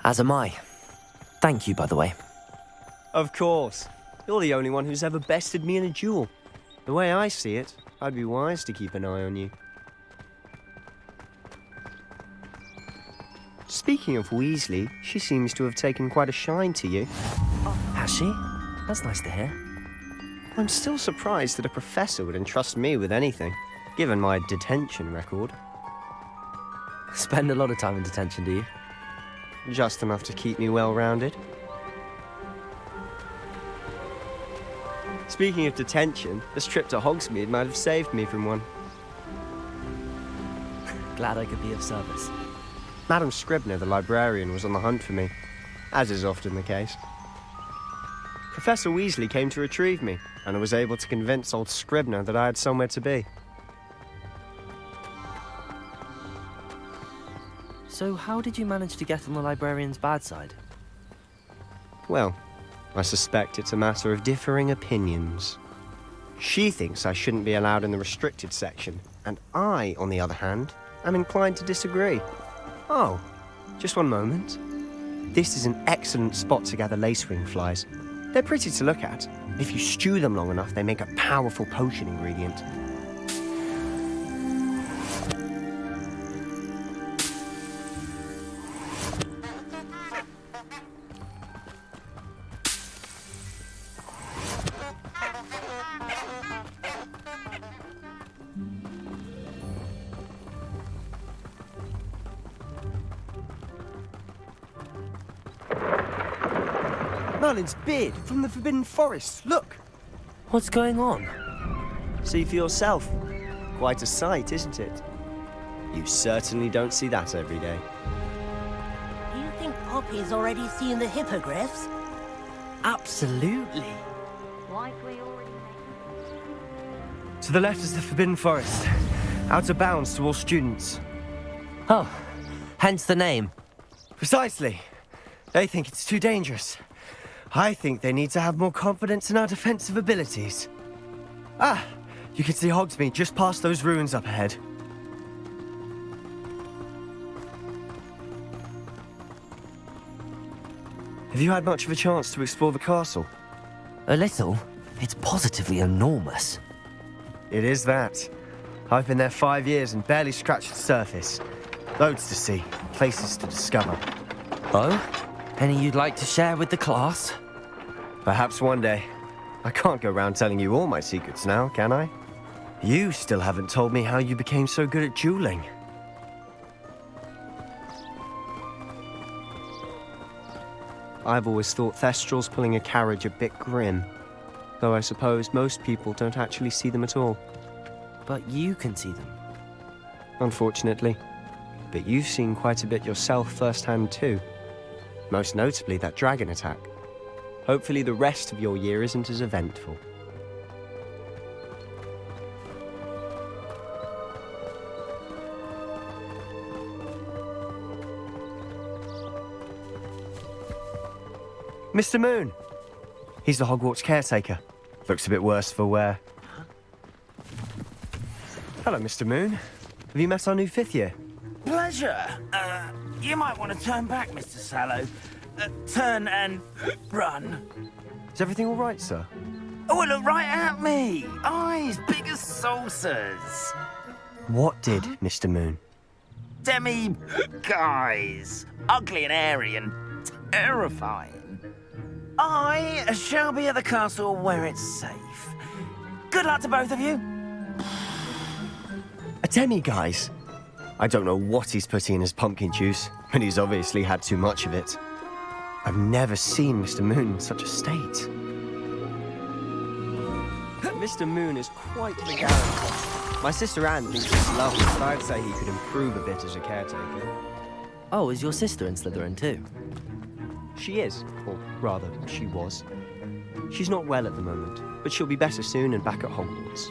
As am I. Thank you, by the way. Of course. You're the only one who's ever bested me in a duel. The way I see it, I'd be wise to keep an eye on you. Speaking of Weasley, she seems to have taken quite a shine to you. Has she? That's nice to hear. I'm still surprised that a professor would entrust me with anything, given my detention record. Spend a lot of time in detention, do you? Just enough to keep me well-rounded. Speaking of detention, this trip to Hogsmeade might have saved me from one. Glad I could be of service. Madam Scribner, the librarian, was on the hunt for me, as is often the case. Professor Weasley came to retrieve me, and I was able to convince old Scribner that I had somewhere to be. So how did you manage to get on the librarian's bad side? Well, I suspect it's a matter of differing opinions. She thinks I shouldn't be allowed in the restricted section, and I, on the other hand, am inclined to disagree. Oh, just one moment. This is an excellent spot to gather lacewing flies. They're pretty to look at. If you stew them long enough, they make a powerful potion ingredient. Merlin's beard from the Forbidden Forest. Look! What's going on? See for yourself. Quite a sight, isn't it? You certainly don't see that every day. Do you think Poppy's already seen the hippogriffs? Absolutely. Like we already To the left is the Forbidden Forest. Out of bounds to all students. Oh, hence the name. Precisely. They think it's too dangerous. I think they need to have more confidence in our defensive abilities. Ah, you can see Hogsmeade just past those ruins up ahead. Have you had much of a chance to explore the castle? A little. It's positively enormous. It is that. I've been there 5 years and barely scratched the surface. Loads to see, places to discover. Oh? Any you'd like to share with the class? Perhaps one day. I can't go around telling you all my secrets now, can I? You still haven't told me how you became so good at dueling. I've always thought Thestrals pulling a carriage a bit grim. Though I suppose most people don't actually see them at all. But you can see them. Unfortunately. But you've seen quite a bit yourself firsthand too. Most notably that dragon attack. Hopefully the rest of your year isn't as eventful. Mr. Moon! He's the Hogwarts caretaker. Looks a bit worse for wear. Hello, Mr. Moon. Have you met our new 5th year? Pleasure. You might want to turn back, Mr. Sallow. Turn and run. Is everything all right, sir? Oh, look right at me. Eyes big as saucers. What did, Mr. Moon? Guys. Ugly and airy and terrifying. I shall be at the castle where it's safe. Good luck to both of you. A demi-guise? I don't know what he's putting in his pumpkin juice, but he's obviously had too much of it. I've never seen Mr. Moon in such a state. Mr. Moon is quite the character. My sister Anne thinks he's lovely, but I'd say he could improve a bit as a caretaker. Oh, is your sister in Slytherin too? She is, or rather, she was. She's not well at the moment, but she'll be better soon and back at Hogwarts.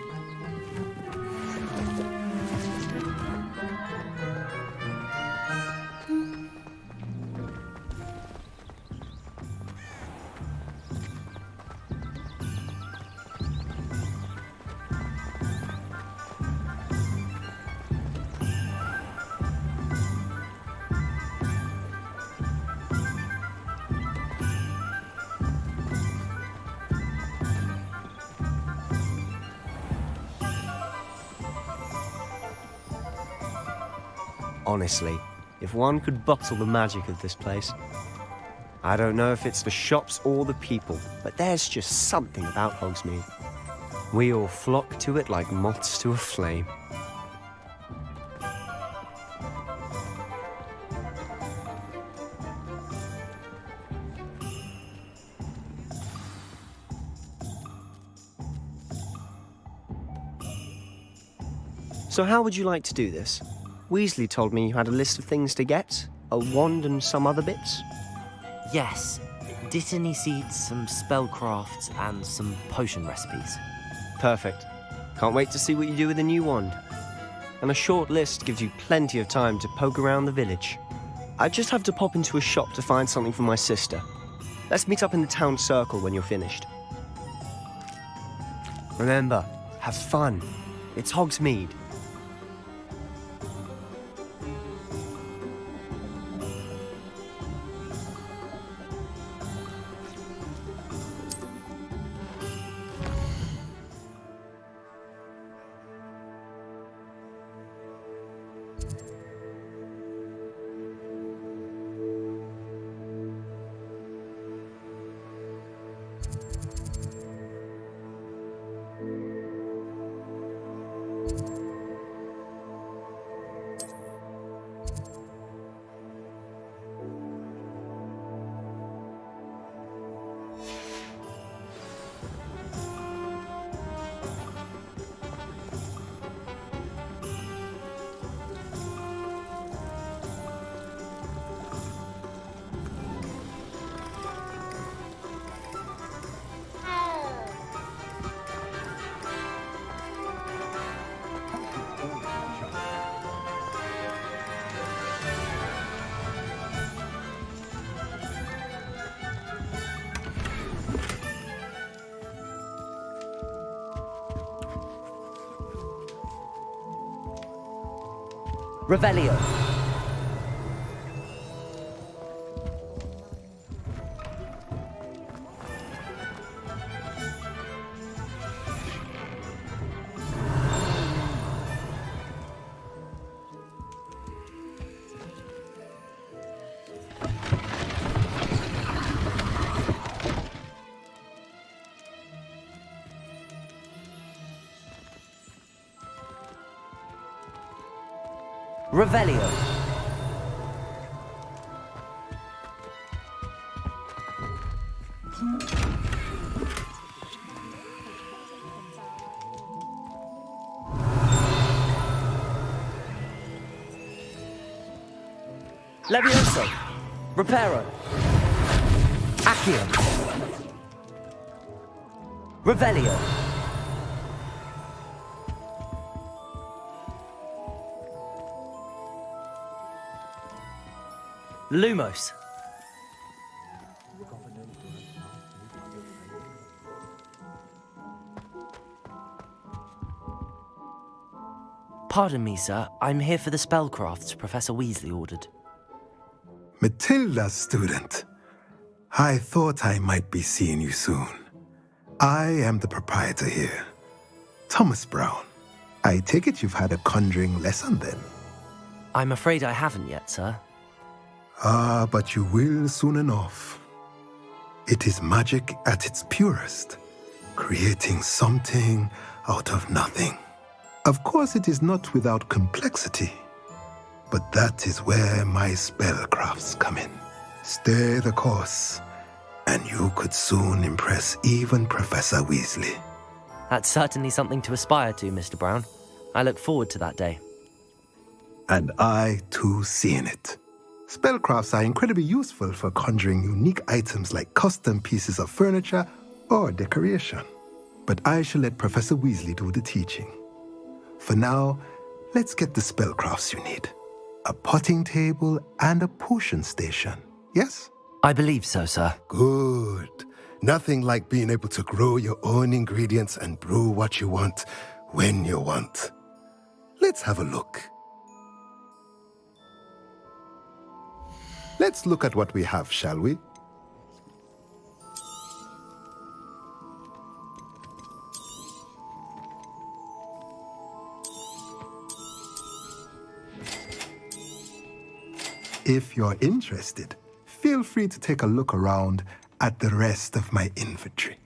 Honestly, if one could bottle the magic of this place. I don't know if it's the shops or the people, but there's just something about Hogsmeade. We all flock to it like moths to a flame. So how would you like to do this? Weasley told me you had a list of things to get, a wand and some other bits. Yes, Dittany seeds, some spellcrafts, and some potion recipes. Perfect. Can't wait to see what you do with the new wand. And a short list gives you plenty of time to poke around the village. I just have to pop into a shop to find something for my sister. Let's meet up in the town circle when you're finished. Remember, have fun. It's Hogsmeade. Revelio. Revelio. Levioso. Reparo. Accio. Revelio. Lumos. Pardon me, sir. I'm here for the spellcrafts Professor Weasley ordered. Matilda's student. I thought I might be seeing you soon. I am the proprietor here, Thomas Brown. I take it you've had a conjuring lesson then? I'm afraid I haven't yet, sir. Ah, but you will soon enough. It is magic at its purest, creating something out of nothing. Of course, it is not without complexity, but that is where my spellcrafts come in. Stay the course, and you could soon impress even Professor Weasley. That's certainly something to aspire to, Mr. Brown. I look forward to that day. And I, too, seeing it. Spellcrafts are incredibly useful for conjuring unique items like custom pieces of furniture or decoration. But I shall let Professor Weasley do the teaching. For now, let's get the spellcrafts you need. A potting table and a potion station, yes? I believe so, sir. Good. Nothing like being able to grow your own ingredients and brew what you want when you want. Let's have a look. Let's look at what we have, shall we? If you're interested, feel free to take a look around at the rest of my inventory.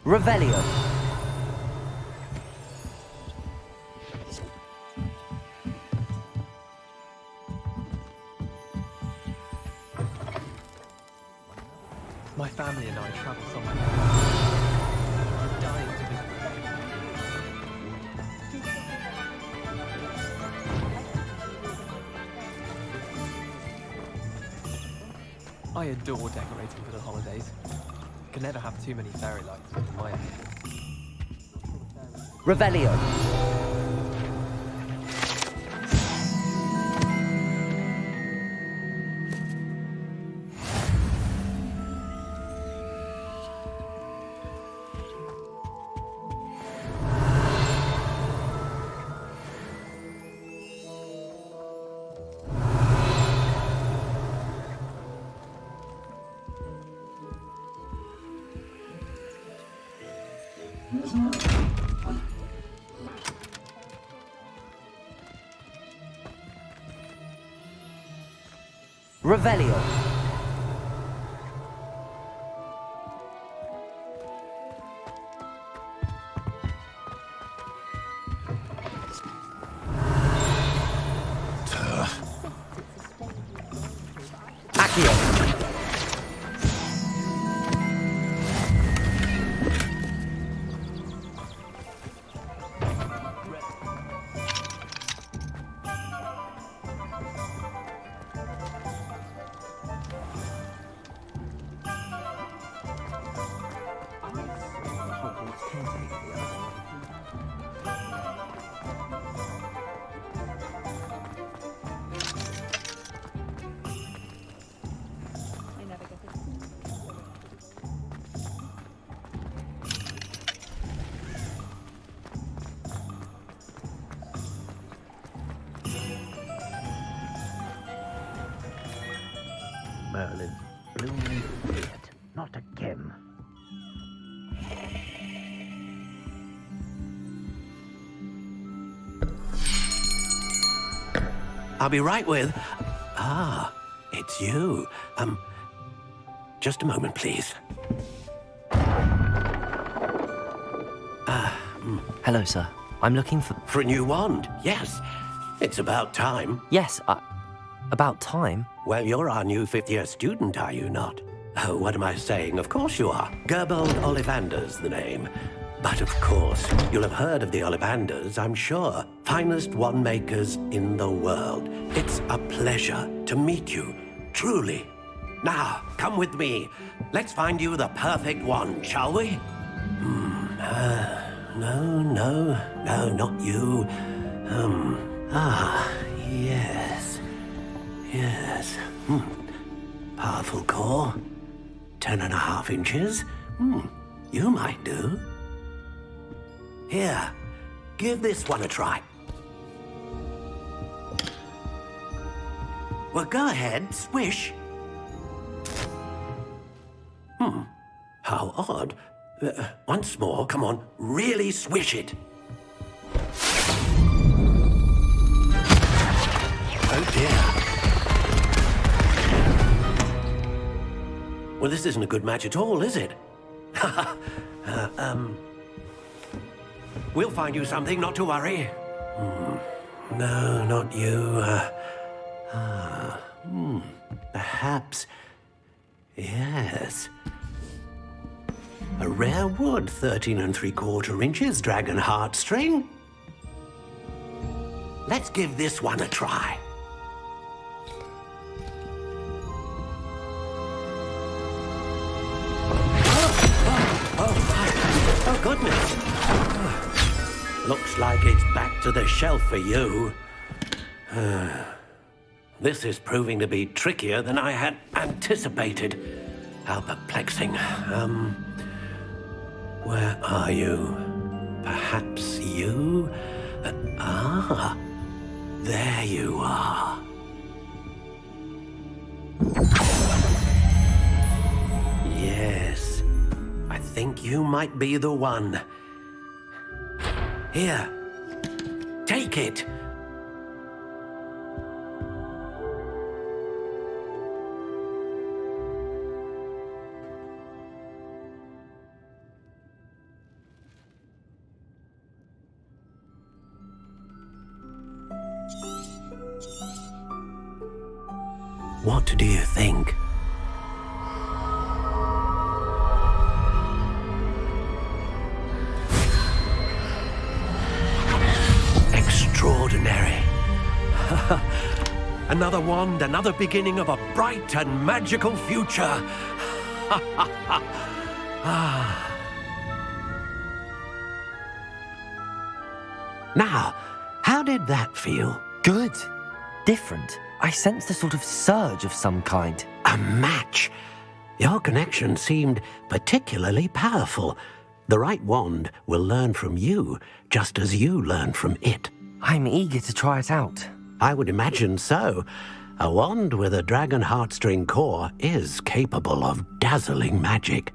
Revelio. My family and I travel somewhere. I'm dying to visit. I adore decorating for the holidays. Can never have too many fairy lights in my head. Revelio. Revelio. Accio. Merlin's blooming beard, not again. I'll be right with... Ah, it's you. Just a moment, please. Hello, sir. I'm looking for... For a new wand, yes. It's about time. Yes, about time? Well, you're our new fifth-year student, are you not? Oh, what am I saying? Of course you are. Gerbold Ollivander's the name. But of course, you'll have heard of the Ollivanders, I'm sure. Finest wand makers in the world. It's a pleasure to meet you, truly. Now, come with me. Let's find you the perfect wand, shall we? No, not you. Yes. Powerful core. 10.5 inches. You might do. Here, give this one a try. Well, go ahead, swish. How odd. Once more, come on, really swish it. Oh dear. Well, this isn't a good match at all, is it? We'll find you something, not to worry. No, not you. Perhaps. Yes. A rare wood, 13 3/4 inches, dragon heartstring. Let's give this one a try. Oh, goodness. Looks like it's back to the shelf for you. This is proving to be trickier than I had anticipated. How perplexing. Where are you? Perhaps you? There you are. think you might be the one. Here, take it. What do you think? Extraordinary. Another wand, another beginning of a bright and magical future. Now, how did that feel? Good. Different. I sensed a sort of surge of some kind. A match. Your connection seemed particularly powerful. The right wand will learn from you, just as you learn from it. I'm eager to try it out. I would imagine so. A wand with a dragon heartstring core is capable of dazzling magic.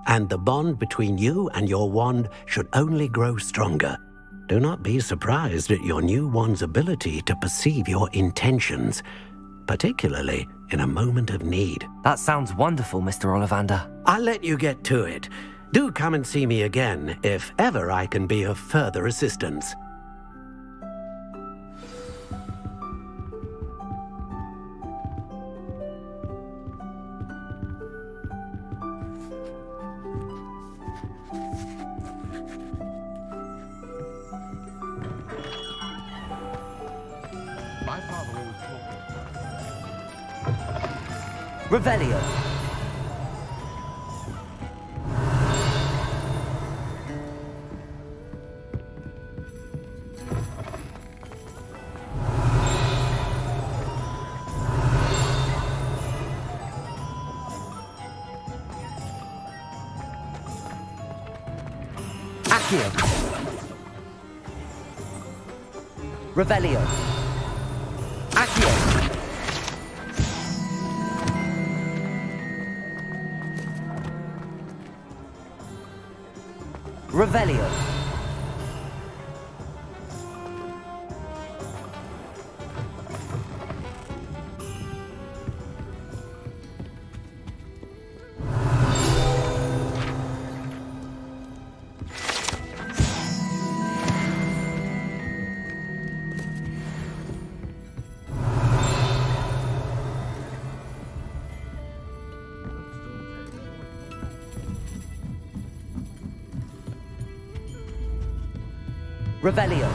And the bond between you and your wand should only grow stronger. Do not be surprised at your new wand's ability to perceive your intentions, particularly in a moment of need. That sounds wonderful, Mr. Ollivander. I'll let you get to it. Do come and see me again if ever I can be of further assistance. Revelio. Accio. Revelio. Accio. Revelio. Revelio.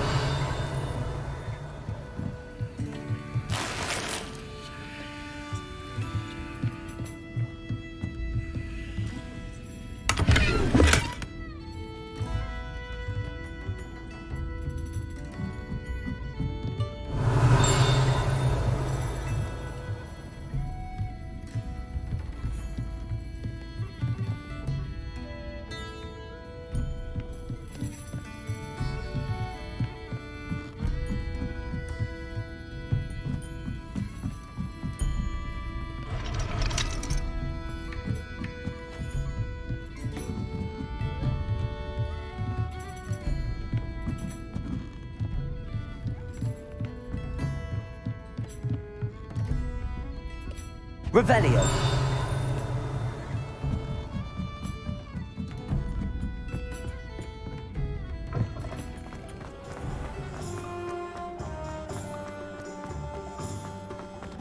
Revelio.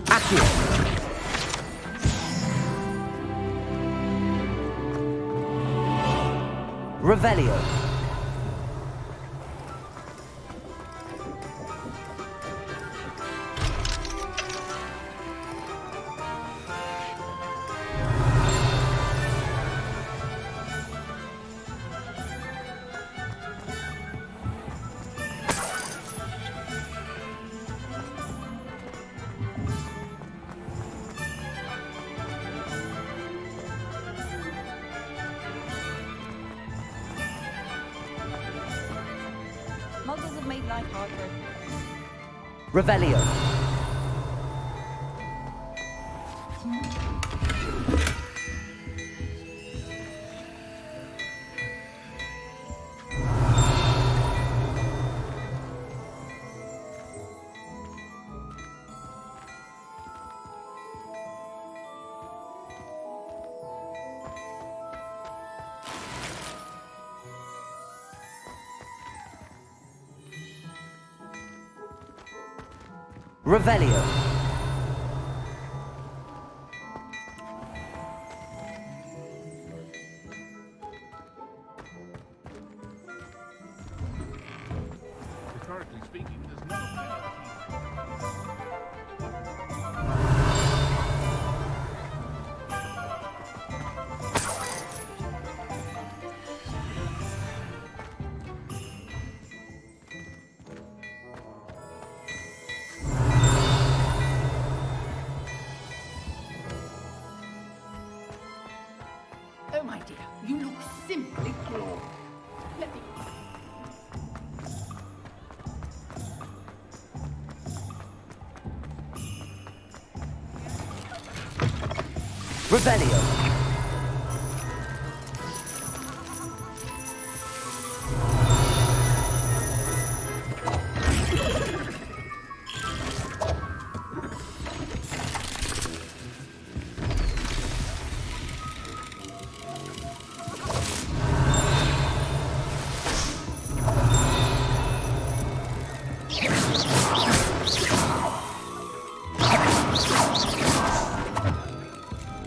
Accio. Revelio. Muggles have made life harder. Revelio. Revelio. Historically speaking, there's never been a Oh, my dear, you look simply flawed. Let me... Revelio.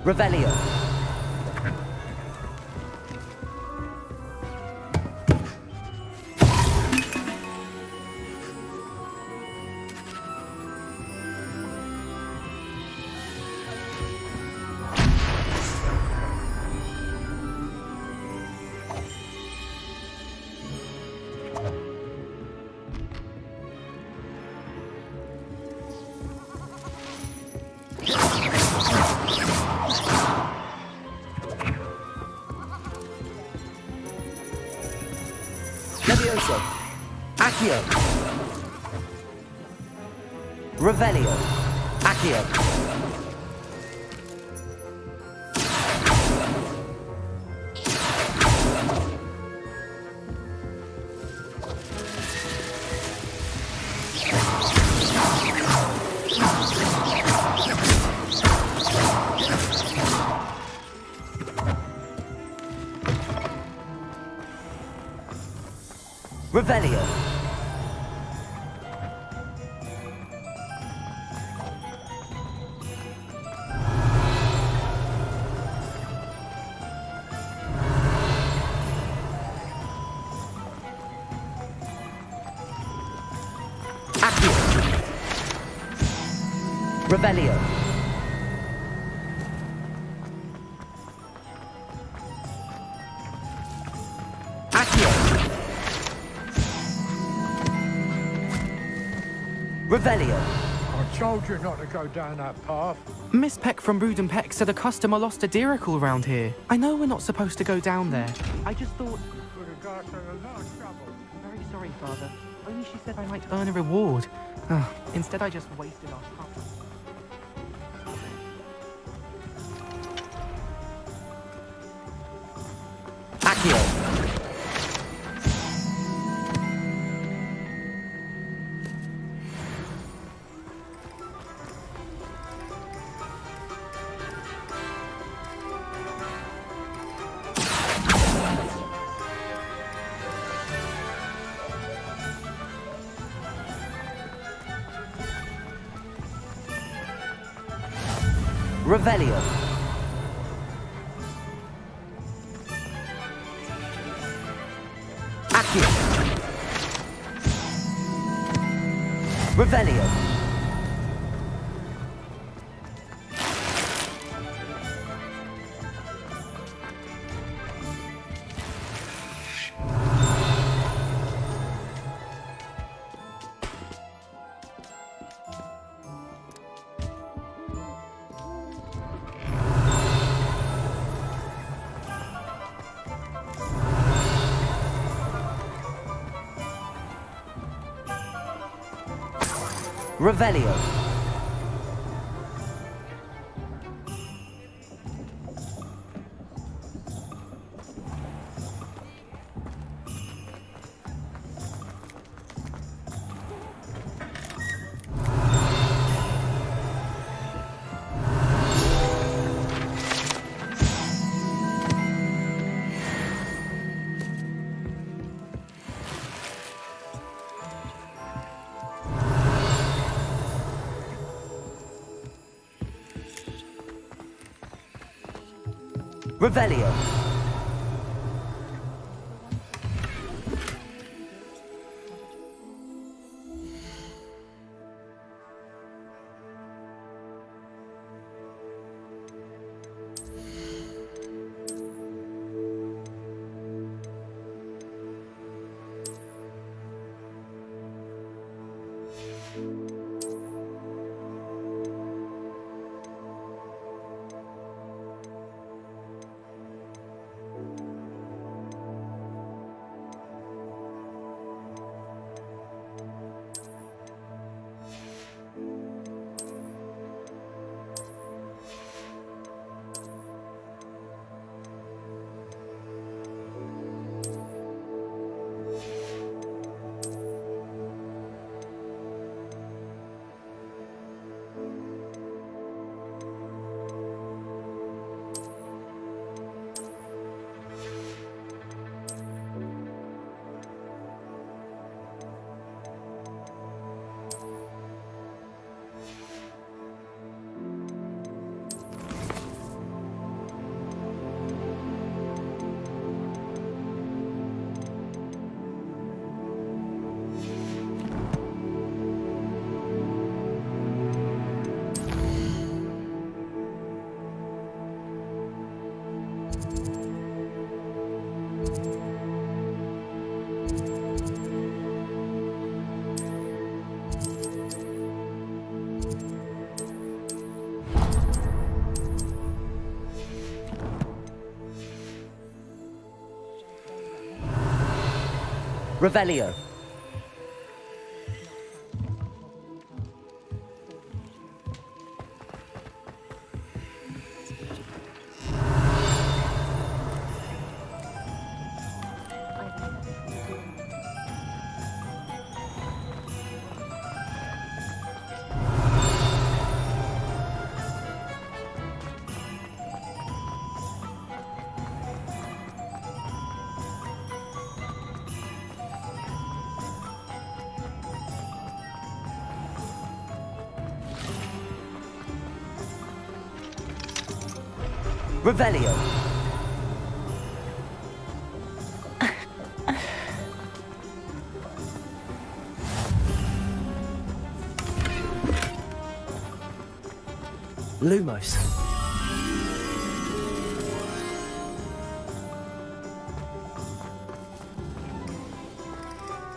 Revelio. Levioso. Accio. Revelio. Accio. Revelio. Accio. Revelio. Accio. Revelio. I told you not to go down that path. Miss Peck from Brood and Peck said a customer lost a deeracle around here. I know we're not supposed to go down there. I just thought... Would have got in a lot of trouble. I'm very sorry, Father. Only she said I might earn a reward. Instead, I just wasted our time. Accio. Revelio. Accio. Revelio. Revelio. Revelio. Revelio. Revelio. Lumos.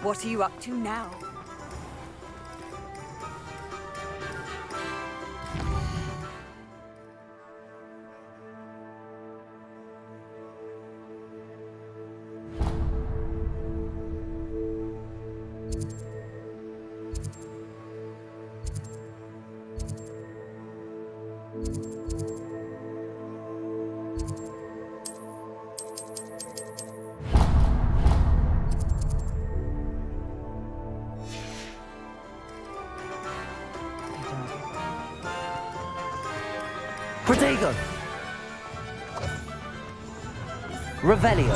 What are you up to now? Protego. Revelio.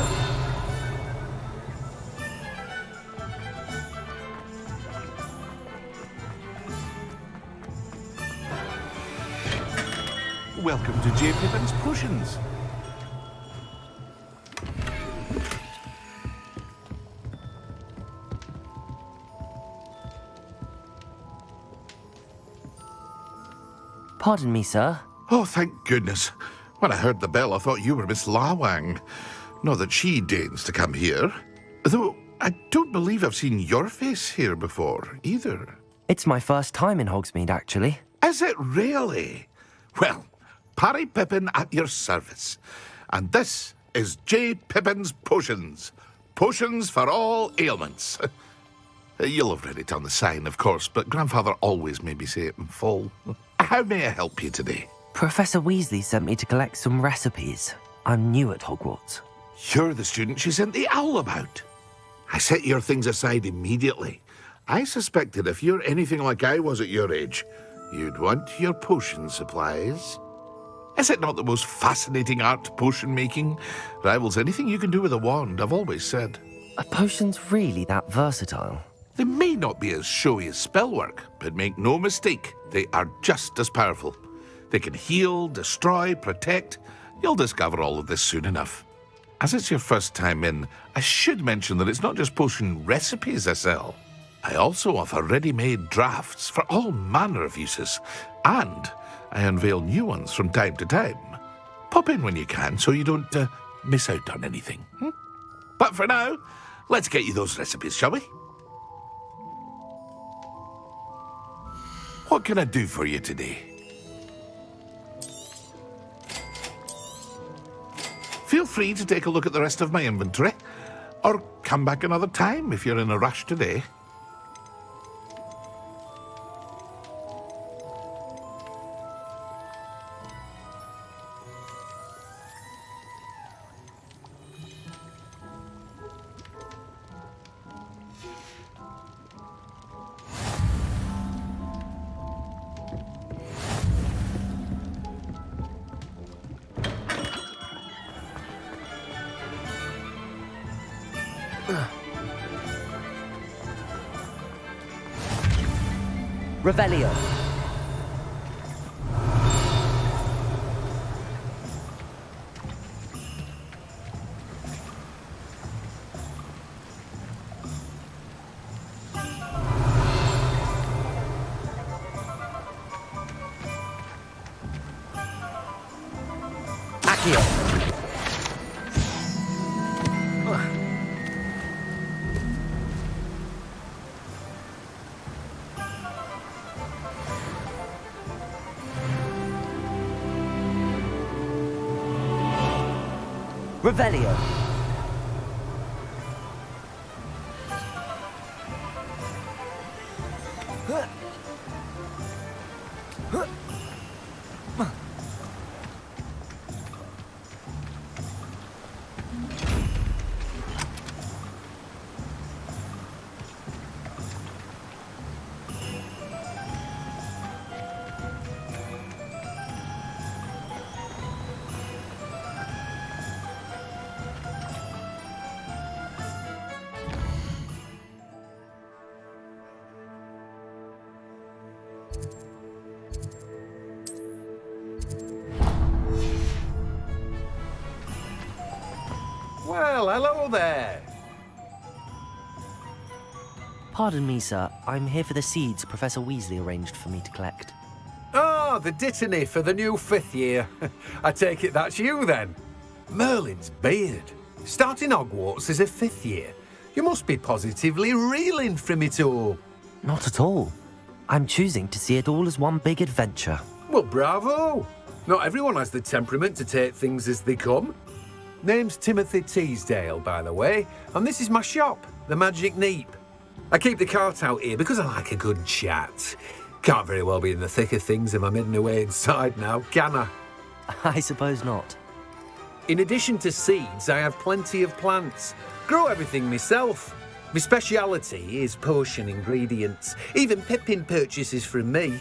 Welcome to J. Pippin's Potions. Pardon me, sir. Oh, thank goodness. When I heard the bell, I thought you were Miss Lawang. Not that she deigns to come here. Though, I don't believe I've seen your face here before, either. It's my first time in Hogsmeade, actually. Is it really? Well, Parry Pippin at your service. And this is J. Pippin's Potions. Potions for all ailments. You'll have read it on the sign, of course, but Grandfather always made me say it in full. How may I help you today? Professor Weasley sent me to collect some recipes. I'm new at Hogwarts. You're the student she sent the owl about. I set your things aside immediately. I suspected if you're anything like I was at your age, you'd want your potion supplies. Is it not the most fascinating art, potion making? Rivals anything you can do with a wand, I've always said. Are potions really that versatile? They may not be as showy as spellwork, but make no mistake, they are just as powerful. They can heal, destroy, protect. You'll discover all of this soon enough. As it's your first time in, I should mention that it's not just potion recipes I sell. I also offer ready-made drafts for all manner of uses, and I unveil new ones from time to time. Pop in when you can so you don't miss out on anything. But for now, let's get you those recipes, shall we? What can I do for you today? Feel free to take a look at the rest of my inventory, or come back another time if you're in a rush today. Revelio. Accio. Revelio. Well, hello there. Pardon me, sir. I'm here for the seeds Professor Weasley arranged for me to collect. Oh, the dittany for the new 5th year. I take it that's you, then. Merlin's beard. Starting Hogwarts as a 5th year. You must be positively reeling from it all. Not at all. I'm choosing to see it all as one big adventure. Well, bravo. Not everyone has the temperament to take things as they come. Name's Timothy Teasdale, by the way, and this is my shop, the Magic Neep. I keep the cart out here because I like a good chat. Can't very well be in the thick of things if I'm hidden away inside now, can I? I suppose not. In addition to seeds, I have plenty of plants. Grow everything myself. My speciality is potion ingredients. Even Pippin purchases from me.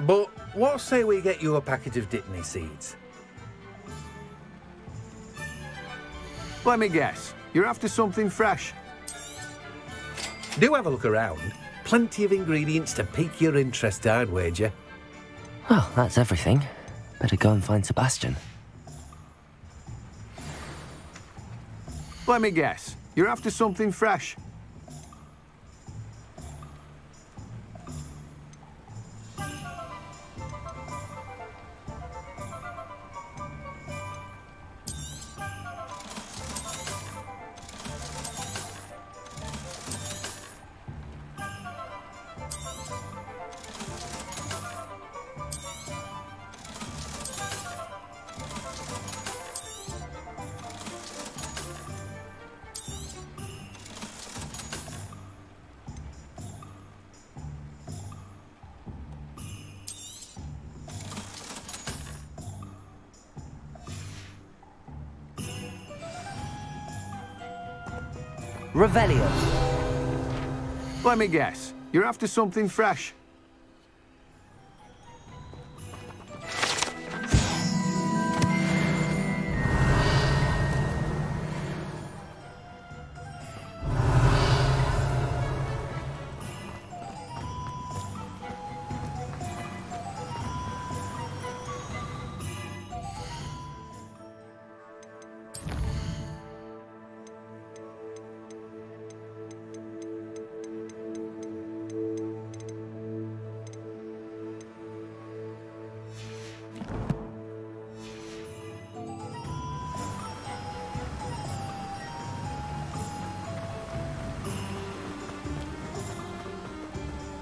But what say we get you a packet of Dittany seeds? Let me guess. You're after something fresh. Do have a look around. Plenty of ingredients to pique your interest, I'd wager. Well, that's everything. Better go and find Sebastian. Let me guess. You're after something fresh. Revelio. Let me guess. You're after something fresh.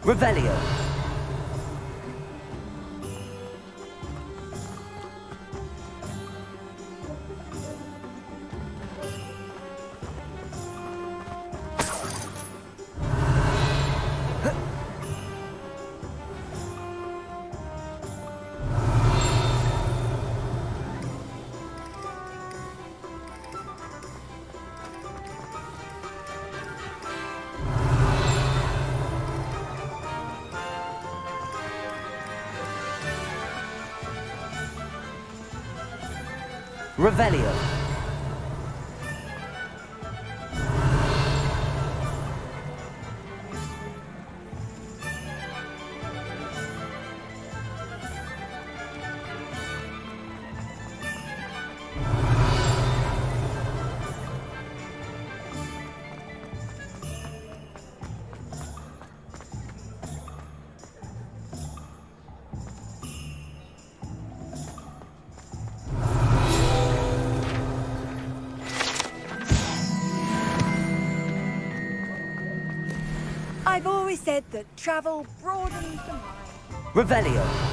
Revelio. Revelio. I've always said that travel broadens the mind. Revelio.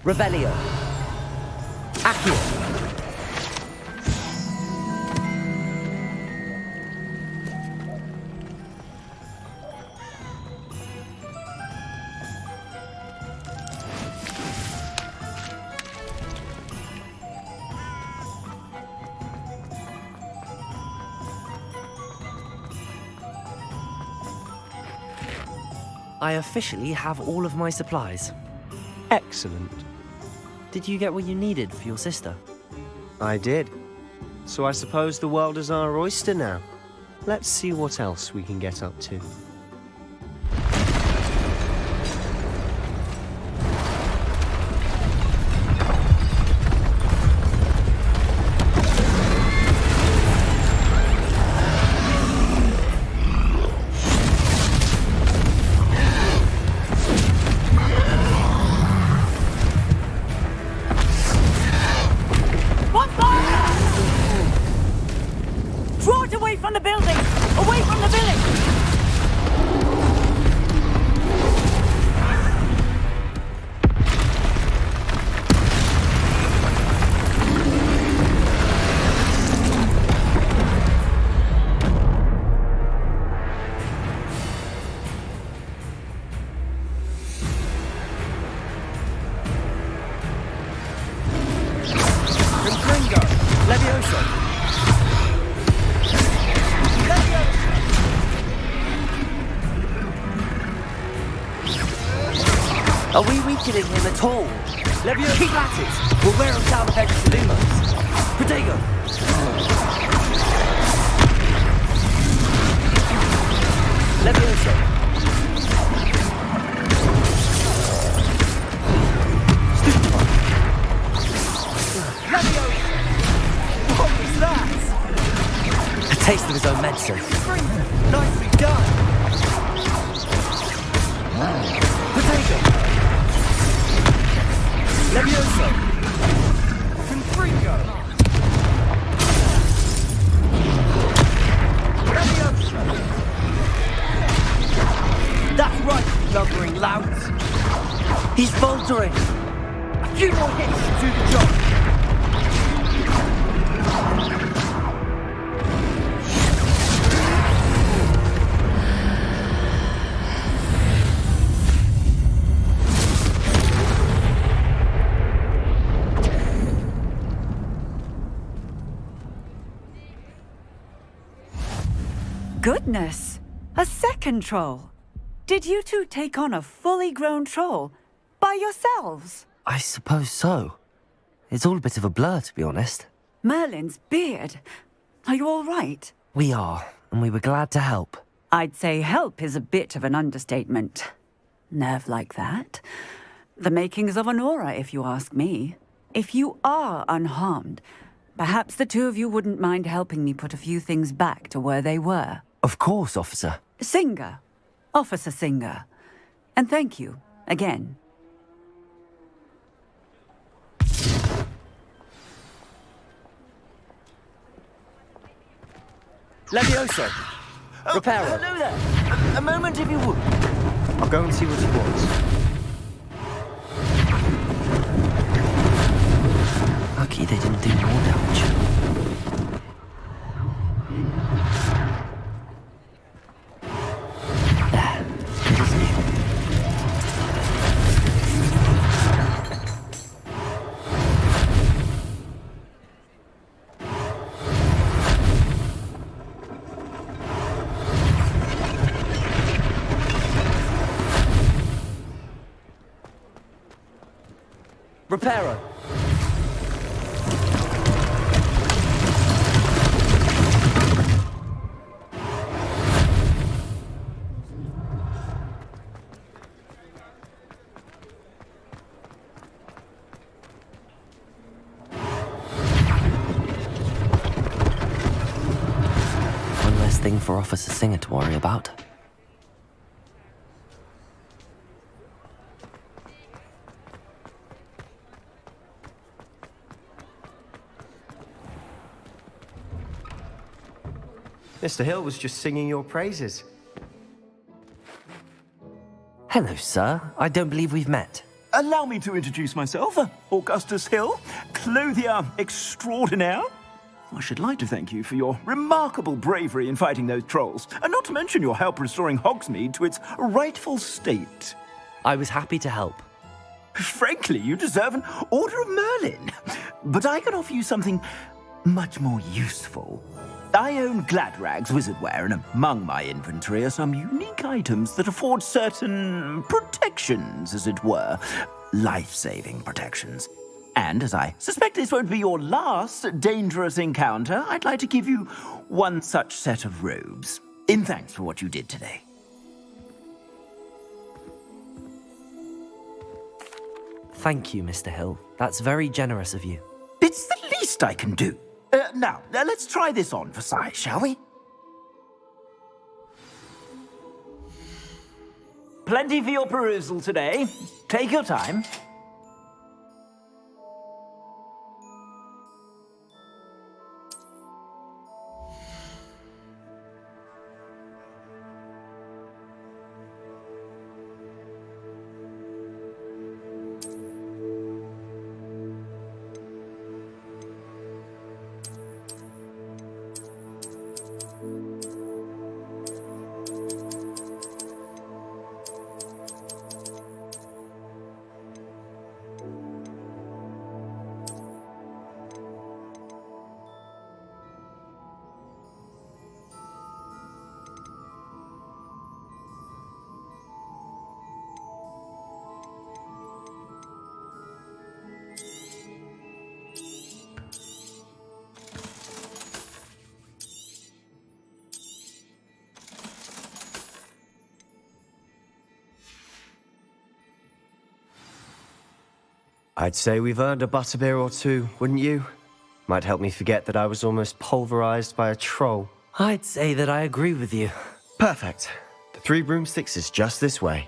Revelio. Accio. I officially have all of my supplies. Excellent. Did you get what you needed for your sister? I did. So I suppose the world is our oyster now. Let's see what else we can get up to. Draw it away from the building! Away from the village! Ringo. Levioso. Are we weakening him at all? Levioso. Keep at it. We'll wear him down with extra lumos. Protego. Levioso. Stupefy. Levioso. What was that? A taste of his own medicine. Nicely done. Protego. Levioso! Confringo! Levioso! That's right, you lumbering louts! He's faltering! A few more hits to do the job! Goodness! A second troll! Did you two take on a fully grown troll by yourselves? I suppose so. It's all a bit of a blur, to be honest. Merlin's beard. Are you all right? We are, and we were glad to help. I'd say help is a bit of an understatement. Nerve like that. The makings of an aura, if you ask me. If you are unharmed, perhaps the two of you wouldn't mind helping me put a few things back to where they were. Of course, officer. Singer. Officer Singer. And thank you, again. Levioso! Reparo! Hello there! A moment if you would. I'll go and see what he wants. Lucky they didn't do more damage. There. Good as new. Reparo! One less thing for Officer Singer to worry about. Mr. Hill was just singing your praises. Hello, sir. I don't believe we've met. Allow me to introduce myself, Augustus Hill, clothier extraordinaire. I should like to thank you for your remarkable bravery in fighting those trolls, and not to mention your help restoring Hogsmeade to its rightful state. I was happy to help. Frankly, you deserve an Order of Merlin. But I can offer you something much more useful. I own Gladrag's wizardware, and among my inventory are some unique items that afford certain protections, as it were. Life-saving protections. And as I suspect this won't be your last dangerous encounter, I'd like to give you one such set of robes, in thanks for what you did today. Thank you, Mr. Hill. That's very generous of you. It's the least I can do. Now, let's try this on for size, shall we? Plenty for your perusal today. Take your time. I'd say we've earned a butterbeer or two, wouldn't you? Might help me forget that I was almost pulverized by a troll. I'd say that I agree with you. Perfect. The 3 broomsticks is just this way.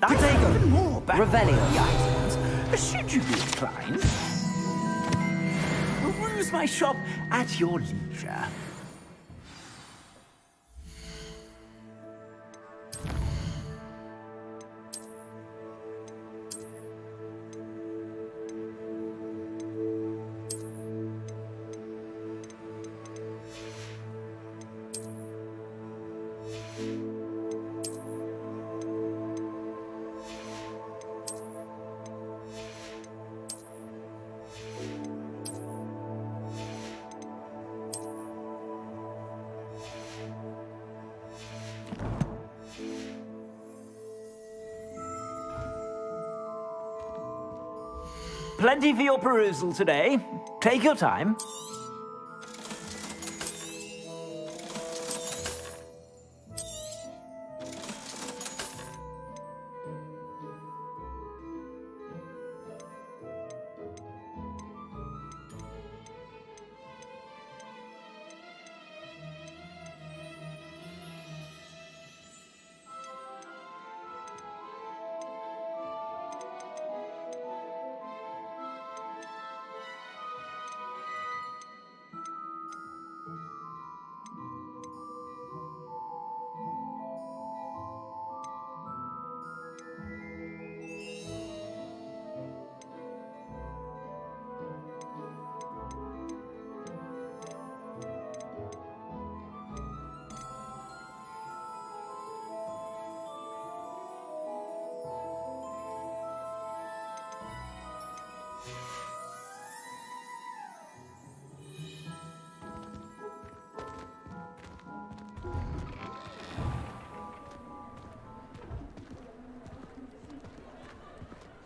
Potato! Even more back the items, should you be inclined. Peruse my shop at your leisure. Plenty for your perusal today. Take your time.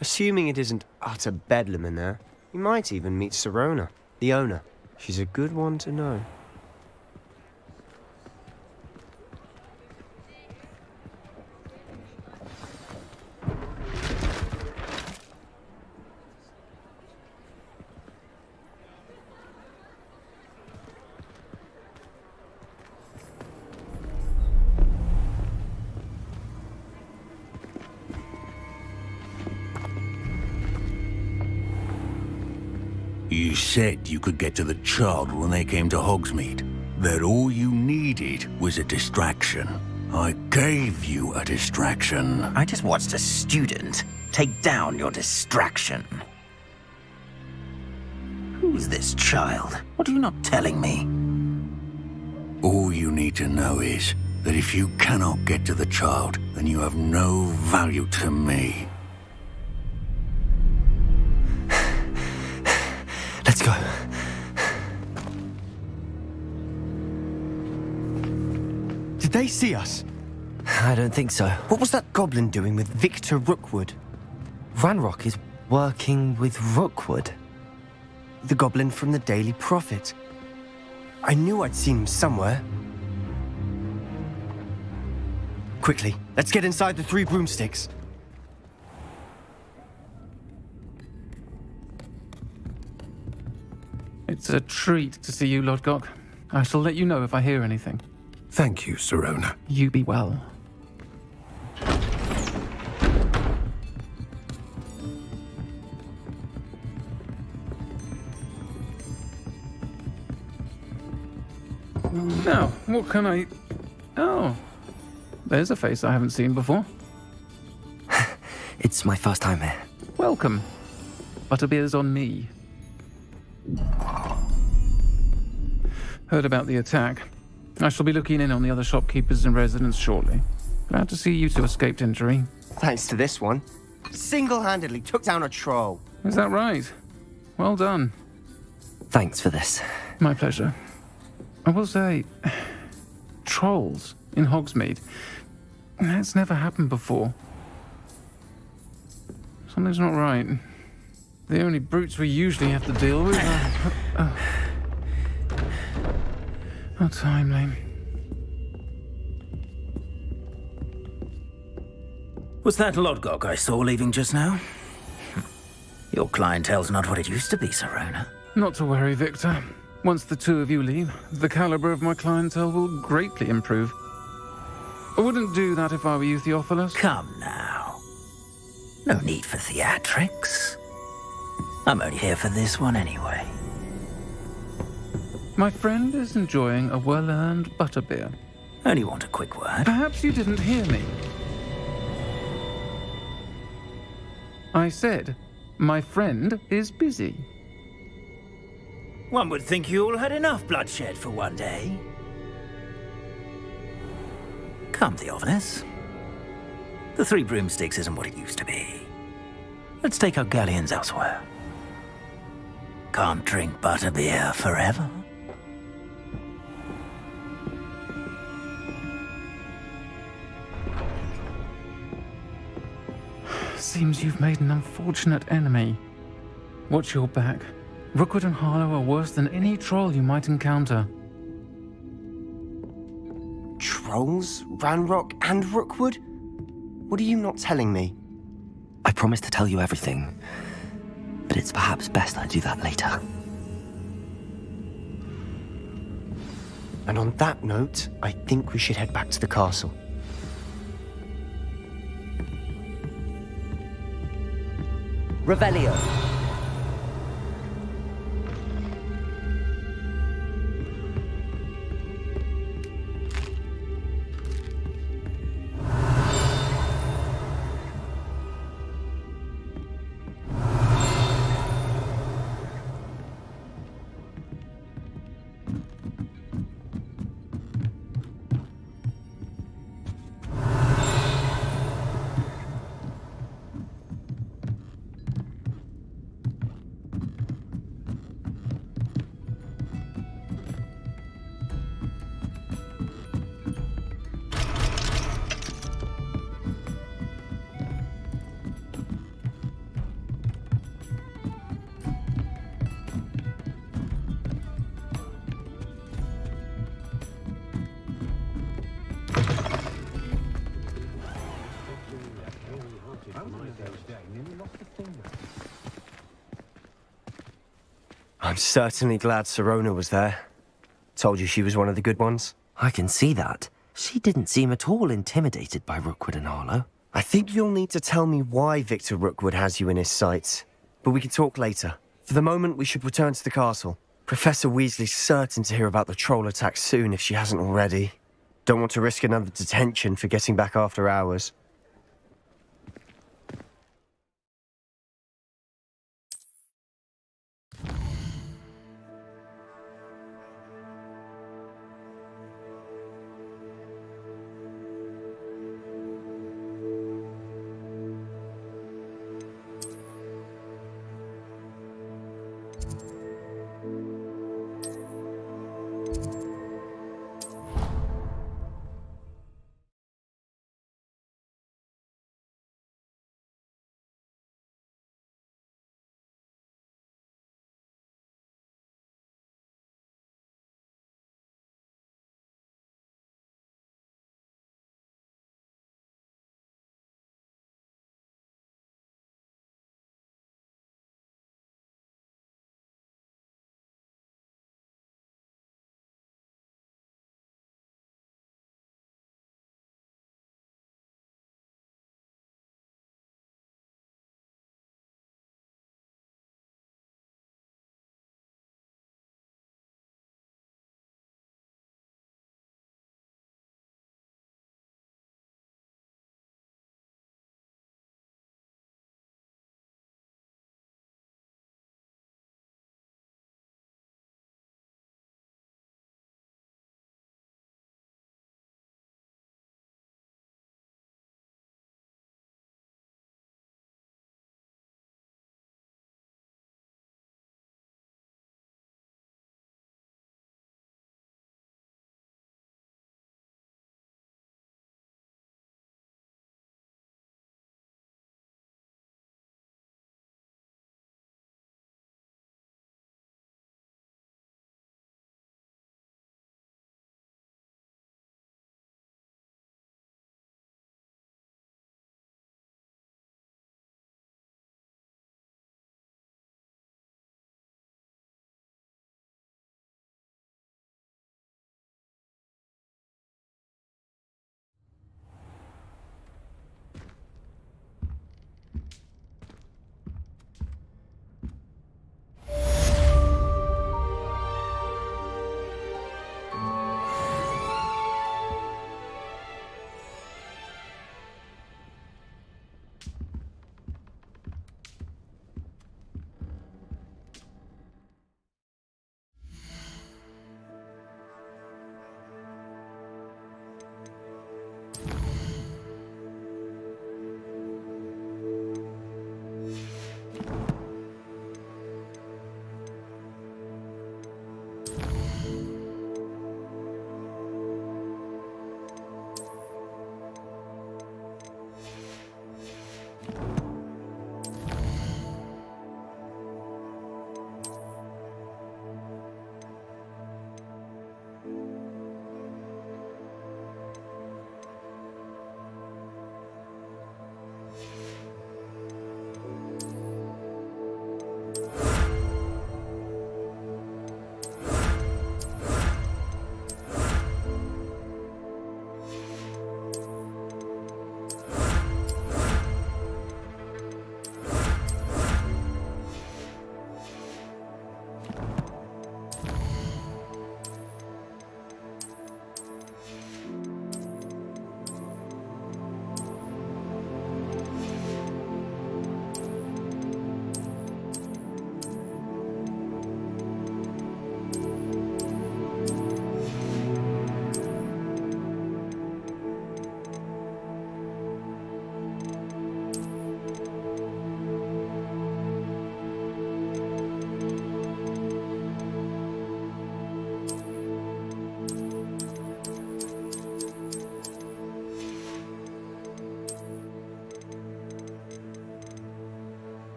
Assuming it isn't utter bedlam in there, you might even meet Sirona, the owner. She's a good one to know. You said you could get to the child when they came to Hogsmeade. That all you needed was a distraction. I gave you a distraction. I just watched a student take down your distraction. Who's this child? What are you not telling me? All you need to know is that if you cannot get to the child, then you have no value to me. Let's go. Did they see us? I don't think so. What was that goblin doing with Victor Rookwood? Ranrock is working with Rookwood. The goblin from the Daily Prophet. I knew I'd seen him somewhere. Quickly, let's get inside the 3 broomsticks. It's a treat to see you, Lodgok. I shall let you know if I hear anything. Thank you, Sirona. You be well. Now, what can I... Oh, there's a face I haven't seen before. It's my first time here. Welcome. Butterbeer's on me. Heard about the attack. I shall be looking in on the other shopkeepers and residents shortly. Glad to see you two escaped injury. Thanks to this one. Single-handedly took down a troll. Is that right? Well done. Thanks for this. My pleasure. I will say, trolls in Hogsmeade. That's never happened before. Something's not right. The only brutes we usually have to deal with are... How timely. Was that Lodgok I saw leaving just now? Your clientele's not what it used to be, Sirona. Not to worry, Victor. Once the two of you leave, the caliber of my clientele will greatly improve. I wouldn't do that if I were you, Theophilus. Come now. No need for theatrics. I'm only here for this one anyway. My friend is enjoying a well-earned butterbeer. Only want a quick word. Perhaps you didn't hear me. I said, my friend is busy. One would think you all had enough bloodshed for one day. Come, Theophilus. The 3 broomsticks isn't what it used to be. Let's take our galleons elsewhere. Can't drink butterbeer forever. Seems you've made an unfortunate enemy. Watch your back. Rookwood and Harlow are worse than any troll you might encounter. Trolls? Ranrock and Rookwood? What are you not telling me? I promised to tell you everything, but it's perhaps best I do that later. And on that note, I think we should head back to the castle. Revelio. I'm certainly glad Sirona was there. Told you she was one of the good ones. I can see that. She didn't seem at all intimidated by Rookwood and Harlow. I think you'll need to tell me why Victor Rookwood has you in his sights. But we can talk later. For the moment, we should return to the castle. Professor Weasley's certain to hear about the troll attack soon if she hasn't already. Don't want to risk another detention for getting back after hours.